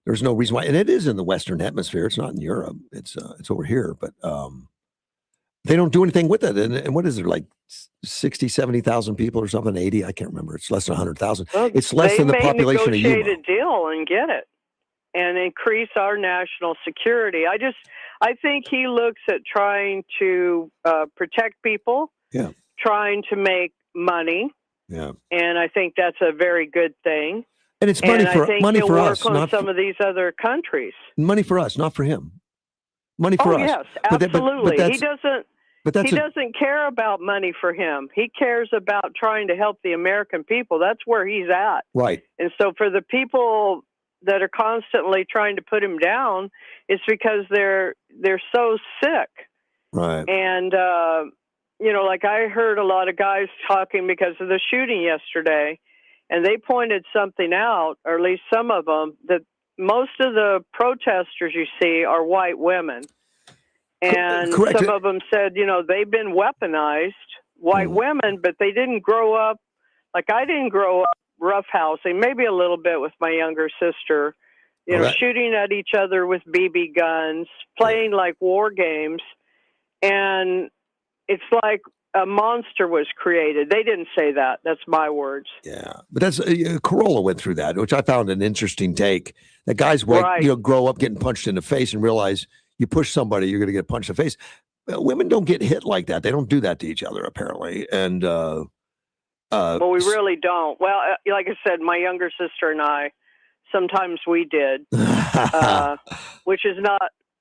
there's no reason why. And it is in the Western Hemisphere. It's not in Europe. It's over here, but they don't do anything with it. And what is it, like 60, 70,000 people or something? 80? I can't remember. It's less than 100,000. Well, it's less than the population of Yuma. They may negotiate Yuma. a deal and get it and increase our national security. I think he looks at trying to protect people, trying to make money. Yeah. And I think that's a very good thing. And it's money for us, on not some of these other countries. Money for us, not for him. Money for us. Yes, But absolutely. that's, he doesn't care about money for him. He cares about trying to help the American people. That's where he's at. Right. And so for the people that are constantly trying to put him down, it's because they're so sick. Right. And like I heard a lot of guys talking because of the shooting yesterday, and they pointed something out, or at least some of them, that most of the protesters you see are white women. And Correct. some of them said, they've been weaponized, white women, but they didn't grow up, like I didn't grow up roughhousing, maybe a little bit with my younger sister, shooting at each other with BB guns, playing like war games. And it's like a monster was created. They didn't say that. That's my words. Yeah, but that's Corolla went through that, which I found an interesting take. That guys, grow up getting punched in the face and realize you push somebody, you're going to get punched in the face. Women don't get hit like that. They don't do that to each other, apparently. And well, we really don't. Well, like I said, my younger sister and I, sometimes we did, which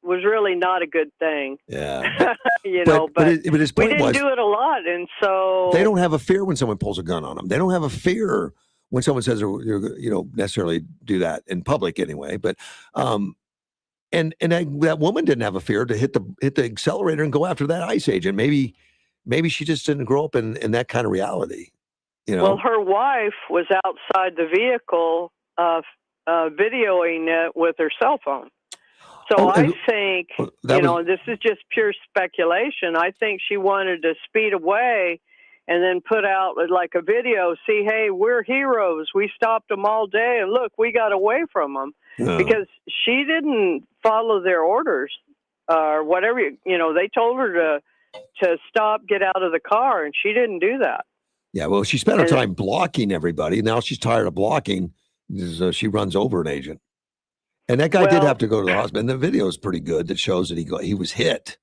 was really not a good thing. Yeah. But his point we didn't do it a lot, and so they don't have a fear when someone pulls a gun on them. They don't have a fear when someone says, necessarily do that in public anyway. But and that woman didn't have a fear to hit the accelerator and go after that ICE agent. Maybe she just didn't grow up in that kind of reality. Well, her wife was outside the vehicle, videoing it with her cell phone. So I think, this is just pure speculation. I think she wanted to speed away and then put out like a video. See, hey, we're heroes. We stopped them all day, and look, we got away from them. Because she didn't follow their orders or whatever. They told her to stop, get out of the car, and she didn't do that. Yeah, well, she spent her time blocking everybody. Now she's tired of blocking. She runs over an agent. And that guy did have to go to the hospital. And the video is pretty good that shows that he was hit.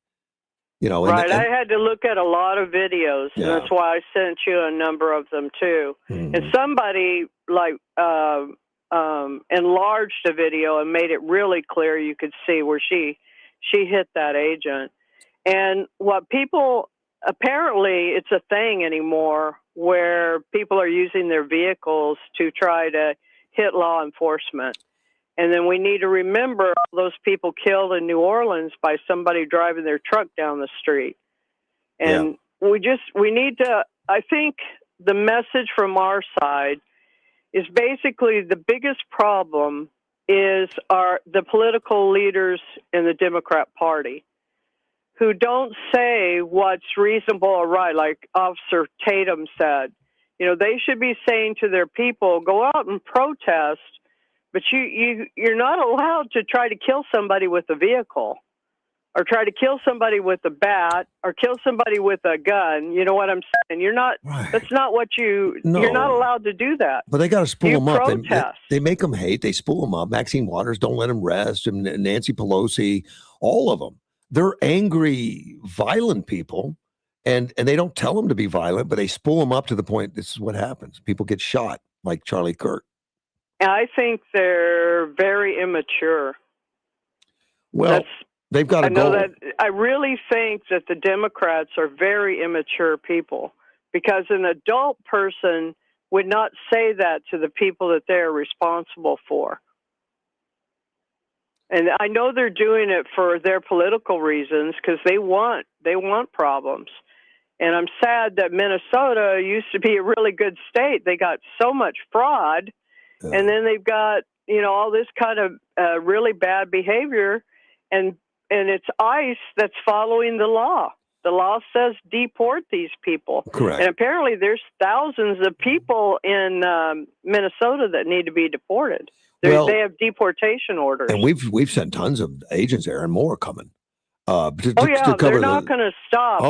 Right. I had to look at a lot of videos, and that's why I sent you a number of them too. Mm-hmm. And somebody enlarged the video and made it really clear. You could see where she hit that agent. And what people apparently it's a thing anymore where people are using their vehicles to try to hit law enforcement. And then we need to remember all those people killed in New Orleans by somebody driving their truck down the street. And we need to, I think the message from our side is basically the biggest problem is the political leaders in the Democrat Party who don't say what's reasonable or right, like Officer Tatum said. They should be saying to their people, go out and protest, but you're not allowed to try to kill somebody with a vehicle or try to kill somebody with a bat or kill somebody with a gun. You know what I'm saying? You're not, that's not what you're not allowed to do that. But they got to spool them up. Protest. They make them hate. They spool them up. Maxine Waters, don't let them rest. And Nancy Pelosi, all of them. They're angry, violent people. And they don't tell them to be violent, but they spool them up to the point, this is what happens. People get shot like Charlie Kirk. I think they're very immature. Well, they've got a goal. I really think that the Democrats are very immature people because an adult person would not say that to the people that they're responsible for. And I know they're doing it for their political reasons because they want problems. And I'm sad that Minnesota used to be a really good state. They got so much fraud. And then they've got all this kind of really bad behavior, and it's ICE that's following the law. The law says deport these people. Correct. And apparently there's thousands of people in Minnesota that need to be deported. They have deportation orders. And we've sent tons of agents there, and more are coming. To they're cover not going to stop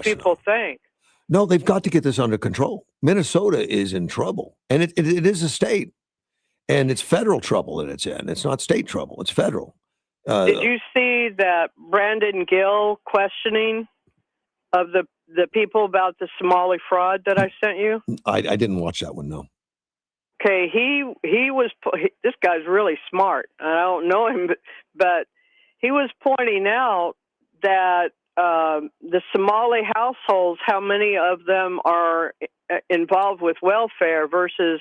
these people think. No, they've got to get this under control. Minnesota is in trouble, and it is a state, and it's federal trouble that it's in. It's not state trouble; it's federal. Did you see that Brandon Gill questioning of the people about the Somali fraud that I sent you? I didn't watch that one. No. Okay, this guy's really smart. I don't know him, but he was pointing out that the Somali households, how many of them are involved with welfare versus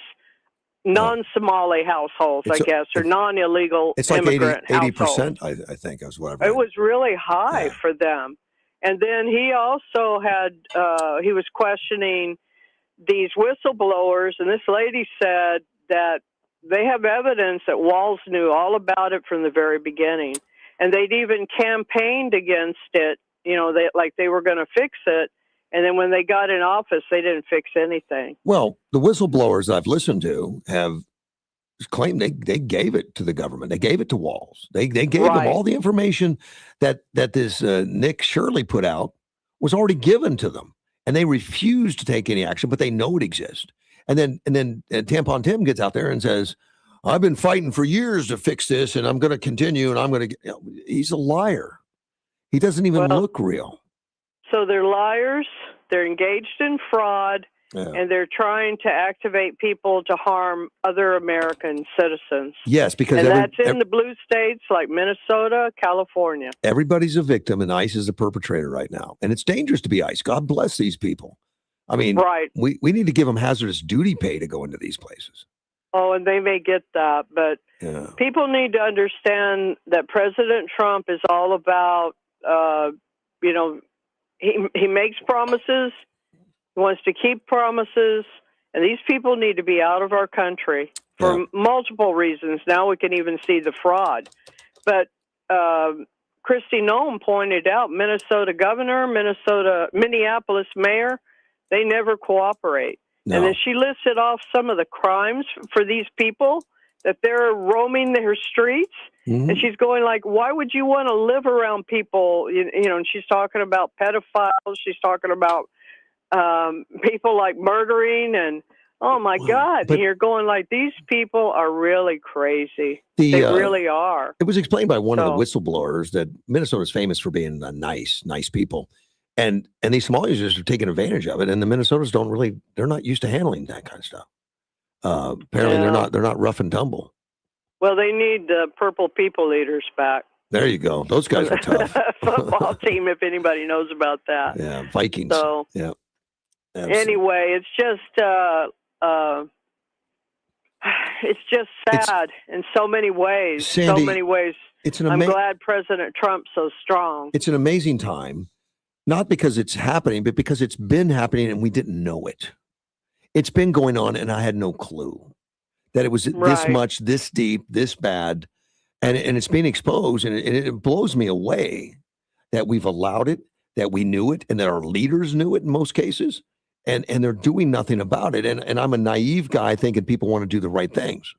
non-Somali households, I guess, or non-illegal immigrant households. 80%, I think, is what I've read. It was really high for them. And then he also had, he was questioning these whistleblowers, and this lady said that they have evidence that Walz knew all about it from the very beginning. And they'd even campaigned against it, they were going to fix it. And then when they got in office, they didn't fix anything. Well, the whistleblowers I've listened to have claimed they gave it to the government. They gave it to Walz. They gave them all the information that this Nick Shirley put out was already given to them. And they refused to take any action, but they know it exists. And then Tampon Tim gets out there and says, I've been fighting for years to fix this, and I'm going to continue, and I'm going to he's a liar. He doesn't even look real. So they're liars, they're engaged in fraud, and they're trying to activate people to harm other American citizens. Yes, because that's in the blue states like Minnesota, California. Everybody's a victim, and ICE is a perpetrator right now. And it's dangerous to be ICE. God bless these people. I mean, we need to give them hazardous duty pay to go into these places. Oh, and they may get that, but people need to understand that President Trump is all about, he makes promises. He wants to keep promises, and these people need to be out of our country for multiple reasons. Now we can even see the fraud. But Kristi Noem pointed out Minnesota governor, Minneapolis mayor, they never cooperate. No. And then she listed off some of the crimes for these people that they're roaming their streets. Mm-hmm. And she's going like, why would you want to live around people? And she's talking about pedophiles. She's talking about people like murdering and, oh my God. And you're going like, these people are really crazy. They really are. It was explained by one of the whistleblowers that Minnesota's famous for being nice people. And these Somalis just are taking advantage of it. And the Minnesotans they're not used to handling that kind of stuff. Apparently they're not rough and tumble. Well, they need the purple people leaders back. There you go. Those guys are tough. Football team, if anybody knows about that. Yeah, Vikings. So, yeah. Absolutely. Anyway, it's just sad in so many ways. Sandy, so many ways. I'm glad President Trump's so strong. It's an amazing time, not because it's happening, but because it's been happening and we didn't know it. It's been going on, and I had no clue that it was this much, this deep, this bad, and it's being exposed, and it blows me away that we've allowed it, that we knew it, and that our leaders knew it in most cases, and they're doing nothing about it. And I'm a naive guy thinking people want to do the right things.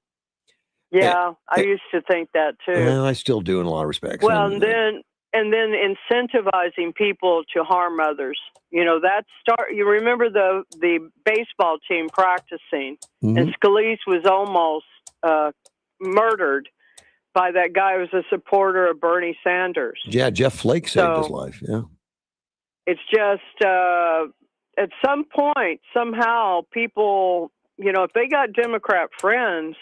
Yeah, I used to think that too. And I still do in a lot of respects. Well, and then incentivizing people to harm others. You remember the baseball team practicing, and Scalise was almost murdered by that guy who was a supporter of Bernie Sanders. Yeah, Jeff Flake saved his life. Yeah. It's just at some point, somehow, people, if they got Democrat friends,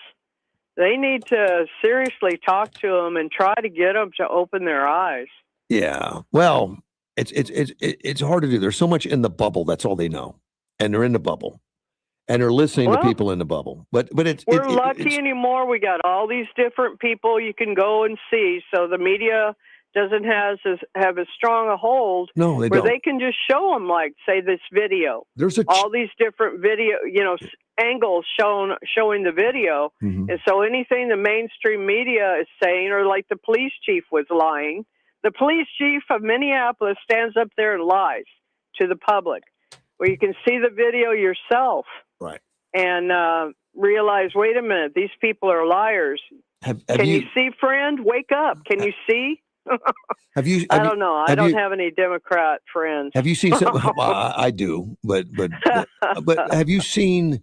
they need to seriously talk to them and try to get them to open their eyes. Yeah. Well, it's hard to do. There's so much in the bubble. That's all they know. And they're in the bubble. And they're listening to people in the bubble. But we're lucky anymore. We got all these different people you can go and see. So the media doesn't have as strong a hold. No, they don't. They can just show them, like, say, this video. There's all these different video, angles showing the video. Mhm. And so anything the mainstream media is saying, or like the police chief was lying, the police chief of Minneapolis stands up there and lies to the public, where you can see the video yourself. Right. And realize, wait a minute, these people are liars. Can you see, friend? Wake up. Can you see? I don't know. I don't have any Democrat friends. Have you seen some? Well, I do, but have you seen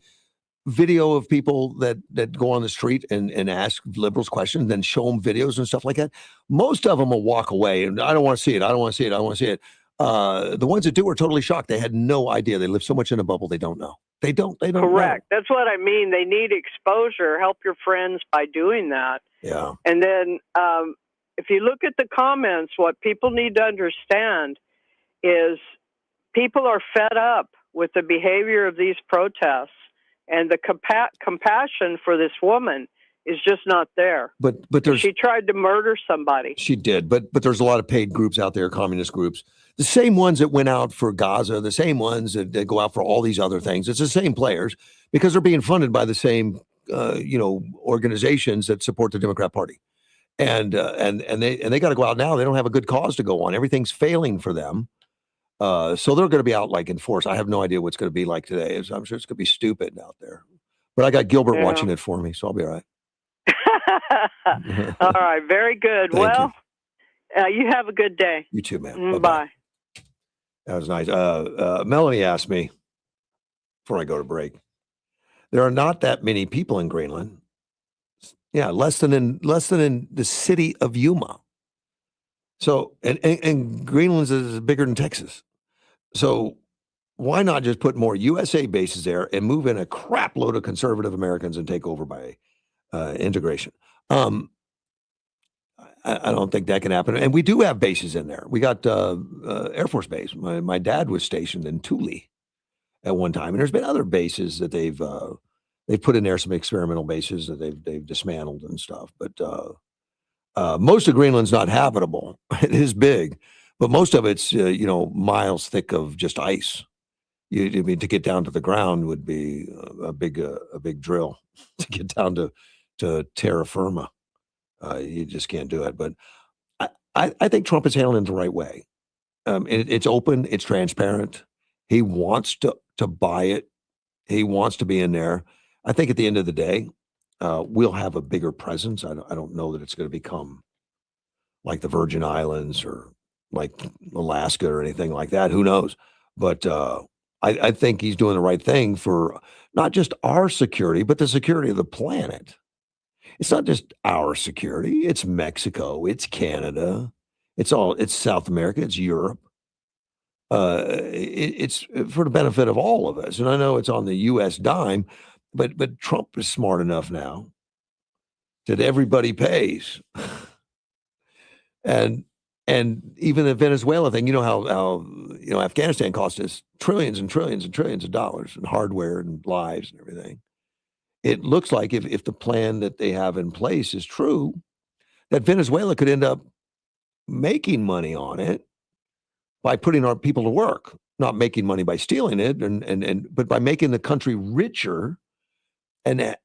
video of people that go on the street and ask liberals questions, then show them videos and stuff like that? Most of them will walk away and I don't want to see it. I don't want to see it. I don't want to see it. The ones that do are totally shocked. They had no idea. They live so much in a bubble. They don't know. They don't Correct. know. That's what I mean. They need exposure. Help your friends by doing that. Yeah. And then if you look at the comments, what people need to understand is people are fed up with the behavior of these protests, and the compassion for this woman is just not there. But she tried to murder somebody. She did, but there's a lot of paid groups out there, communist groups, the same ones that went out for Gaza, the same ones that go out for all these other things. It's the same players because they're being funded by the same organizations that support the Democrat Party, and they got to go out now. They don't have a good cause to go on. Everything's failing for them. So they're going to be out like in force. I have no idea what's going to be like today. I'm sure it's going to be stupid out there. But I got Gilbert watching it for me, so I'll be all right. All right, very good. You have a good day. You too, man. Bye. That was nice. Melanie asked me before I go to break. There are not that many people in Greenland. Yeah, less than in the city of Yuma. So and Greenland is bigger than Texas. So why not just put more USA bases there and move in a crap load of conservative Americans and take over by integration? I don't think that can happen. And we do have bases in there. We got Air Force Base. My dad was stationed in Thule at one time, and there's been other bases that they've put in there, some experimental bases that they've dismantled and stuff. But most of Greenland's not habitable. It is big, but most of it's miles thick of just ice. I mean, to get down to the ground would be a big drill to get down to terra firma. You just can't do it. But I think Trump is handling it the right way. It's open. It's transparent. He wants to buy it. He wants to be in there. I think at the end of the day, we'll have a bigger presence. I don't know that it's going to become like the Virgin Islands or like Alaska or anything like that. Who knows? But I think he's doing the right thing for not just our security, but the security of the planet. It's not just our security. It's Mexico. It's Canada. It's South America. It's Europe. It's for the benefit of all of us. And I know it's on the U.S. dime, but Trump is smart enough now that everybody pays. and even the Venezuela thing, how Afghanistan cost us trillions and trillions and trillions of dollars in hardware and lives and everything. It looks like if the plan that they have in place is true, that Venezuela could end up making money on it by putting our people to work, not making money by stealing it, but by making the country richer and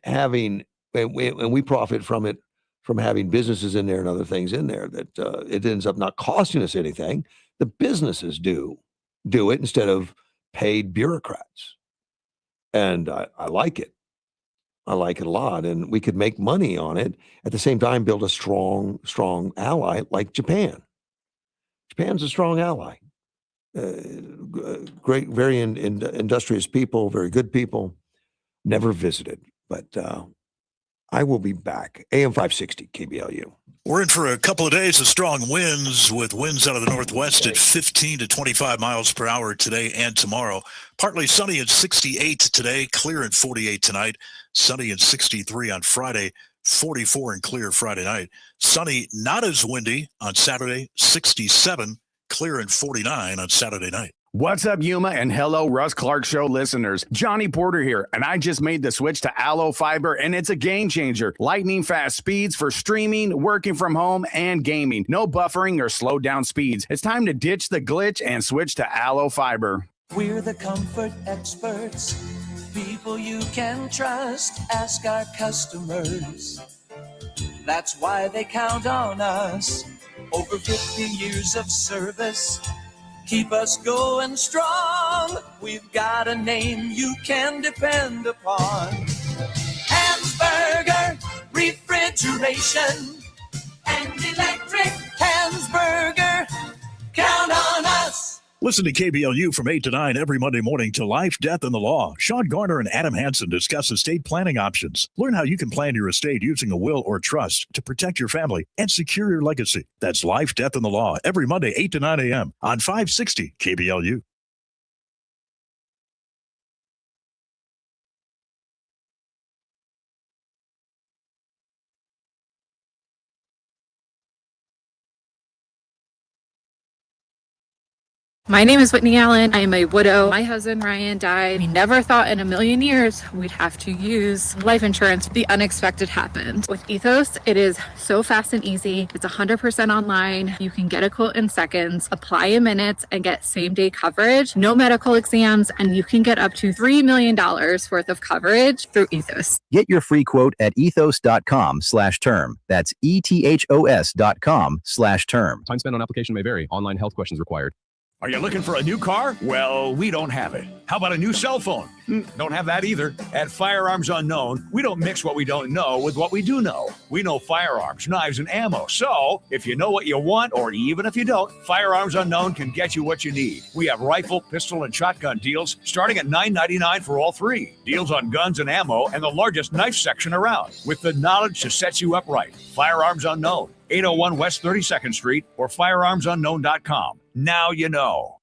having, and we profit from it, from having businesses in there and other things in there that it ends up not costing us anything. The businesses do it instead of paid bureaucrats. And I like it. I like it a lot. And we could make money on it at the same time, build a strong ally like Japan. Japan's a strong ally. Great, very industrious people, very good people. Never visited, but I will be back. AM 560 KBLU. We're in for a couple of days of strong winds, with winds out of the northwest at 15 to 25 miles per hour today and tomorrow. Partly sunny and 68 today, clear and 48 tonight, sunny and 63 on Friday, 44 and clear Friday night. Sunny, not as windy on Saturday, 67, clear and 49 on Saturday night. What's up, Yuma, and hello, Russ Clark Show listeners. Johnny Porter here, and I just made the switch to Allo Fiber, and it's a game changer. Lightning fast speeds for streaming, working from home, and gaming. No buffering or slowed down speeds. It's time to ditch the glitch and switch to Allo Fiber. We're the comfort experts. people you can trust. Ask our customers. That's why they count on us. Over 50 years of service keep us going strong. We've got a name you can depend upon. Hansburger Refrigeration and Electric. Hansburger, count on us. Listen to KBLU from 8 to 9 every Monday morning to Life, Death, and the Law. Sean Garner and Adam Hansen discuss estate planning options. Learn how you can plan your estate using a will or trust to protect your family and secure your legacy. That's Life, Death, and the Law every Monday, 8 to 9 a.m. on 560 KBLU. My name is Whitney Allen. I am a widow. My husband, Ryan, died. We never thought in a million years we'd have to use life insurance. The unexpected happened. With Ethos, it is so fast and easy. It's 100% online. You can get a quote in seconds, apply in minutes, and get same-day coverage. No medical exams, and you can get up to $3 million worth of coverage through Ethos. Get your free quote at ethos.com/term. That's ethos.com/term. Time spent on application may vary. Online health questions required. Are you looking for a new car? Well, we don't have it. How about a new cell phone? Don't have that either. At Firearms Unknown, we don't mix what we don't know with what we do know. We know firearms, knives, and ammo. So, if you know what you want, or even if you don't, Firearms Unknown can get you what you need. We have rifle, pistol, and shotgun deals starting at $9.99 for all three. Deals on guns and ammo and the largest knife section around, with the knowledge to set you up right. Firearms Unknown, 801 West 32nd Street or firearmsunknown.com. Now you know.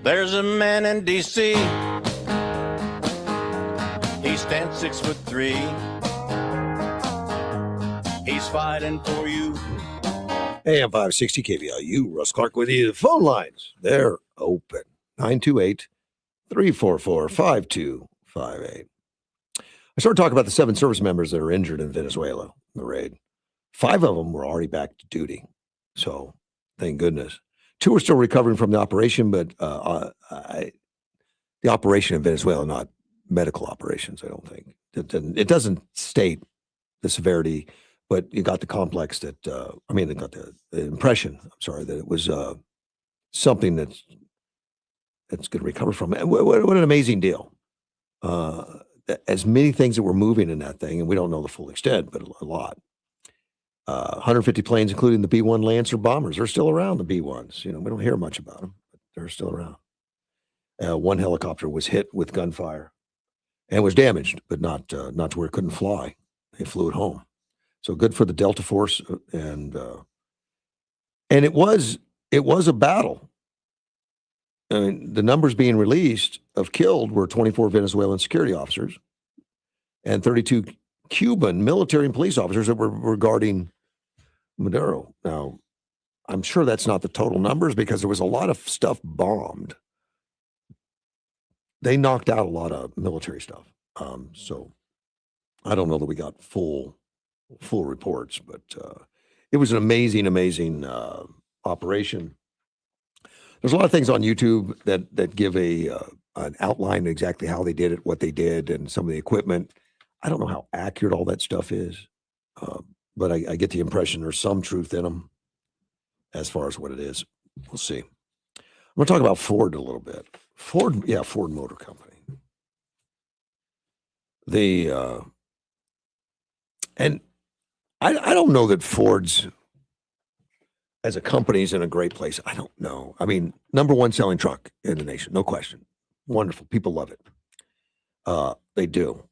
There's a man in D.C. He stands 6'3". He's fighting for you. AM 560 KBLU, Russ Clark with you. The phone lines, they're open. 928-344-5258. I started talking about the 7 service members that are injured in Venezuela, in the raid. 5 of them were already back to duty. So, thank goodness. 2 are still recovering from the operation, but the operation in Venezuela, not medical operations, I don't think. It doesn't state the severity, but you got the complex that, they got the impression, that it was something that's going to recover from it. What an amazing deal. As many things that were moving in that thing, and we don't know the full extent, but a lot. 150 planes, including the B-1 Lancer bombers. They're still around, the B-1s. We don't hear much about them, but they're still around. 1 helicopter was hit with gunfire and was damaged, but not to where it couldn't fly. They flew it home. So good for the Delta Force, and it was a battle. I mean, the numbers being released of killed were 24 Venezuelan security officers and 32 Cuban military and police officers that were guarding Maduro. Now, I'm sure that's not the total numbers because there was a lot of stuff bombed. They knocked out a lot of military stuff. So I don't know that we got full reports, but it was an amazing operation. There's a lot of things on YouTube that give an outline of exactly how they did it, what they did, and some of the equipment. I don't know how accurate all that stuff is, but I get the impression there's some truth in them as far as what it is. We'll see. I'm going to talk about Ford a little bit. Ford Motor Company. And I don't know that Ford's as a company is in a great place. I don't know. I mean, number 1 selling truck in the nation, no question. Wonderful. People love it. They do.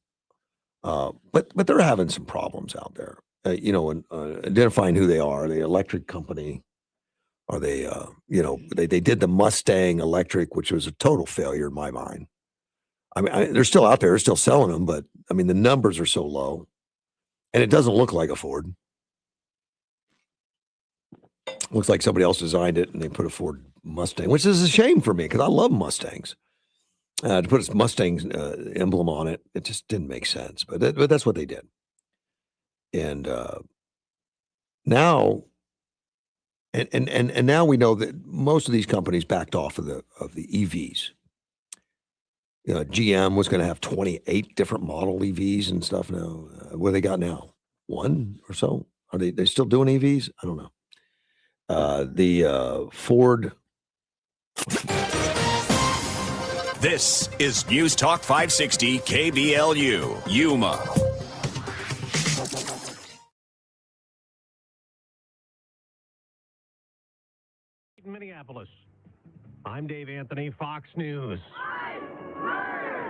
But they're having some problems out there, identifying who they are. Are they an electric company? Are they, they did the Mustang electric, which was a total failure in my mind. I mean, they're still out there, they're still selling them, but I mean, the numbers are so low and it doesn't look like a Ford. Looks like somebody else designed it and they put a Ford Mustang, which is a shame for me because I love Mustangs. To put a Mustang emblem on it, it just didn't make sense. But that's what they did. And now, and now we know that most of these companies backed off of the EVs. GM was going to have 28 different model EVs and stuff now. What do they got now? One or so? Are they still doing EVs? I don't know. The Ford. This is News Talk 560 KBLU, Yuma. Minneapolis. I'm Dave Anthony, Fox News.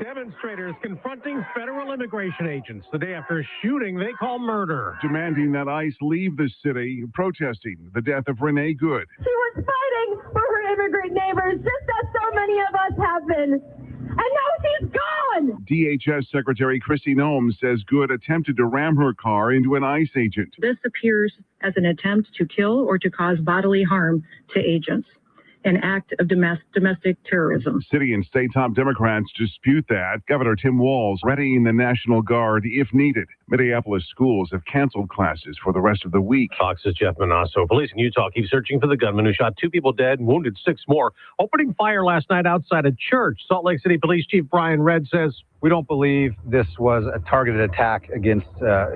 Demonstrators confronting federal immigration agents the day after a shooting they call murder. Demanding that ICE leave the city, protesting the death of Renee Good. She was fighting for her immigrant neighbors, just as so many of us have been. And now she's gone! DHS Secretary Kristi Noem says Good attempted to ram her car into an ICE agent. This appears as an attempt to kill or to cause bodily harm to agents, an act of domestic terrorism. City and state top Democrats dispute that. Governor Tim Walz readying the National Guard if needed. Minneapolis schools have canceled classes for the rest of the week. Fox's Jeff Manasso. Police in Utah keep searching for the gunman who shot 2 people dead and wounded 6 more, opening fire last night outside a church. Salt Lake City Police Chief Brian Redd says, "We don't believe this was a targeted attack against a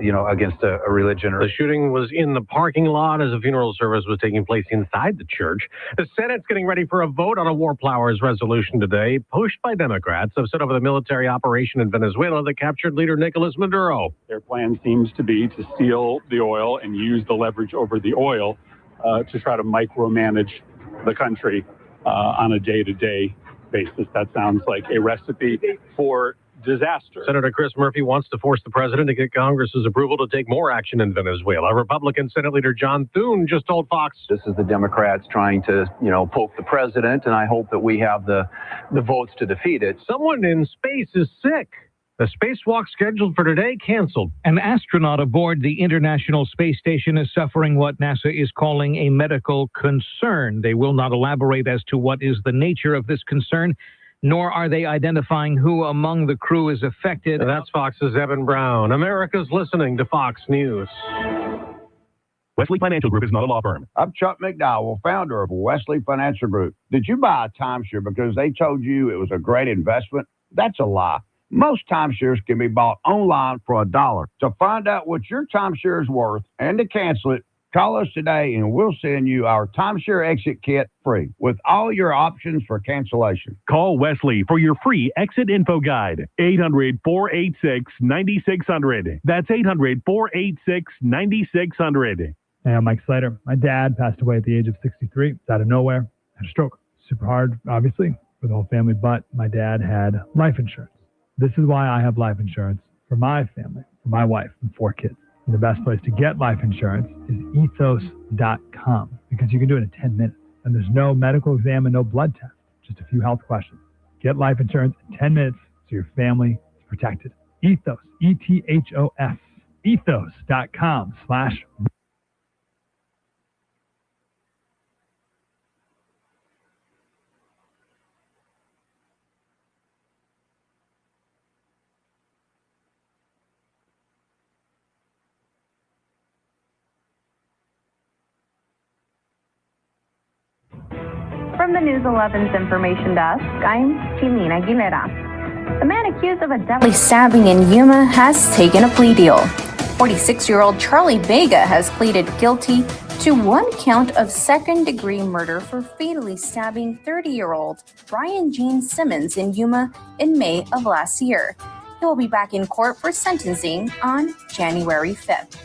religion." The shooting was in the parking lot as a funeral service was taking place inside the church. The Senate's getting ready for a vote on a war powers resolution today, pushed by Democrats, have set over the military operation in Venezuela that captured leader Nicolas Maduro. Their plan seems to be to steal the oil and use the leverage over the oil to try to micromanage the country on a day-to-day basis. That sounds like a recipe for disaster. Senator Chris Murphy wants to force the president to get Congress's approval to take more action in Venezuela. Republican Senate Leader John Thune just told Fox, "This is the Democrats trying to, poke the president, and I hope that we have the votes to defeat it." Someone in space is sick. The spacewalk scheduled for today canceled. An astronaut aboard the International Space Station is suffering what NASA is calling a medical concern. They will not elaborate as to what is the nature of this concern, nor are they identifying who among the crew is affected. That's Fox's Evan Brown. America's listening to Fox News. Wesley Financial Group is not a law firm. I'm Chuck McDowell, founder of Wesley Financial Group. Did you buy a timeshare because they told you it was a great investment? That's a lie. Most timeshares can be bought online for $1. To find out what your timeshare is worth and to cancel it, call us today and we'll send you our timeshare exit kit free with all your options for cancellation. Call Wesley for your free exit info guide. 800-486-9600. That's 800-486-9600. Hey, I'm Mike Slater. My dad passed away at the age of 63. It's out of nowhere. Had a stroke. Super hard, obviously, for the whole family, but my dad had life insurance. This is why I have life insurance for my family, for my wife and 4 kids. And the best place to get life insurance is ethos.com because you can do it in 10 minutes. And there's no medical exam and no blood test, just a few health questions. Get life insurance in 10 minutes so your family is protected. Ethos, E-T-H-O-S, ethos.com/ From the News 11's information desk, I'm Chilina Aguilera. The man accused of a deadly stabbing in Yuma has taken a plea deal. 46-year-old Charlie Vega has pleaded guilty to 1 count of second-degree murder for fatally stabbing 30-year-old Brian Gene Simmons in Yuma in May of last year. He will be back in court for sentencing on January 5th.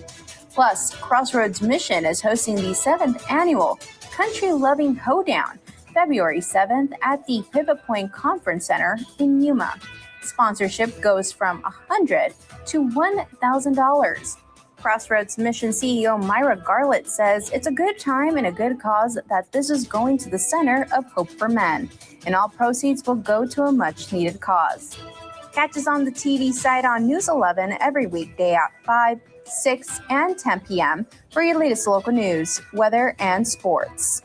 Plus, Crossroads Mission is hosting the 7th annual Country Loving Hoedown, February 7th at the Pivot Point Conference Center in Yuma. Sponsorship goes from $100 to $1,000. Crossroads Mission CEO Myra Garlett says it's a good time and a good cause that this is going to the Center of Hope for Men, and all proceeds will go to a much-needed cause. Catch us on the TV site on News 11 every weekday at 5, 6, and 10 p.m. for your latest local news, weather, and sports.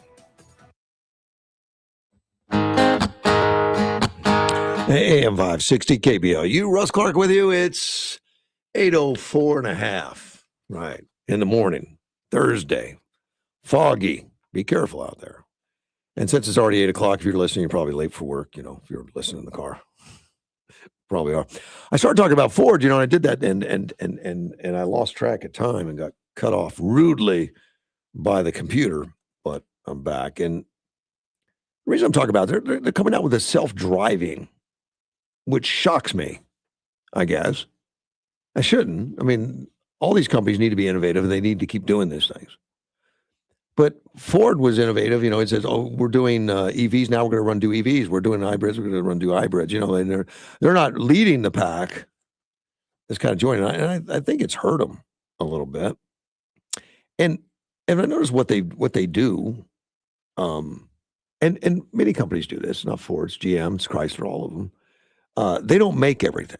AM 560 KBLU. Russ Clark with you. It's 8:04 and a half. Right. In the morning, Thursday, foggy. Be careful out there. And since it's already 8 o'clock, if you're listening, you're probably late for work, if you're listening in the car. Probably are. I started talking about Ford, and I did that and I lost track of time and got cut off rudely by the computer, but I'm back. And the reason I'm talking about it, they're coming out with a self-driving, which shocks me, I guess. I shouldn't. I mean, all these companies need to be innovative and they need to keep doing these things. But Ford was innovative. It says, "Oh, we're doing EVs now. We're going to do EVs. We're doing hybrids. We're going to do hybrids." And they're not leading the pack. It's kind of joining, and I think it's hurt them a little bit. And I notice what they do. And many companies do this. Not Ford's, GM's, Chrysler, all of them. They don't make everything.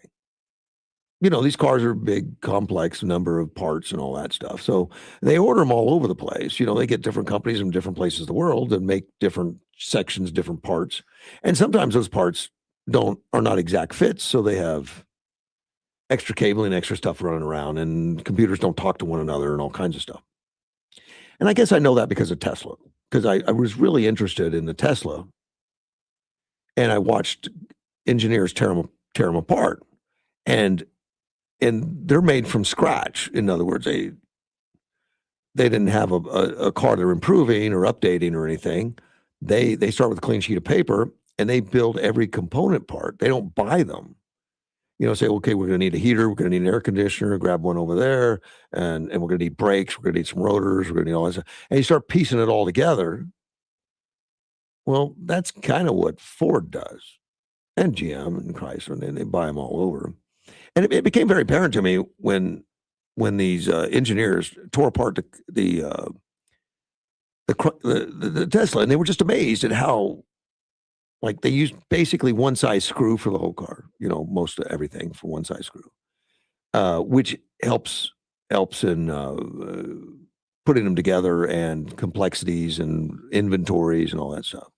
These cars are big, complex number of parts and all that stuff. So they order them all over the place. They get different companies from different places of the world and make different sections, different parts. And sometimes those parts are not exact fits. So they have extra cabling, extra stuff running around, and computers don't talk to one another and all kinds of stuff. And I guess I know that because of Tesla, because I was really interested in the Tesla and I watched engineers tear them apart. And they're made from scratch. In other words, they didn't have a car they're improving or updating or anything. They start with a clean sheet of paper and they build every component part. They don't buy them. Say, okay, we're going to need a heater, we're going to need an air conditioner, grab one over there, and we're going to need brakes, we're going to need some rotors, we're going to need all that stuff. And you start piecing it all together. Well, that's kind of what Ford does, and GM and Chrysler, and they buy them all over. And it became very apparent to me when these engineers tore apart the Tesla, and they were just amazed at how, like, they used basically one size screw for the whole car. Most of everything for one size screw, which helps in putting them together and complexities and inventories and all that stuff.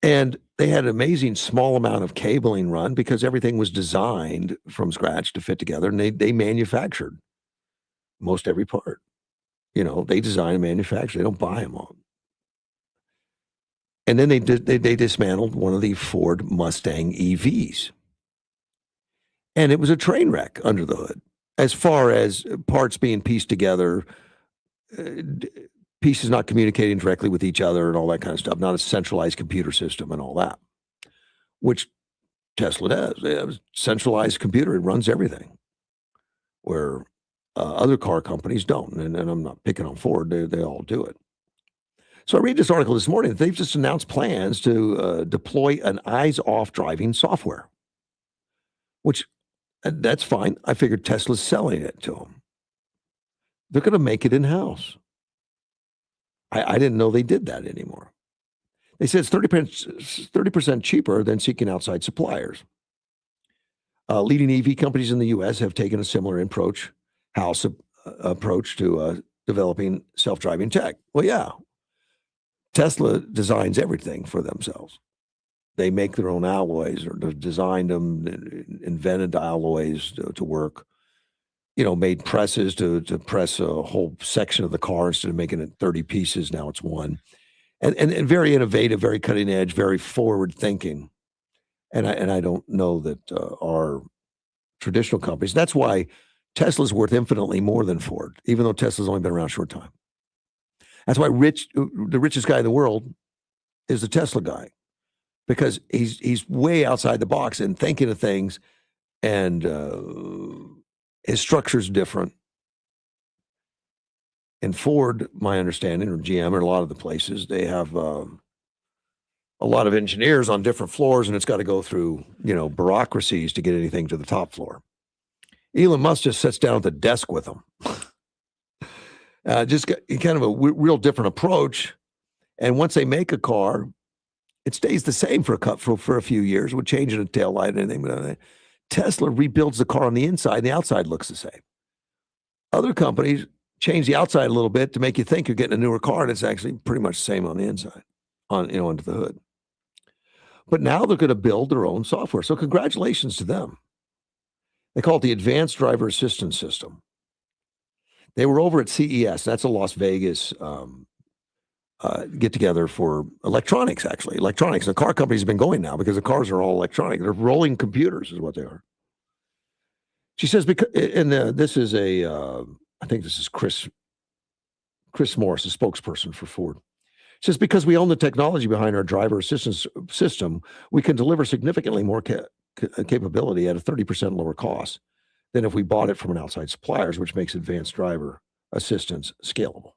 And they had an amazing small amount of cabling run because everything was designed from scratch to fit together, and they manufactured most every part. They design and manufacture. They don't buy them all. And then they dismantled one of the Ford Mustang EVs, and it was a train wreck under the hood as far as parts being pieced together. Pieces not communicating directly with each other and all that kind of stuff, not a centralized computer system and all that, which Tesla does. They have a centralized computer. It runs everything, where other car companies don't. And I'm not picking on Ford. They all do it. So I read this article this morning that they've just announced plans to deploy an eyes-off driving software, which that's fine. I figured Tesla's selling it to them. They're going to make it in-house. I didn't know they did that anymore. They said it's 30% cheaper than seeking outside suppliers. Leading EV companies in the U.S. have taken a similar approach to developing self-driving tech. Well, yeah. Tesla designs everything for themselves. They make their own alloys, or designed them, invented alloys to work. Made presses to press a whole section of the car instead of making it 30 pieces. Now it's one, and very innovative, very cutting edge, very forward thinking. And I don't know that our traditional companies. That's why Tesla's worth infinitely more than Ford, even though Tesla's only been around a short time. That's why the richest guy in the world is the Tesla guy, because he's way outside the box and thinking of things, and his structure's different. And Ford, my understanding, or GM, or a lot of the places, they have a lot of engineers on different floors, and it's got to go through, bureaucracies to get anything to the top floor. Elon Musk just sits down at the desk with them. Just kind of a real different approach. And once they make a car, it stays the same for a few years. We're changing a taillight and anything, but Tesla rebuilds the car on the inside, and the outside looks the same. Other companies change the outside a little bit to make you think you're getting a newer car, and it's actually pretty much the same on the inside, under the hood. But now they're going to build their own software. So congratulations to them. They call it the Advanced Driver Assistance System. They were over at CES. That's a Las Vegas get together for electronics, actually. Electronics. The car companies have been going now because the cars are all electronic. They're rolling computers is what they are. She says, because, and this is I think this is Chris Morris, a spokesperson for Ford. She says, because we own the technology behind our driver assistance system, we can deliver significantly more capability at a 30% lower cost than if we bought it from an outside suppliers, which makes advanced driver assistance scalable.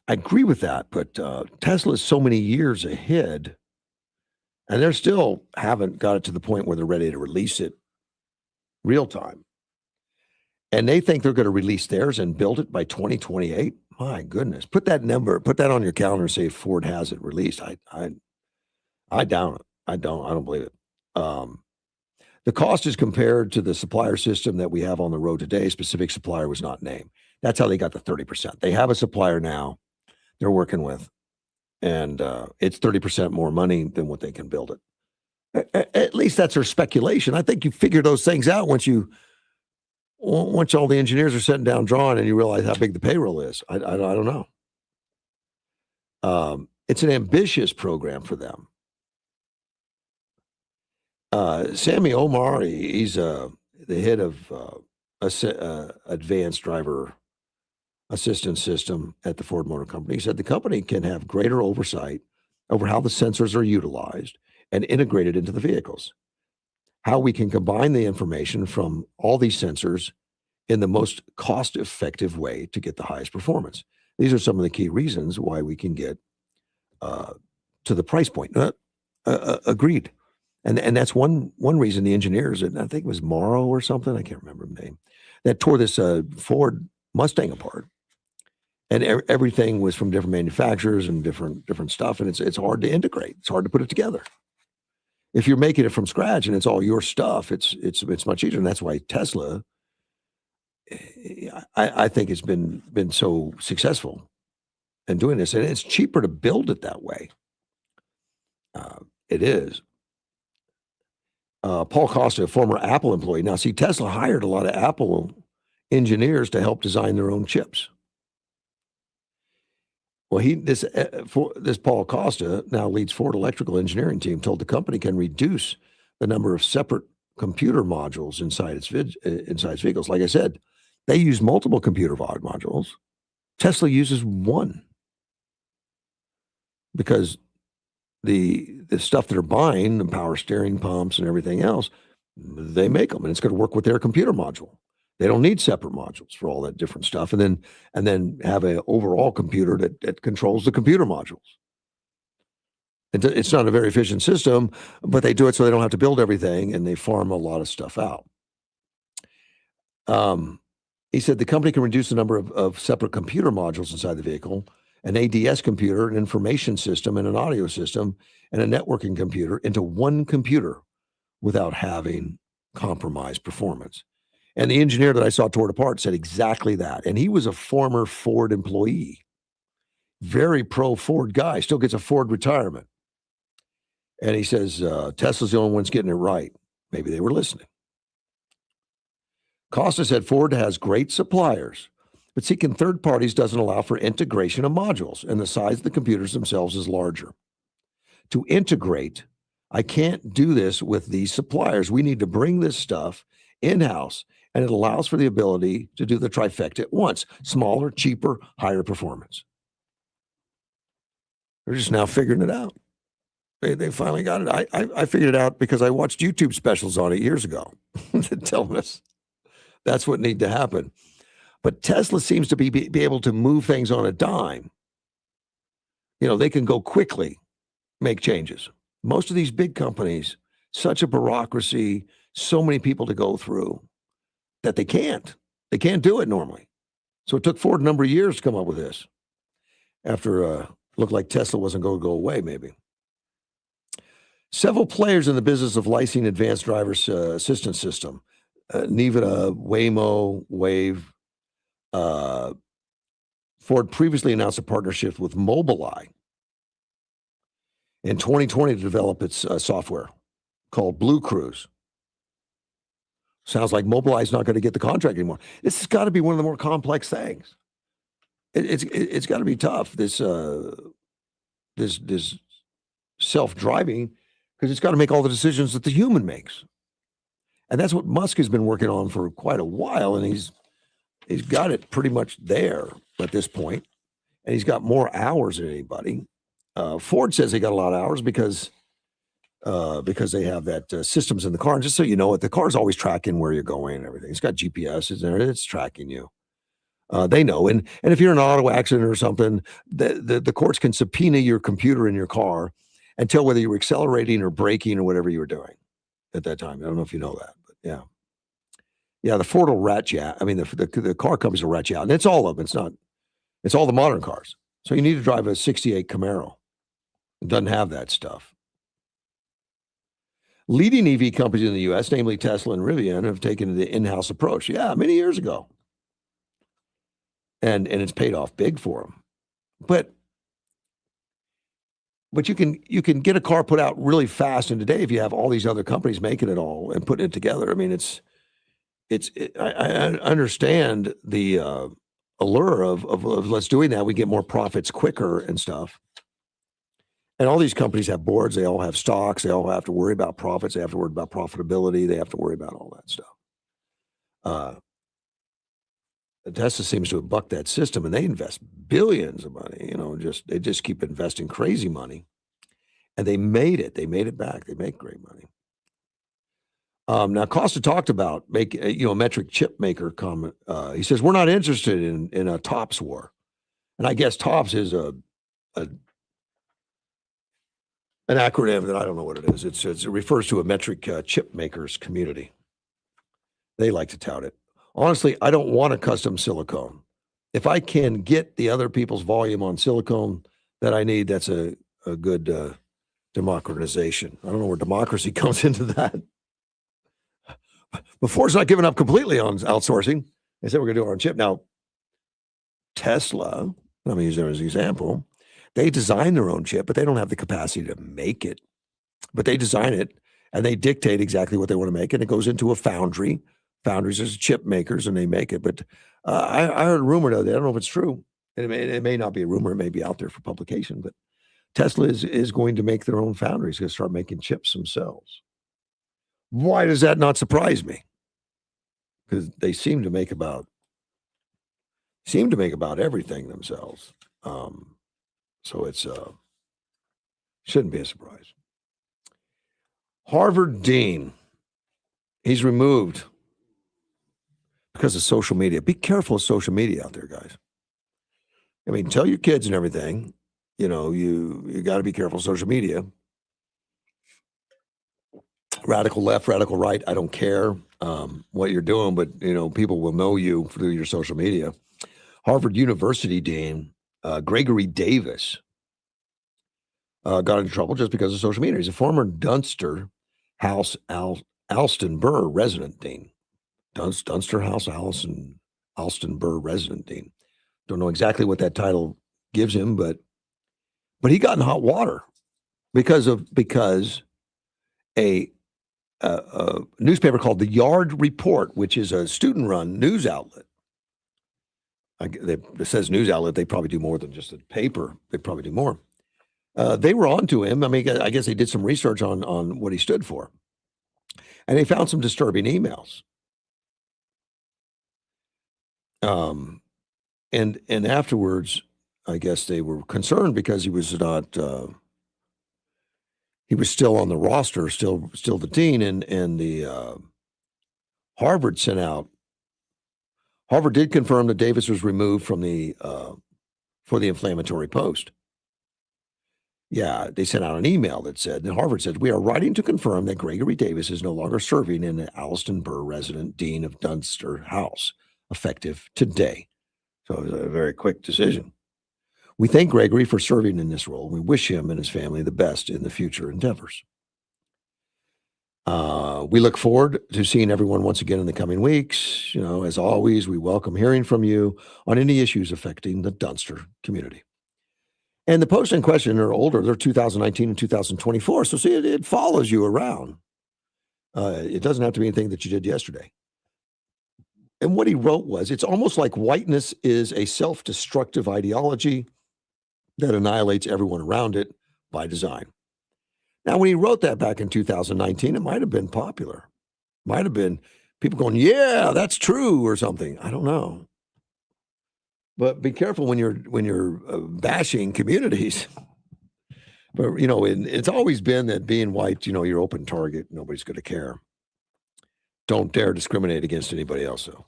I agree with that, but Tesla is so many years ahead, and they still haven't got it to the point where they're ready to release it real time. And they think they're going to release theirs and build it by 2028. My goodness, put that on your calendar and say if Ford has it released. I doubt it. I don't believe it. The cost is compared to the supplier system that we have on the road today. Specific supplier was not named. That's how they got the 30%. They have a supplier now they're working with, and it's 30% more money than what they can build it. At least that's their speculation. I think you figure those things out once all the engineers are sitting down drawing and you realize how big the payroll is. I don't know. It's an ambitious program for them. Sammy Omar, he's the head of advanced driver assistance system at the Ford Motor Company. He said the company can have greater oversight over how the sensors are utilized and integrated into the vehicles, how we can combine the information from all these sensors in the most cost-effective way to get the highest performance. These are some of the key reasons why we can get to the price point. Agreed. And that's one reason the engineers, and I think it was Morrow or something, I can't remember the name, that tore this Ford Mustang apart. And everything was from different manufacturers and different stuff, and it's hard to integrate. It's hard to put it together. If you're making it from scratch and it's all your stuff, it's much easier. And that's why Tesla, I think, has been so successful in doing this, and it's cheaper to build it that way. It is. Paul Costa, a former Apple employee. Now, see, Tesla hired a lot of Apple engineers to help design their own chips. Well, this Paul Costa now leads Ford electrical engineering team, told the company can reduce the number of separate computer modules inside its vehicles. Like I said, they use multiple computer modules. Tesla uses one because the stuff they're buying, the power steering pumps and everything else, they make them, and it's going to work with their computer module. They don't need separate modules for all that different stuff, and then have an overall computer that controls the computer modules. It's not a very efficient system, but they do it so they don't have to build everything, and they farm a lot of stuff out. He said the company can reduce the number of separate computer modules inside the vehicle, an ADS computer, an information system, and an audio system, and a networking computer into one computer without having compromised performance. And the engineer that I saw tore it apart said exactly that. And he was a former Ford employee, very pro Ford guy, still gets a Ford retirement. And he says, Tesla's the only one's getting it right. Maybe they were listening. Costa said Ford has great suppliers, but seeking third parties doesn't allow for integration of modules, and the size of the computers themselves is larger. To integrate, I can't do this with these suppliers. We need to bring this stuff in-house, and it allows for the ability to do the trifecta at once: smaller, cheaper, higher performance. They're just now figuring it out. They finally got it. I figured it out because I watched YouTube specials on it years ago telling us that's what needed to happen. But Tesla seems to be able to move things on a dime. They can go quickly, make changes. Most of these big companies, such a bureaucracy, so many people to go through that they can't do it normally. So it took Ford a number of years to come up with this after looked like Tesla wasn't going to go away, maybe. Several players in the business of licensing advanced driver assistance system, Nevada, Waymo, Wave. Ford previously announced a partnership with Mobileye in 2020 to develop its software called Blue Cruise. Sounds like Mobileye's not going to get the contract anymore. This has got to be one of the more complex things. It's got to be tough. This self-driving, because it's got to make all the decisions that the human makes, and that's what Musk has been working on for quite a while, and he's got it pretty much there at this point, and he's got more hours than anybody. Ford says they got a lot of hours because they have that systems in the car. And just so you know, the car's always tracking where you're going and everything. It's got GPS in there. It's tracking you. They know. And if you're in an auto accident or something, the courts can subpoena your computer in your car and tell whether you were accelerating or braking or whatever you were doing at that time. I don't know if you know that, but yeah. Yeah, the Ford will rat you out. I mean, the car companies will rat you out. And it's all of them. It's all the modern cars. So you need to drive a 68 Camaro. It doesn't have that stuff. Leading EV companies in the U.S., namely Tesla and Rivian, have taken the in-house approach. Yeah, many years ago. And it's paid off big for them. But you can get a car put out really fast. And today, if you have all these other companies making it all and putting it together, I mean, I understand the allure of let's doing that. We get more profits quicker and stuff. And all these companies have boards. They all have stocks. They all have to worry about profits. They have to worry about profitability. They have to worry about all that stuff. Tesla seems to have bucked that system, and they invest billions of money. They just keep investing crazy money, and they made it. They made it back. They make great money. Now, Costa talked about a metric chip maker comment. He says we're not interested in a TOPS war, and I guess TOPS is an acronym that I don't know what it is. It refers to a metric chip makers community. They like to tout it. Honestly, I don't want a custom silicone. If I can get the other people's volume on silicone that I need, that's a good democratization. I don't know where democracy comes into that. But Ford's not giving up completely on outsourcing. They said we're going to do our own chip. Now, Tesla, let me use them as an example. They design their own chip, but they don't have the capacity to make it. But they design it, and they dictate exactly what they want to make, and it goes into a foundry. Foundries are chip makers, and they make it. But I heard a rumor, though, that I don't know if it's true. It may not be a rumor. It may be out there for publication. But Tesla is going to make their own foundries. Going to start making chips themselves. Why does that not surprise me? Because they seem to make about everything themselves. So it's shouldn't be a surprise. Harvard dean, he's removed because of social media. Be careful of social media out there, guys. I mean, tell your kids and everything. You got to be careful of social media. Radical left, radical right. I don't care what you're doing, but people will know you through your social media. Harvard University dean Gregory Davis got into trouble just because of social media. He's a former Dunster House Alston Burr resident dean. Dunster House Alston Burr resident dean. Don't know exactly what that title gives him, but he got in hot water because a newspaper called the Yard Report, which is a student-run news outlet. It says news outlet. They probably do more than just a paper. They probably do more. They were on to him. I mean, I guess they did some research on what he stood for. And they found some disturbing emails. And afterwards, I guess they were concerned because he was not... he was still on the roster, still the dean, and the Harvard sent out. Harvard did confirm that Davis was removed from for the inflammatory post. Yeah, they sent out an email that said, and Harvard said, we are writing to confirm that Gregory Davis is no longer serving in the Alston Burr resident dean of Dunster House, effective today. So it was a very quick decision. We thank Gregory for serving in this role. We wish him and his family the best in the future endeavors. We look forward to seeing everyone once again in the coming weeks. As always, we welcome hearing from you on any issues affecting the Dunster community. And the posts in question are older. They're 2019 and 2024. So see, it follows you around. It doesn't have to be anything that you did yesterday. And what he wrote was, it's almost like whiteness is a self-destructive ideology that annihilates everyone around it by design. Now, when he wrote that back in 2019, it might have been popular. Might have been people going, yeah, that's true or something. I don't know. But be careful when you're bashing communities. But, it's always been that being white, you're open target. Nobody's going to care. Don't dare discriminate against anybody else, though.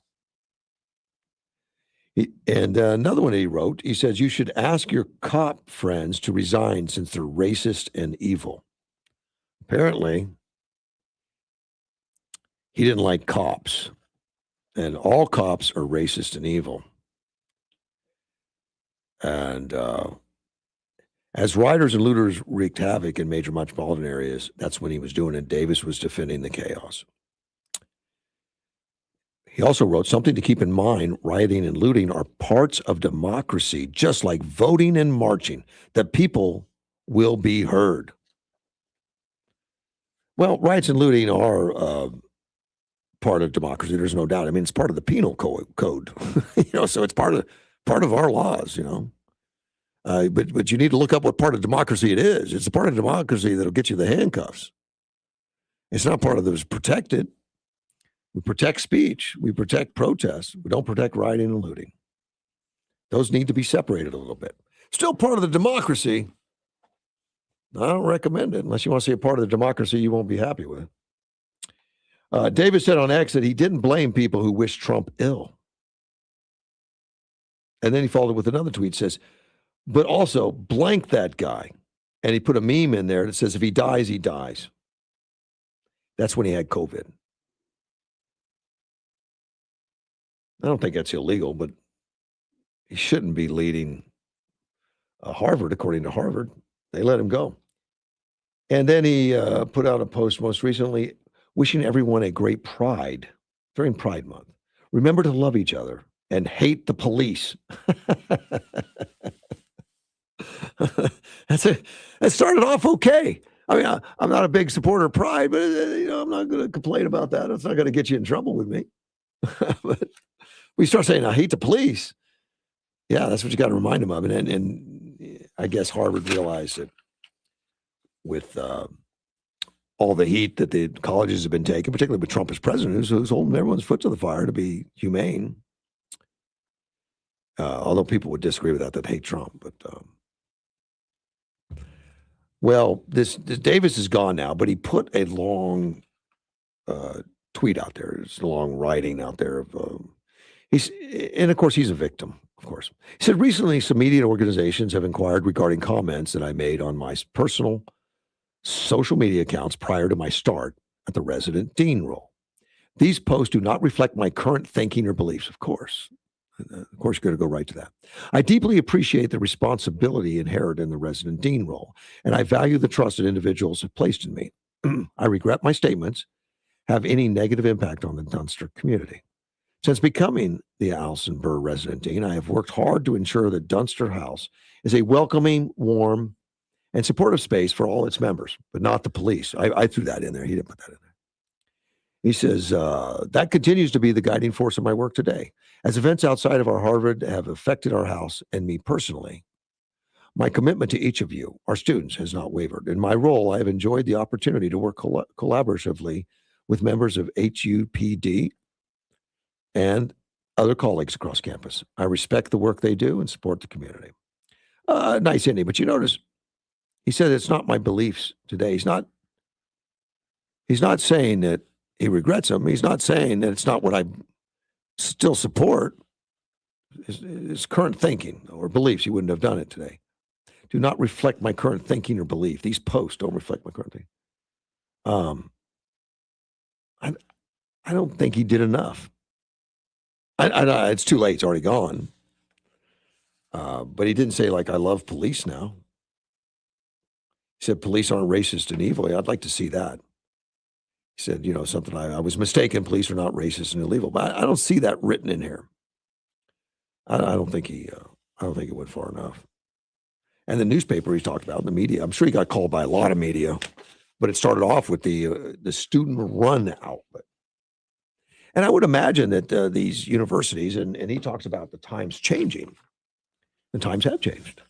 And another one he wrote, he says, you should ask your cop friends to resign since they're racist and evil. Apparently, he didn't like cops. And all cops are racist and evil. And as rioters and looters wreaked havoc in major metropolitan areas, that's when he was doing it. Davis was defending the chaos. He also wrote, something to keep in mind, rioting and looting are parts of democracy, just like voting and marching. The people will be heard. Well, riots and looting are part of democracy. There's no doubt. I mean, it's part of the penal code, so it's part of our laws, But you need to look up what part of democracy it is. It's a part of democracy that'll get you the handcuffs. It's not part of those protected. We protect speech. We protect protests. We don't protect rioting and looting. Those need to be separated a little bit. Still part of the democracy. I don't recommend it unless you want to see a part of the democracy you won't be happy with. Davis said on X that he didn't blame people who wish Trump ill. And then he followed with another tweet, says, but also blank that guy. And he put a meme in there that says, if he dies, he dies. That's when he had COVID. I don't think that's illegal, but he shouldn't be leading Harvard, according to Harvard. They let him go. And then he put out a post most recently wishing everyone a great Pride during Pride Month. Remember to love each other and hate the police. That started off okay. I mean, I'm not a big supporter of Pride, but I'm not going to complain about that. It's not going to get you in trouble with me. But we start saying, I hate the police. Yeah, that's what you got to remind them of. And I guess Harvard realized that with all the heat that the colleges have been taking, particularly with Trump as president, who's holding everyone's foot to the fire to be humane. Although people would disagree with that hate Trump. But, this Davis is gone now, but he put a long tweet out there. There's a long writing out there of and of course he's a victim, of course. He said recently some media organizations have inquired regarding comments that I made on my personal social media accounts prior to my start at the resident dean role. These posts do not reflect my current thinking or beliefs, of course. Of course, you're going to go right to that. I deeply appreciate the responsibility inherent in the resident dean role, and I value the trust that individuals have placed in me. I regret my statements have any negative impact on the Dunster community. Since becoming the Allison Burr resident dean, I have worked hard to ensure that Dunster House is a welcoming, warm, and supportive space for all its members, but not the police. I threw that in there. He didn't put that in there. He says, that continues to be the guiding force of my work today. As events outside of our Harvard have affected our house and me personally, my commitment to each of you, our students, has not wavered. In my role, I have enjoyed the opportunity to work collaboratively with members of HUPD and other colleagues across campus. I respect the work they do and support the community. Nice ending, but you notice he said it's not my beliefs today. He's not saying that he regrets them. He's not saying that it's not what I still support. His current thinking or beliefs, he wouldn't have done it today. Do not reflect my current thinking or belief. These posts don't reflect my current thinking. I don't think he did enough. It's too late. It's already gone. But he didn't say, I love police now. He said police aren't racist and evil. I'd like to see that. He said, something I was mistaken. Police are not racist and illegal. But I don't see that written in here. I don't think he went far enough. And the newspaper he talked about, the media, I'm sure he got called by a lot of media, but it started off with the student run outlet. And I would imagine that these universities, and he talks about the times changing. The times have changed.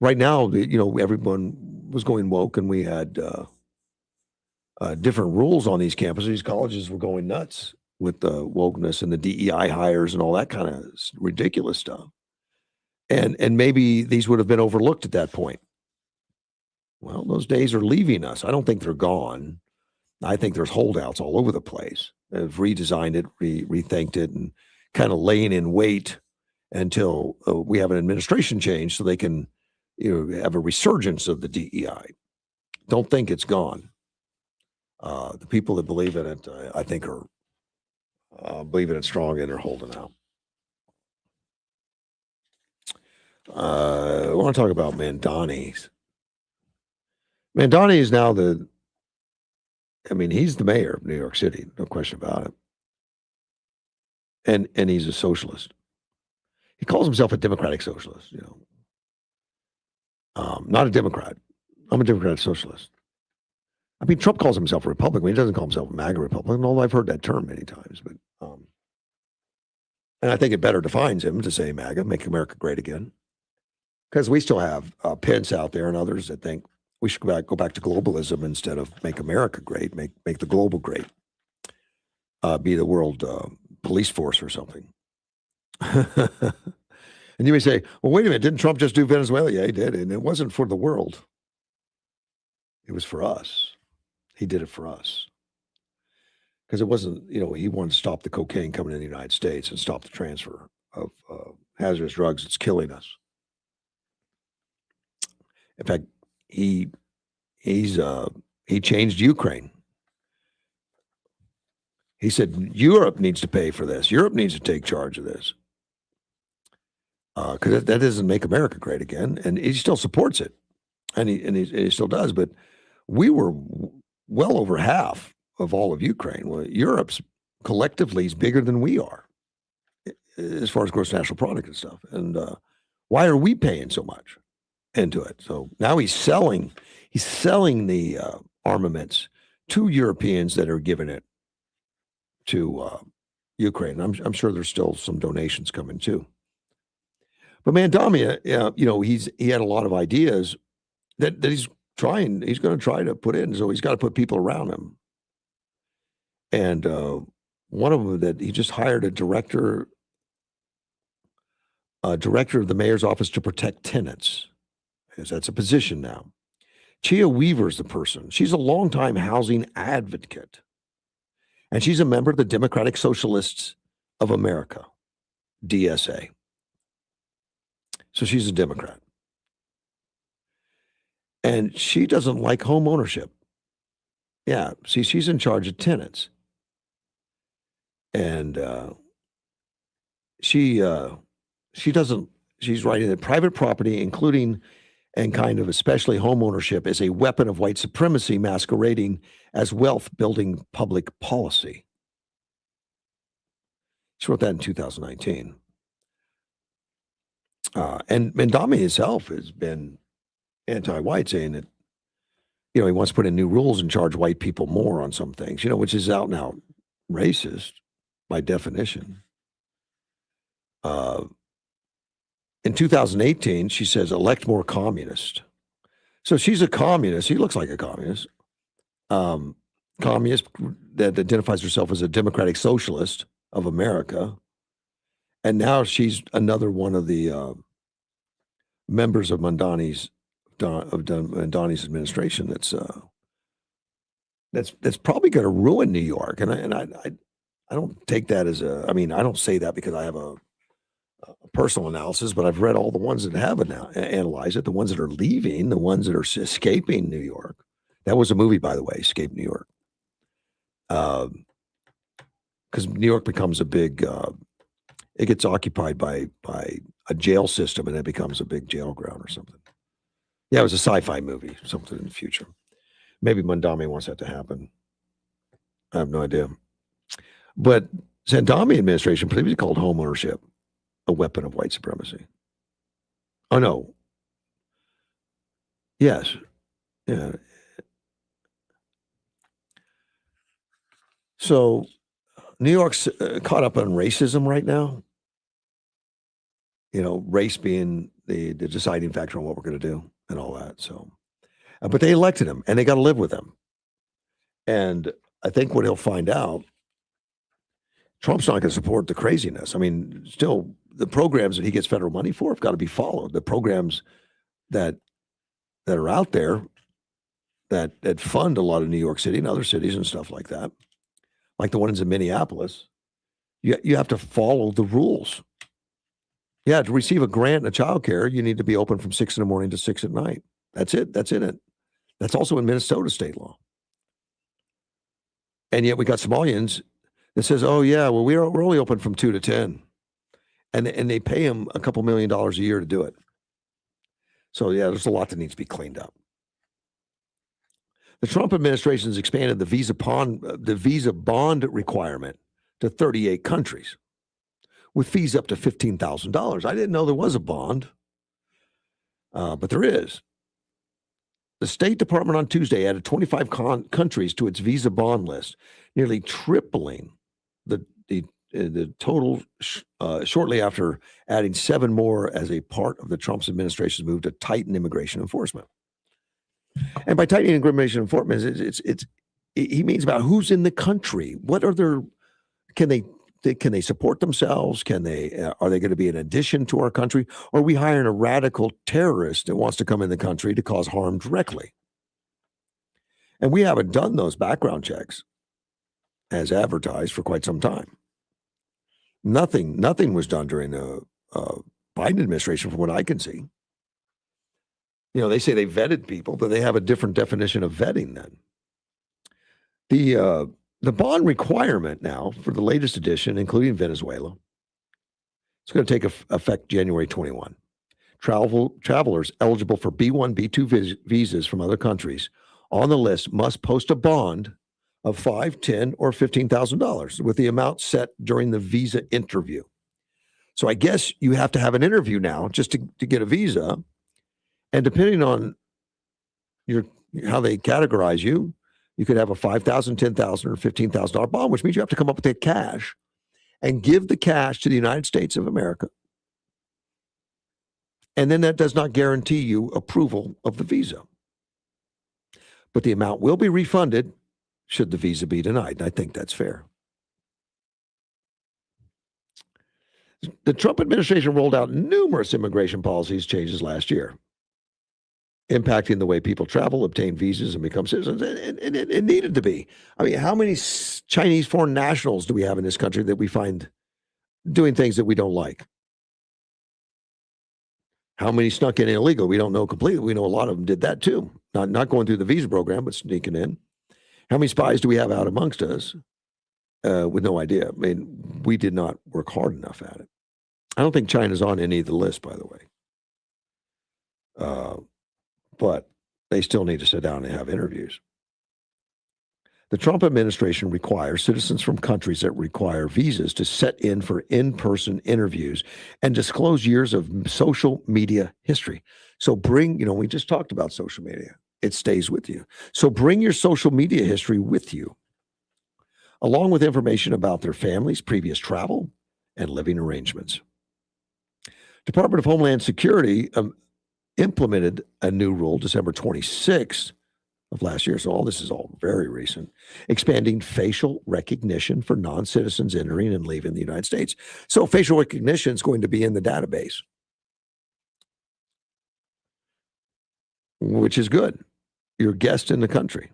Right now, everyone was going woke, and we had different rules on these campuses. These colleges were going nuts with the wokeness and the DEI hires and all that kind of ridiculous stuff. And maybe these would have been overlooked at that point. Well, those days are leaving us. I don't think they're gone. I think there's holdouts all over the place. They've redesigned it, rethinked it, and kind of laying in wait until we have an administration change so they can have a resurgence of the DEI. Don't think it's gone. The people that believe in it, I think, are believe in it strong and are holding out. I want to talk about Mandani. Mandani is now he's the mayor of New York City, no question about it. And he's a socialist. He calls himself a democratic socialist, not a Democrat. I'm a democratic socialist. I mean, Trump calls himself a Republican. He doesn't call himself a MAGA Republican, although I've heard that term many times. But and I think it better defines him to say MAGA, make America great again. Because we still have Pence out there and others that think we should go back to globalism instead of make America great, make the global great, be the world police force or something. And you may say, well, wait a minute, didn't Trump just do Venezuela? Yeah, he did. And it wasn't for the world. It was for us. He did it for us. Because it wasn't, he wanted to stop the cocaine coming in the United States and stop the transfer of hazardous drugs that's killing us. In fact, he changed Ukraine. He said Europe needs to pay for this. Europe needs to take charge of this. Because that doesn't make America great again. And he still supports it. And he still does. But we were well over half of all of Ukraine. Well, Europe's collectively is bigger than we are as far as gross national product and stuff. And why are we paying so much into it? So now he's selling the armaments to Europeans that are giving it to Ukraine. I'm sure there's still some donations coming too. But Mandami, he had a lot of ideas that he's going to try to put in. So he's got to put people around him. And one of them that he just hired a director of the mayor's office to protect tenants. Because that's a position now. Chia Weaver's the person. She's a longtime housing advocate. And she's a member of the Democratic Socialists of America, DSA. So she's a Democrat. And she doesn't like home ownership. Yeah, see, she's in charge of tenants. And she's writing that private property, including and kind of especially home ownership, is a weapon of white supremacy masquerading as wealth-building public policy. She wrote that in 2019. And Mandami himself has been anti-white, saying that, he wants to put in new rules and charge white people more on some things, which is out and out racist by definition. In 2018, she says, elect more communist. So she's a communist. He looks like a communist. Communist that identifies herself as a democratic socialist of America. And now she's another one of the members of Mandani's administration that's probably going to ruin New York. And I don't take that as I don't say that because I have a personal analysis, but I've read all the ones that have analyzed it, the ones that are leaving, the ones that are escaping New York. That was a movie, by the way, Escape New York. Because New York becomes a big, it gets occupied by a jail system and it becomes a big jail ground or something. Yeah, it was a sci-fi movie, something in the future. Maybe Mandami wants that to happen. I have no idea. But Mandami administration previously called home ownership a weapon of white supremacy. Oh, no. Yes. Yeah. So New York's caught up on racism right now. You know, race being the deciding factor on what we're going to do and all that. So, but they elected him, and they got to live with him. And I think what he'll find out, Trump's not going to support the craziness. I mean, still, the programs that he gets federal money for have got to be followed. The programs that are out there that fund a lot of New York City and other cities and stuff like that, like the ones in Minneapolis, you have to follow the rules. Yeah, to receive a grant in child care, you need to be open from 6 in the morning to 6 at night. That's it. That's in it. That's also in Minnesota state law. And yet we got Somalians that says, oh, yeah, well, we're only open from 2 to 10. And they pay them a couple $1 million a year to do it. So, yeah, there's a lot that needs to be cleaned up. The Trump administration has expanded the visa bond requirement to 38 countries with fees up to $15,000. I didn't know there was a bond, but there is. The State Department on Tuesday added 25 countries to its visa bond list, nearly tripling the total shortly after adding 7 more as a part of the Trump's administration's move to tighten immigration enforcement. And by tightening immigration enforcement, he means about who's in the country. What are their can they support themselves? Are they going to be an addition to our country? Or are we hiring a radical terrorist that wants to come in the country to cause harm directly? And we haven't done those background checks as advertised for quite some time. Nothing was done during the Biden administration from what I can see. You know, they say they vetted people, but they have a different definition of vetting then. The bond requirement now for the latest edition, including Venezuela, it's going to take effect January 21. Travelers eligible for B1, B2 visas from other countries on the list must post a bond of $5,000, $10,000, or $15,000 with the amount set during the visa interview. So I guess you have to have an interview now just to get a visa. And depending on how they categorize you, you could have a $5,000, $10,000, or $15,000 bond, which means you have to come up with that cash and give the cash to the United States of America. And then that does not guarantee you approval of the visa. But the amount will be refunded should the visa be denied. And I think that's fair. The Trump administration rolled out numerous immigration policies changes last year, impacting the way people travel, obtain visas, and become citizens. And it needed to be. I mean, how many Chinese foreign nationals do we have in this country that we find doing things that we don't like? How many snuck in illegal? We don't know completely. We know a lot of them did that too. Not going through the visa program, but sneaking in. How many spies do we have out amongst us with no idea? I mean, we did not work hard enough at it. I don't think China's on any of the list, by the way. But they still need to sit down and have interviews. The Trump administration requires citizens from countries that require visas to set in for in-person interviews and disclose years of social media history. So we just talked about social media. It stays with you. So bring your social media history with you, along with information about their families, previous travel, and living arrangements. Department of Homeland Security implemented a new rule December 26th of last year. So all this is all very recent, expanding facial recognition for non-citizens entering and leaving the United States. So facial recognition is going to be in the database, which is good. You're a guest in the country.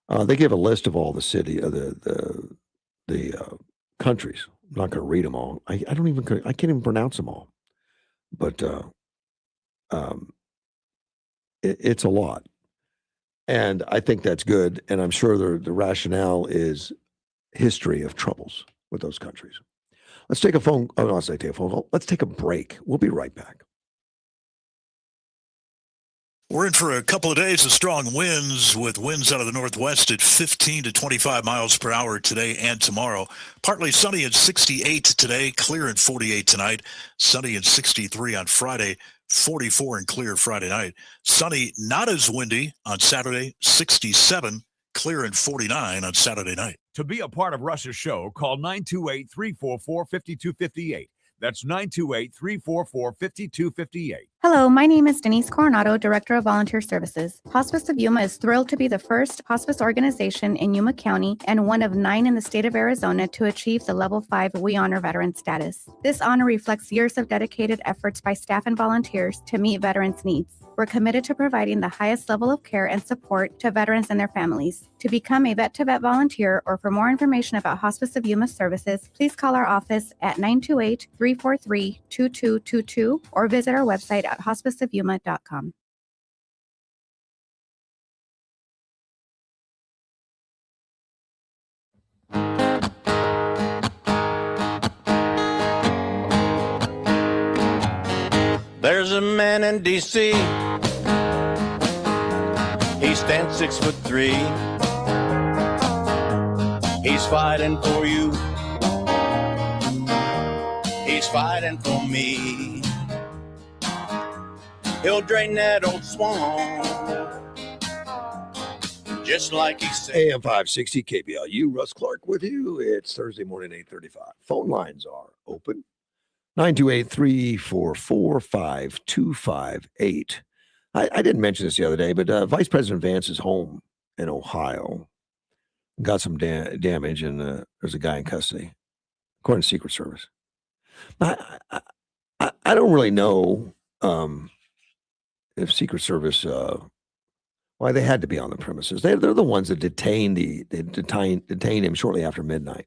They give a list of all the countries. I'm not going to read them all. I can't even pronounce them all. But it's a lot. And I think that's good. And I'm sure the rationale is history of troubles with those countries. Let's take a phone. Oh, no, I'll say take a phone call. Let's take a break. We'll be right back. We're in for a couple of days of strong winds with winds out of the northwest at 15 to 25 miles per hour today and tomorrow. Partly sunny and 68 today, clear and 48 tonight, sunny and 63 on Friday, 44 and clear Friday night. Sunny, not as windy on Saturday, 67, clear and 49 on Saturday night. To be a part of Russ's show, call 928-344-5258. That's 928-344-5258. Hello, my name is Denise Coronado, Director of Volunteer Services. Hospice of Yuma is thrilled to be the first hospice organization in Yuma County and one of 9 in the state of Arizona to achieve the Level 5 We Honor Veteran status. This honor reflects years of dedicated efforts by staff and volunteers to meet veterans' needs. We're committed to providing the highest level of care and support to veterans and their families. To become a vet-to-vet volunteer or for more information about Hospice of Yuma services, please call our office at 928-343-2222 or visit our website at hospiceofyuma.com. There's a man in D.C. He stands 6'3". He's fighting for you. He's fighting for me. He'll drain that old swamp, just like he said. AM 560 KBLU, Russ Clark with you. It's Thursday morning, 8:35. Phone lines are open. 928-344-5258. I didn't mention this the other day, but Vice President Vance is home in Ohio. Got some damage, and there's a guy in custody, according to Secret Service. I don't really know if Secret Service, why they had to be on the premises. They're the ones that detained him shortly after midnight.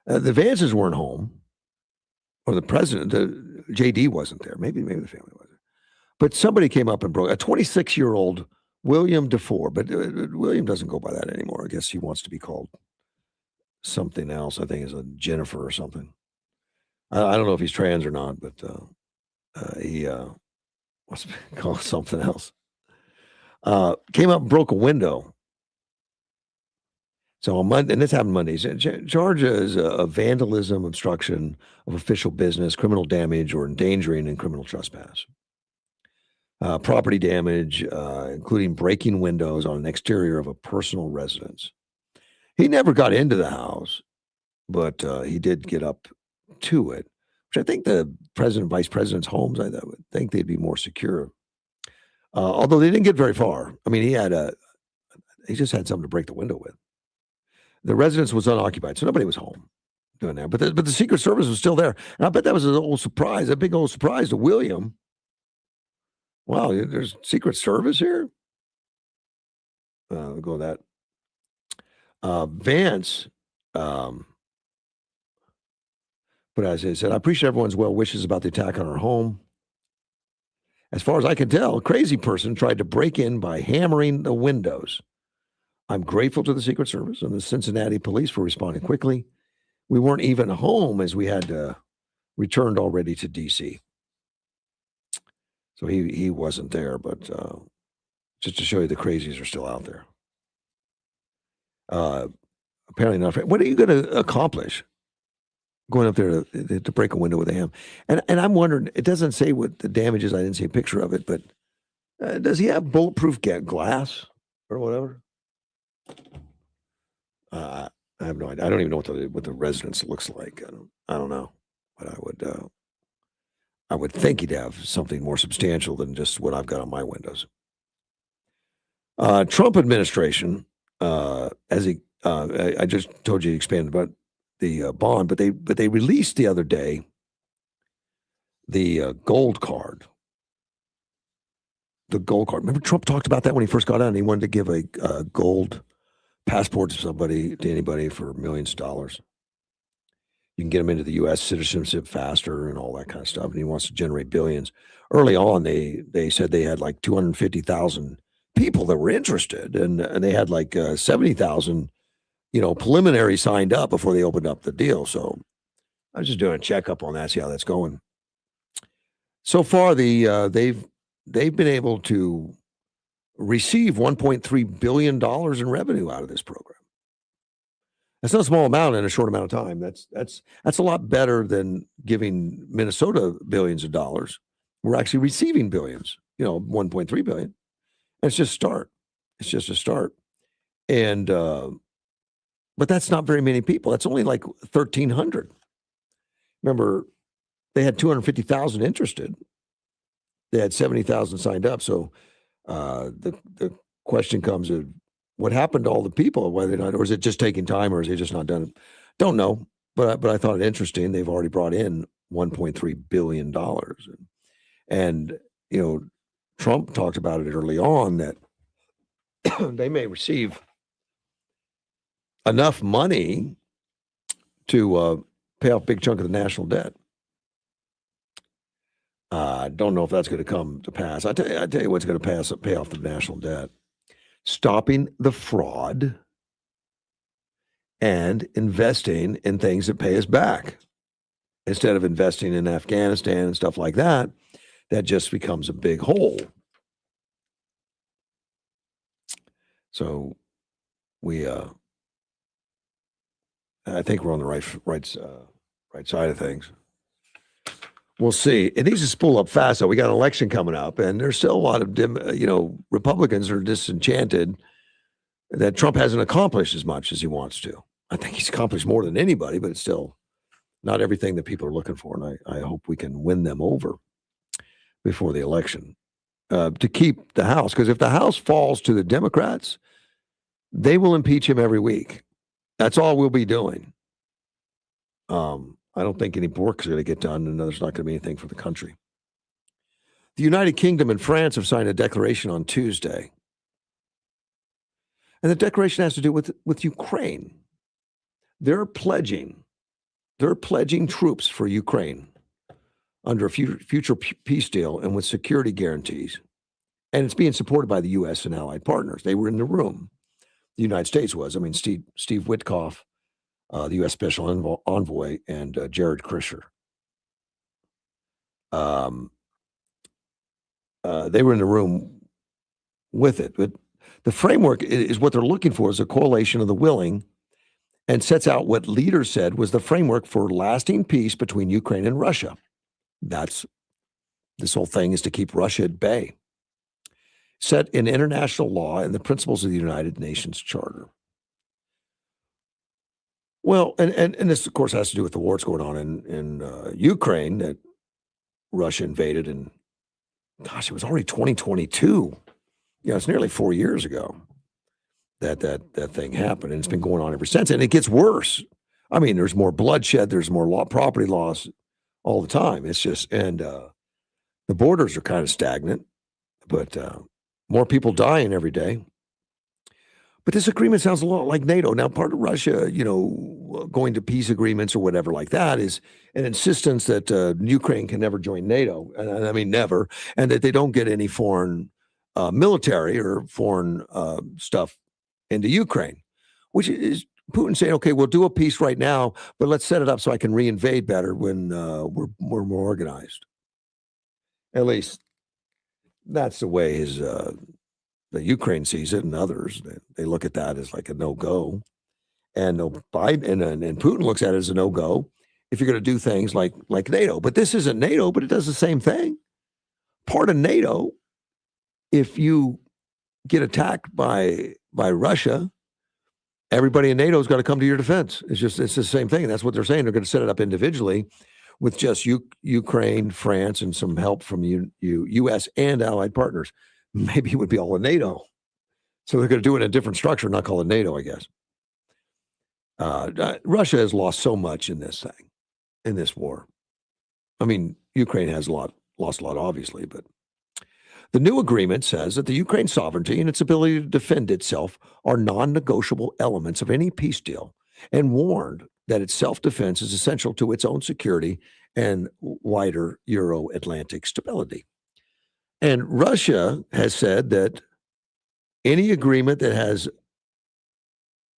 The Vances weren't home. Or the president, the JD wasn't there. Maybe the family wasn't. But somebody came up and broke a 26-year-old William DeFore. But William doesn't go by that anymore. I guess he wants to be called something else. I think it's a Jennifer or something. I don't know if he's trans or not, but he wants to be called something else. Came up and broke a window. So on Monday, and this happened Mondays, Georgia is a vandalism, obstruction of official business, criminal damage, or endangering and criminal trespass. Property damage, including breaking windows on an exterior of a personal residence. He never got into the house, but he did get up to it, which I think the president, vice president's homes, I would think they'd be more secure. Although they didn't get very far. I mean, he just had something to break the window with. The residence was unoccupied, so nobody was home doing that. But the Secret Service was still there. And I bet that was a big old surprise to William. Wow, there's Secret Service here? We'll go with that. Vance, but as I said, I appreciate everyone's well wishes about the attack on our home. As far as I can tell, a crazy person tried to break in by hammering the windows. I'm grateful to the Secret Service and the Cincinnati police for responding quickly. We weren't even home as we had returned already to D.C. So he wasn't there, but just to show you the crazies are still out there. Apparently not. What are you going to accomplish going up there to break a window with a ham? And I'm wondering, it doesn't say what the damage is. I didn't see a picture of it, but does he have bulletproof glass or whatever? I have no idea. I don't even know what the residence looks like. I don't know, but I would think he'd have something more substantial than just what I've got on my windows. Trump administration, I just told you expanded about the bond, but they released the other day the gold card. The gold card. Remember Trump talked about that when he first got on. He wanted to give a gold passport to anybody for millions of dollars. You can get them into the U.S. citizenship faster and all that kind of stuff. And he wants to generate billions. Early on, they said they had like 250,000 people that were interested, and they had like 70,000, preliminary signed up before they opened up the deal. So I was just doing a checkup on that, see how that's going. So far, they've been able to receive $1.3 billion in revenue out of this program. That's not a small amount in a short amount of time. That's a lot better than giving Minnesota billions of dollars. We're actually receiving billions, $1.3 billion. And it's just a start. It's just a start. And but that's not very many people. That's only like 1,300. Remember, they had 250,000 interested. They had 70,000 signed up. So the question comes of what happened to all the people? Whether not, or is it just taking time, or is it just not done? Don't know. But I thought it interesting. They've already brought in $1.3 billion. And, Trump talked about it early on that they may receive enough money to pay off a big chunk of the national debt. I don't know if that's going to come to pass. I tell you what's going to pay off the national debt. Stopping the fraud and investing in things that pay us back. Instead of investing in Afghanistan and stuff like that, that just becomes a big hole. So I think we're on the right side of things. We'll see. It needs to spool up fast. So we got an election coming up, and there's still a lot of Republicans are disenchanted that Trump hasn't accomplished as much as he wants to. I think he's accomplished more than anybody, but it's still not everything that people are looking for. And I hope we can win them over before the election to keep the House. Because if the House falls to the Democrats, they will impeach him every week. That's all we'll be doing. I don't think any work is going to get done, and there's not going to be anything for the country. The United Kingdom and France have signed a declaration on Tuesday. And the declaration has to do with Ukraine. They're pledging troops for Ukraine under a future peace deal and with security guarantees. And it's being supported by the U.S. and allied partners. They were in the room. The United States was. I mean, Steve Witkoff, the U.S. Special Envoy, and Jared Kushner. They were in the room with it. But the framework is what they're looking for is a coalition of the willing and sets out what leaders said was the framework for lasting peace between Ukraine and Russia. This whole thing is to keep Russia at bay. Set in international law and the principles of the United Nations Charter. Well, and this, of course, has to do with the war that's going on in Ukraine that Russia invaded. And gosh, it was already 2022. It's nearly 4 years ago that thing happened. And it's been going on ever since. And it gets worse. I mean, there's more bloodshed. There's more property loss all the time. It's just, and the borders are kind of stagnant, but more people dying every day. But this agreement sounds a lot like NATO. Now, part of Russia, going to peace agreements or whatever like that is an insistence that Ukraine can never join NATO. And I mean, never. And that they don't get any foreign military or foreign stuff into Ukraine, which is Putin saying, okay, we'll do a peace right now, but let's set it up so I can reinvade better when we're more organized. At least that's the way the Ukraine sees it, and others. They look at that as like a no-go. And Biden and Putin looks at it as a no-go if you're going to do things like NATO. But this isn't NATO, but it does the same thing. Part of NATO, if you get attacked by Russia, everybody in NATO has got to come to your defense. It's the same thing. And that's what they're saying. They're going to set it up individually with just Ukraine, France, and some help from U.S. and allied partners. Maybe it would be all in NATO. So they're going to do it in a different structure, not call it NATO, I guess. Russia has lost so much in this thing, in this war. I mean, Ukraine has lost a lot, obviously, but the new agreement says that the Ukraine sovereignty and its ability to defend itself are non-negotiable elements of any peace deal, and warned that its self-defense is essential to its own security and wider Euro-Atlantic stability. And Russia has said that any agreement that has,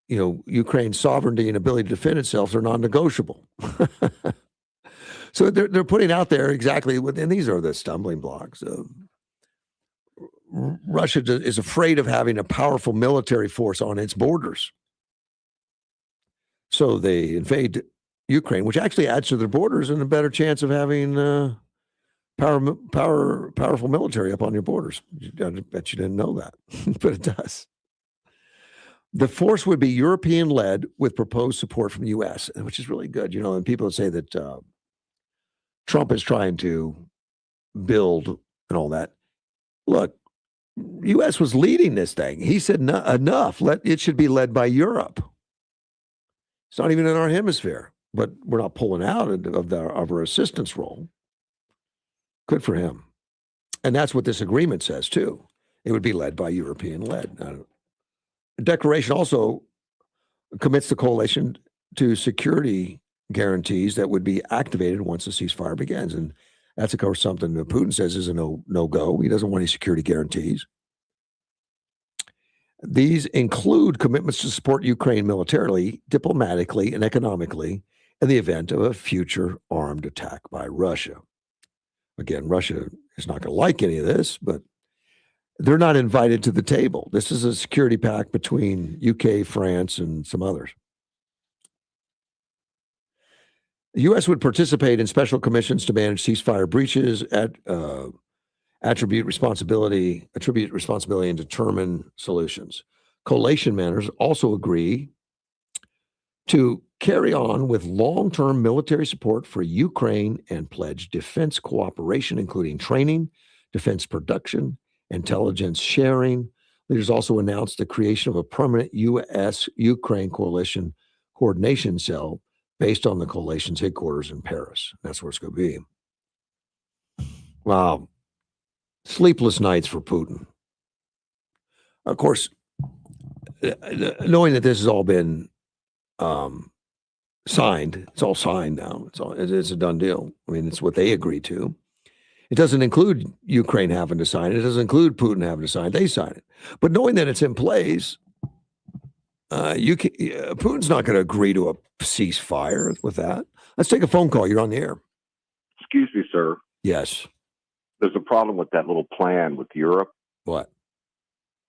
Ukraine's sovereignty and ability to defend itself are non-negotiable. So they're putting out there exactly what, and these are the stumbling blocks. Russia is afraid of having a powerful military force on its borders. So they invade Ukraine, which actually adds to their borders and a better chance of having powerful military up on your borders. I bet you didn't know that, but it does. The force would be European-led with proposed support from the U.S., which is really good. And people say that Trump is trying to build and all that. Look, U.S. was leading this thing. He said, enough. It should be led by Europe. It's not even in our hemisphere, but we're not pulling out of our assistance role. Good for him. And that's what this agreement says, too. It would be led by European-led. The declaration also commits the coalition to security guarantees that would be activated once the ceasefire begins. And that's, of course, something that Putin says is a no-go. He doesn't want any security guarantees. These include commitments to support Ukraine militarily, diplomatically, and economically in the event of a future armed attack by Russia. Again, Russia is not going to like any of this, but they're not invited to the table. This is a security pact between UK, France, and some others. The U.S. would participate in special commissions to manage ceasefire breaches, attribute responsibility, and determine solutions. Coalition members also agree to carry on with long-term military support for Ukraine and pledge defense cooperation, including training, defense production, intelligence sharing. Leaders also announced the creation of a permanent U.S.-Ukraine coalition coordination cell based on the coalition's headquarters in Paris. That's where it's going to be. Wow. Sleepless nights for Putin. Of course, knowing that this has all been signed, it's all signed now. It's a done deal. I mean, it's what they agreed to. It doesn't include Ukraine having to sign it. It doesn't include Putin having to sign it. They sign it. But knowing that it's in place, Putin's not going to agree to a ceasefire with that. Let's take a phone call. You're on the air. Excuse me, sir. Yes. There's a problem with that little plan with Europe. What?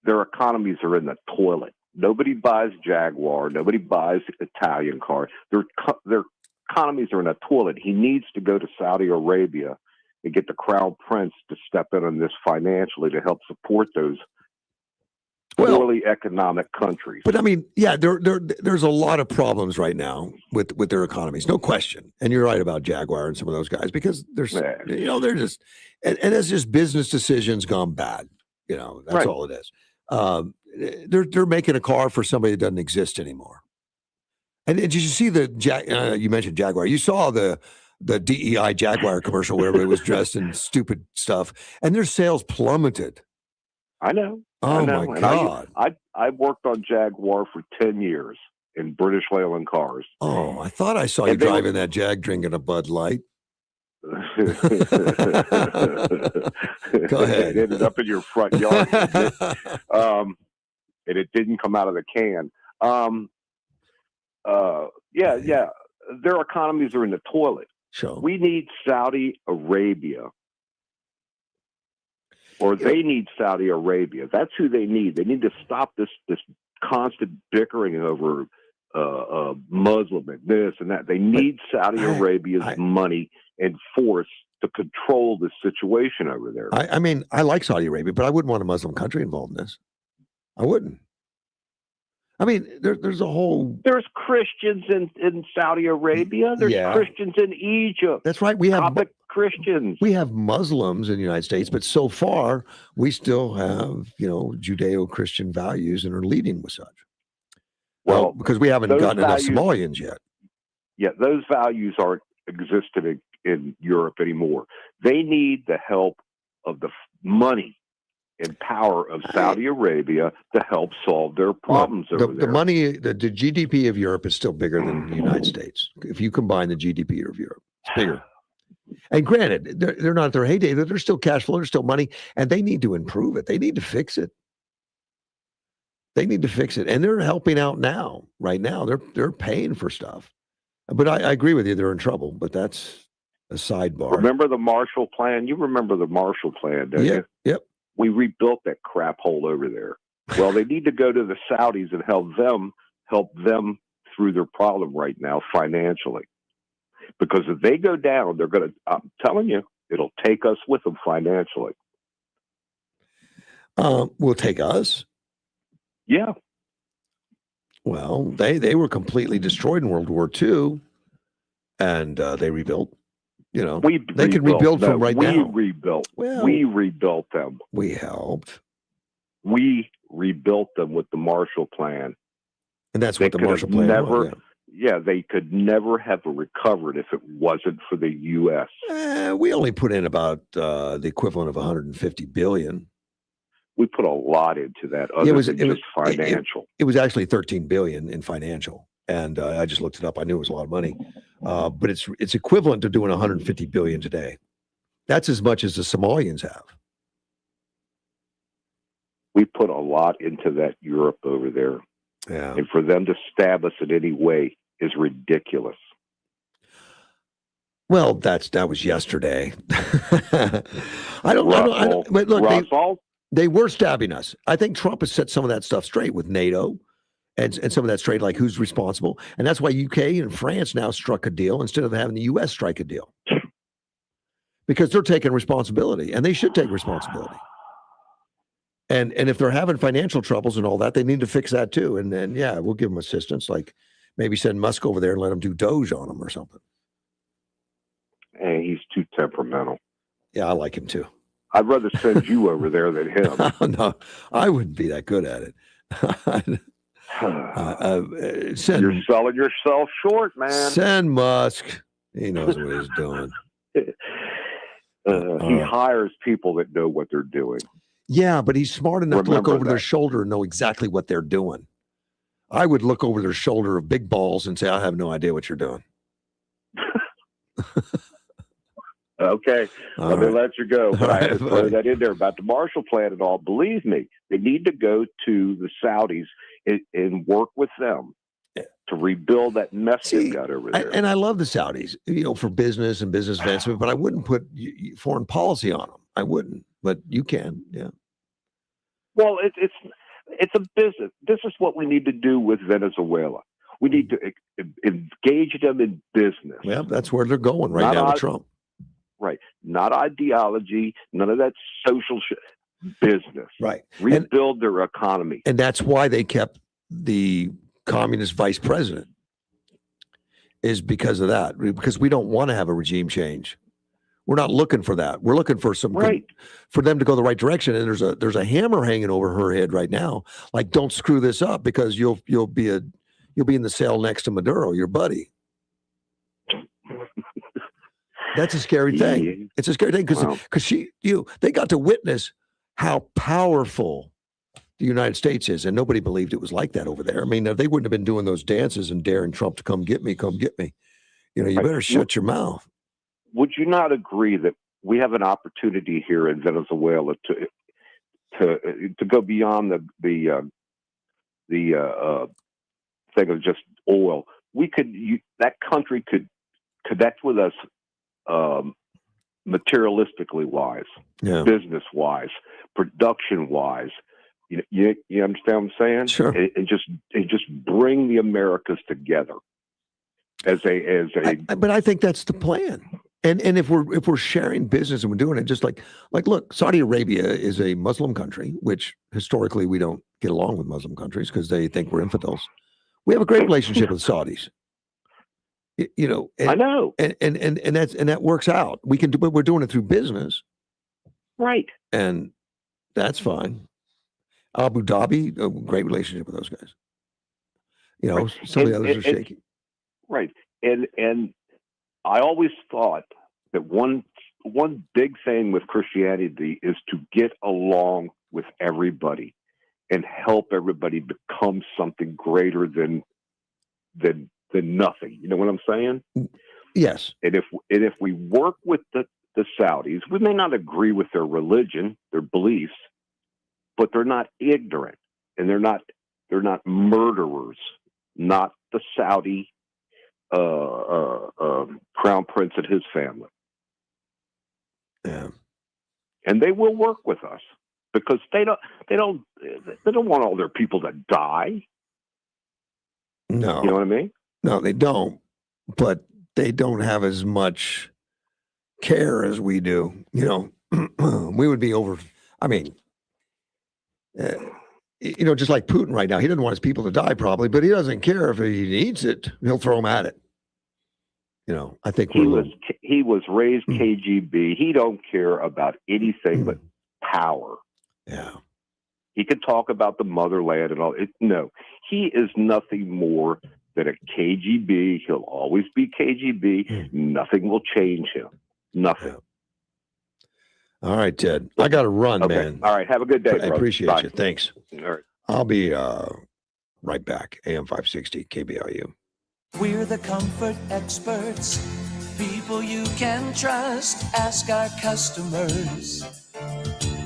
Their economies are in the toilet. Nobody buys Jaguar. Nobody buys Italian car. Their economies are in a toilet. He needs to go to Saudi Arabia and get the crown prince to step in on this financially to help support those poorly economic countries. But I mean, yeah, there's a lot of problems right now with their economies, no question. And you're right about Jaguar and some of those guys because they're just, and it's just business decisions gone bad. That's Right. all it is. They're making a car for somebody that doesn't exist anymore. And did you see you mentioned Jaguar? You saw the DEI Jaguar commercial where everybody was dressed in stupid stuff, and their sales plummeted. I know. Oh, I know. my And God. I worked on Jaguar for 10 years in British Leyland cars. Oh, I thought I saw you driving that Jag drinking a Bud Light. Go ahead. It ended up in your front yard. And it didn't come out of the can. Yeah. Their economies are in the toilet. Sure. We need Saudi Arabia. Or they need Saudi Arabia. That's who they need. They need to stop this constant bickering over Muslim and this and that. They need Saudi Arabia's money and force to control the situation over there. I mean, I like Saudi Arabia, but I wouldn't want a Muslim country involved in this. I wouldn't. I mean, there's a whole... There's Christians in Saudi Arabia. There's Christians in Egypt. That's right. We have Coptic Christians. We have Muslims in the United States, but so far we still have, Judeo-Christian values and are leading with such. Well, because we haven't gotten enough Somalians yet. Yeah, those values aren't existing in Europe anymore. They need the help of the money and power of Saudi Arabia to help solve their problems over there. The money, the GDP of Europe is still bigger than the United States. If you combine the GDP of Europe, it's bigger. And granted, they're not at their heyday. There's still cash flow. There's still money, and they need to improve it. They need to fix it. And they're helping out now. Right now, they're paying for stuff. But I agree with you. They're in trouble. But that's a sidebar. Remember the Marshall Plan? You remember the Marshall Plan, don't you? Yep. We rebuilt that crap hole over there. Well, they need to go to the Saudis and help them through their problem right now financially. Because if they go down, they're going to, I'm telling you, it'll take us with them financially. Will take us? Yeah. Well, they were completely destroyed in World War II, and they rebuilt. You know, they could rebuild from right now. We rebuilt. Well, we rebuilt them. We helped. We rebuilt them with the Marshall Plan. And that's what the Marshall Plan was. Yeah, they could never have recovered if it wasn't for the U.S. We only put in about the equivalent of $150 billion. We put a lot into that. Other than just financial. It was actually $13 billion in financial, and I just looked it up. I knew it was a lot of money, but it's equivalent to doing $150 billion today. That's as much as the Somalians have. We put a lot into that Europe over there. Yeah. And for them to stab us in any way is ridiculous. Well, that was yesterday. I don't. But look, they were stabbing us. I think Trump has set some of that stuff straight with NATO, and some of that straight, like who's responsible, and that's why UK and France now struck a deal instead of having the US strike a deal, because they're taking responsibility, and they should take responsibility. And if they're having financial troubles and all that, they need to fix that too. And then, yeah, we'll give them assistance, like maybe send Musk over there and let him do Doge on them or something. And he's too temperamental. Yeah, I like him too. I'd rather send you over there than him. No, I wouldn't be that good at it. You're selling yourself short, man. Send Musk. He knows what he's doing. He hires people that know what they're doing. Yeah, but he's smart enough to look over their shoulder and know exactly what they're doing. I would look over their shoulder of big balls and say, I have no idea what you're doing. Okay, let me let you go. But I had to throw that in there about the Marshall Plan and all. Believe me, they need to go to the Saudis and work with them to rebuild that mess they've got over there. And I love the Saudis, for business and business advancement, but I wouldn't put foreign policy on them. I wouldn't, but you can, yeah. Well, it's a business. This is what we need to do with Venezuela. We need to engage them in business. Well, that's where they're going right now with Trump. Right. Not ideology, none of that social shit. Business. Right. Rebuild their economy. And that's why they kept the communist vice president, is because of that. Because we don't want to have a regime change. We're not looking for that. We're looking for for them to go the right direction. And there's a hammer hanging over her head right now. Like, don't screw this up, because you'll be in the cell next to Maduro, your buddy. That's a scary thing. Yeah. It's a scary thing because they got to witness how powerful the United States is, and nobody believed it was like that over there. I mean, they wouldn't have been doing those dances and daring Trump to come get me. You better shut your mouth. Would you not agree that we have an opportunity here in Venezuela to go beyond the thing of just oil? That country could connect with us materialistically wise, business wise, production wise. You understand what I'm saying? Sure. And just bring the Americas together as a. But I think that's the plan. And if we're sharing business and we're doing it just like look, Saudi Arabia is a Muslim country, which historically we don't get along with Muslim countries because they think we're infidels. We have a great relationship with Saudis. I know, and that works out. We can do, but we're doing it through business, right? And that's fine. Abu Dhabi, a great relationship with those guys. Right. Some of the others are shaky. Right, and I always thought that one big thing with Christianity is to get along with everybody and help everybody become something greater than nothing. You know what I'm saying? Yes. And if we work with the Saudis, we may not agree with their religion, their beliefs, but they're not ignorant, and they're not murderers. Not the Saudi crown prince and his family. Yeah. And they will work with us because they don't want all their people to die. No. You know what I mean? No, they don't, but they don't have as much care as we do. We would be over. I mean, just like Putin right now, he doesn't want his people to die probably, but he doesn't care if he needs it. He'll throw them at it. I think he was raised KGB. He don't care about anything but power. Yeah. He could talk about the motherland and all. No, he is nothing more than a KGB. He'll always be KGB. Nothing will change him. Nothing. Yeah. All right, Ted. I got to run, man. All right. Have a good day, I bro. appreciate Bye. you. Thanks. All right. I'll be right back. AM 560 KBLU. We're the comfort experts, people you can trust. Ask our customers.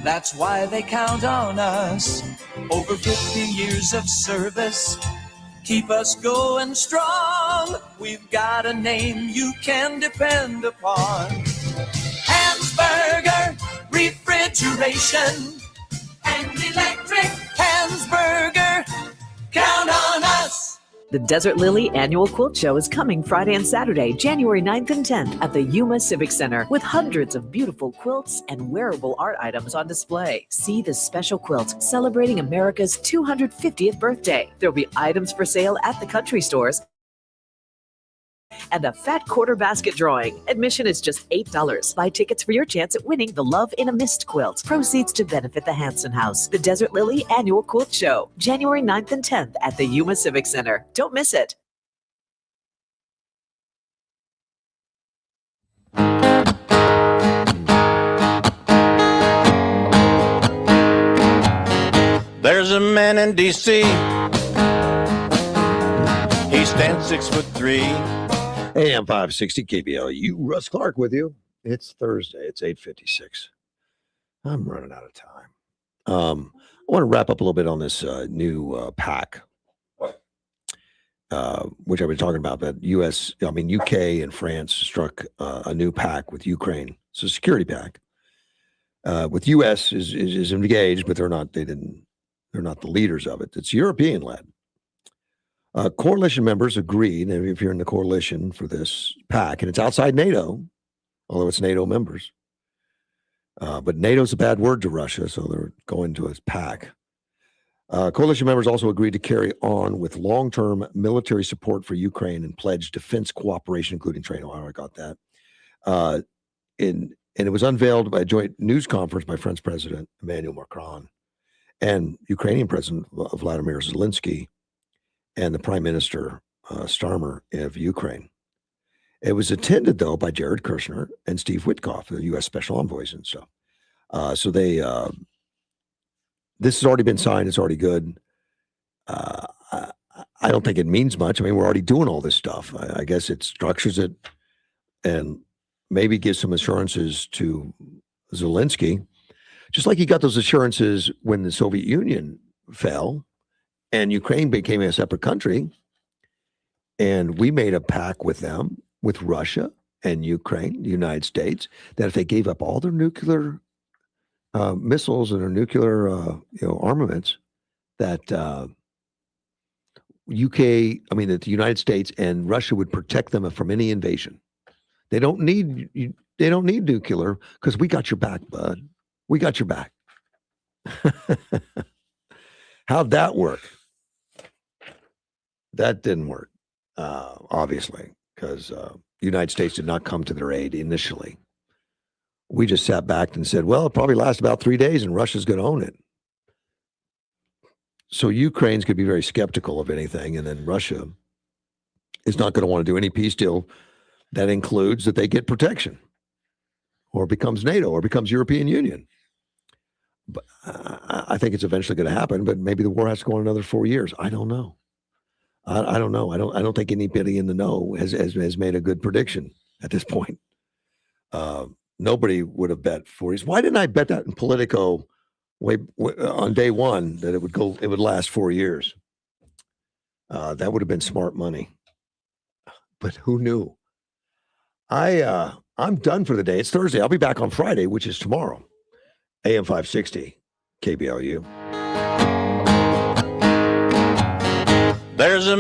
That's why they count on us. Over 50 years of service, keep us going strong. We've got a name you can depend upon. Hansberger Refrigeration and Electric. Hansberger, count on us. The Desert Lily Annual Quilt Show is coming Friday and Saturday, January 9th and 10th at the Yuma Civic Center with hundreds of beautiful quilts and wearable art items on display. See the special quilt celebrating America's 250th birthday. There'll be items for sale at the country stores and a fat quarter basket drawing. Admission is just $8. Buy tickets for your chance at winning the Love in a Mist quilt. Proceeds to benefit the Hanson House. The Desert Lily Annual Quilt Show, January 9th and 10th at the Yuma Civic Center. Don't miss it. There's a man in D.C. He stands 6'3". AM 560 KBLU. Russ Clark with you. It's Thursday. It's 8:56. I'm running out of time. I want to wrap up a little bit on this new pact, which I've been talking about. That UK and France struck a new pact with Ukraine. It's a security pact. With U.S. is engaged, but they're not the leaders of it. It's European led. Coalition members agreed, and if you're in the coalition for this pact, and it's outside NATO, although it's NATO members, but NATO's a bad word to Russia, so they're going to a pact. Coalition members also agreed to carry on with long-term military support for Ukraine and pledge defense cooperation, including training. I got that. And it was unveiled by a joint news conference by French President Emmanuel Macron and Ukrainian President Vladimir Zelensky and the Prime Minister Starmer of Ukraine. It was attended, though, by Jared Kushner and Steve Witkoff, the U.S. Special Envoys and stuff. So this has already been signed. It's already good. I don't think it means much. I mean, we're already doing all this stuff. I guess it structures it and maybe gives some assurances to Zelensky, just like he got those assurances when the Soviet Union fell and Ukraine became a separate country, and we made a pact with them, with Russia and Ukraine, the United States, that if they gave up all their nuclear missiles and their nuclear armaments, that that the United States and Russia would protect them from any invasion. They don't need nuclear because we got your back, bud. We got your back. How'd that work? That didn't work, obviously, because the United States did not come to their aid initially. We just sat back and said, well, it'll probably last about 3 days and Russia's going to own it. So Ukraine's going to be very skeptical of anything, and then Russia is not going to want to do any peace deal that includes that they get protection or becomes NATO or becomes European Union. But I think it's eventually going to happen, but maybe the war has to go on another 4 years. I don't know. I don't know. I don't think anybody in the know has made a good prediction at this point. Nobody would have bet 4 years. Why didn't I bet that in Politico on day one that it would last 4 years? That would have been smart money. But who knew? I'm done for the day. It's Thursday. I'll be back on Friday, which is tomorrow. AM 560 KBLU. There's a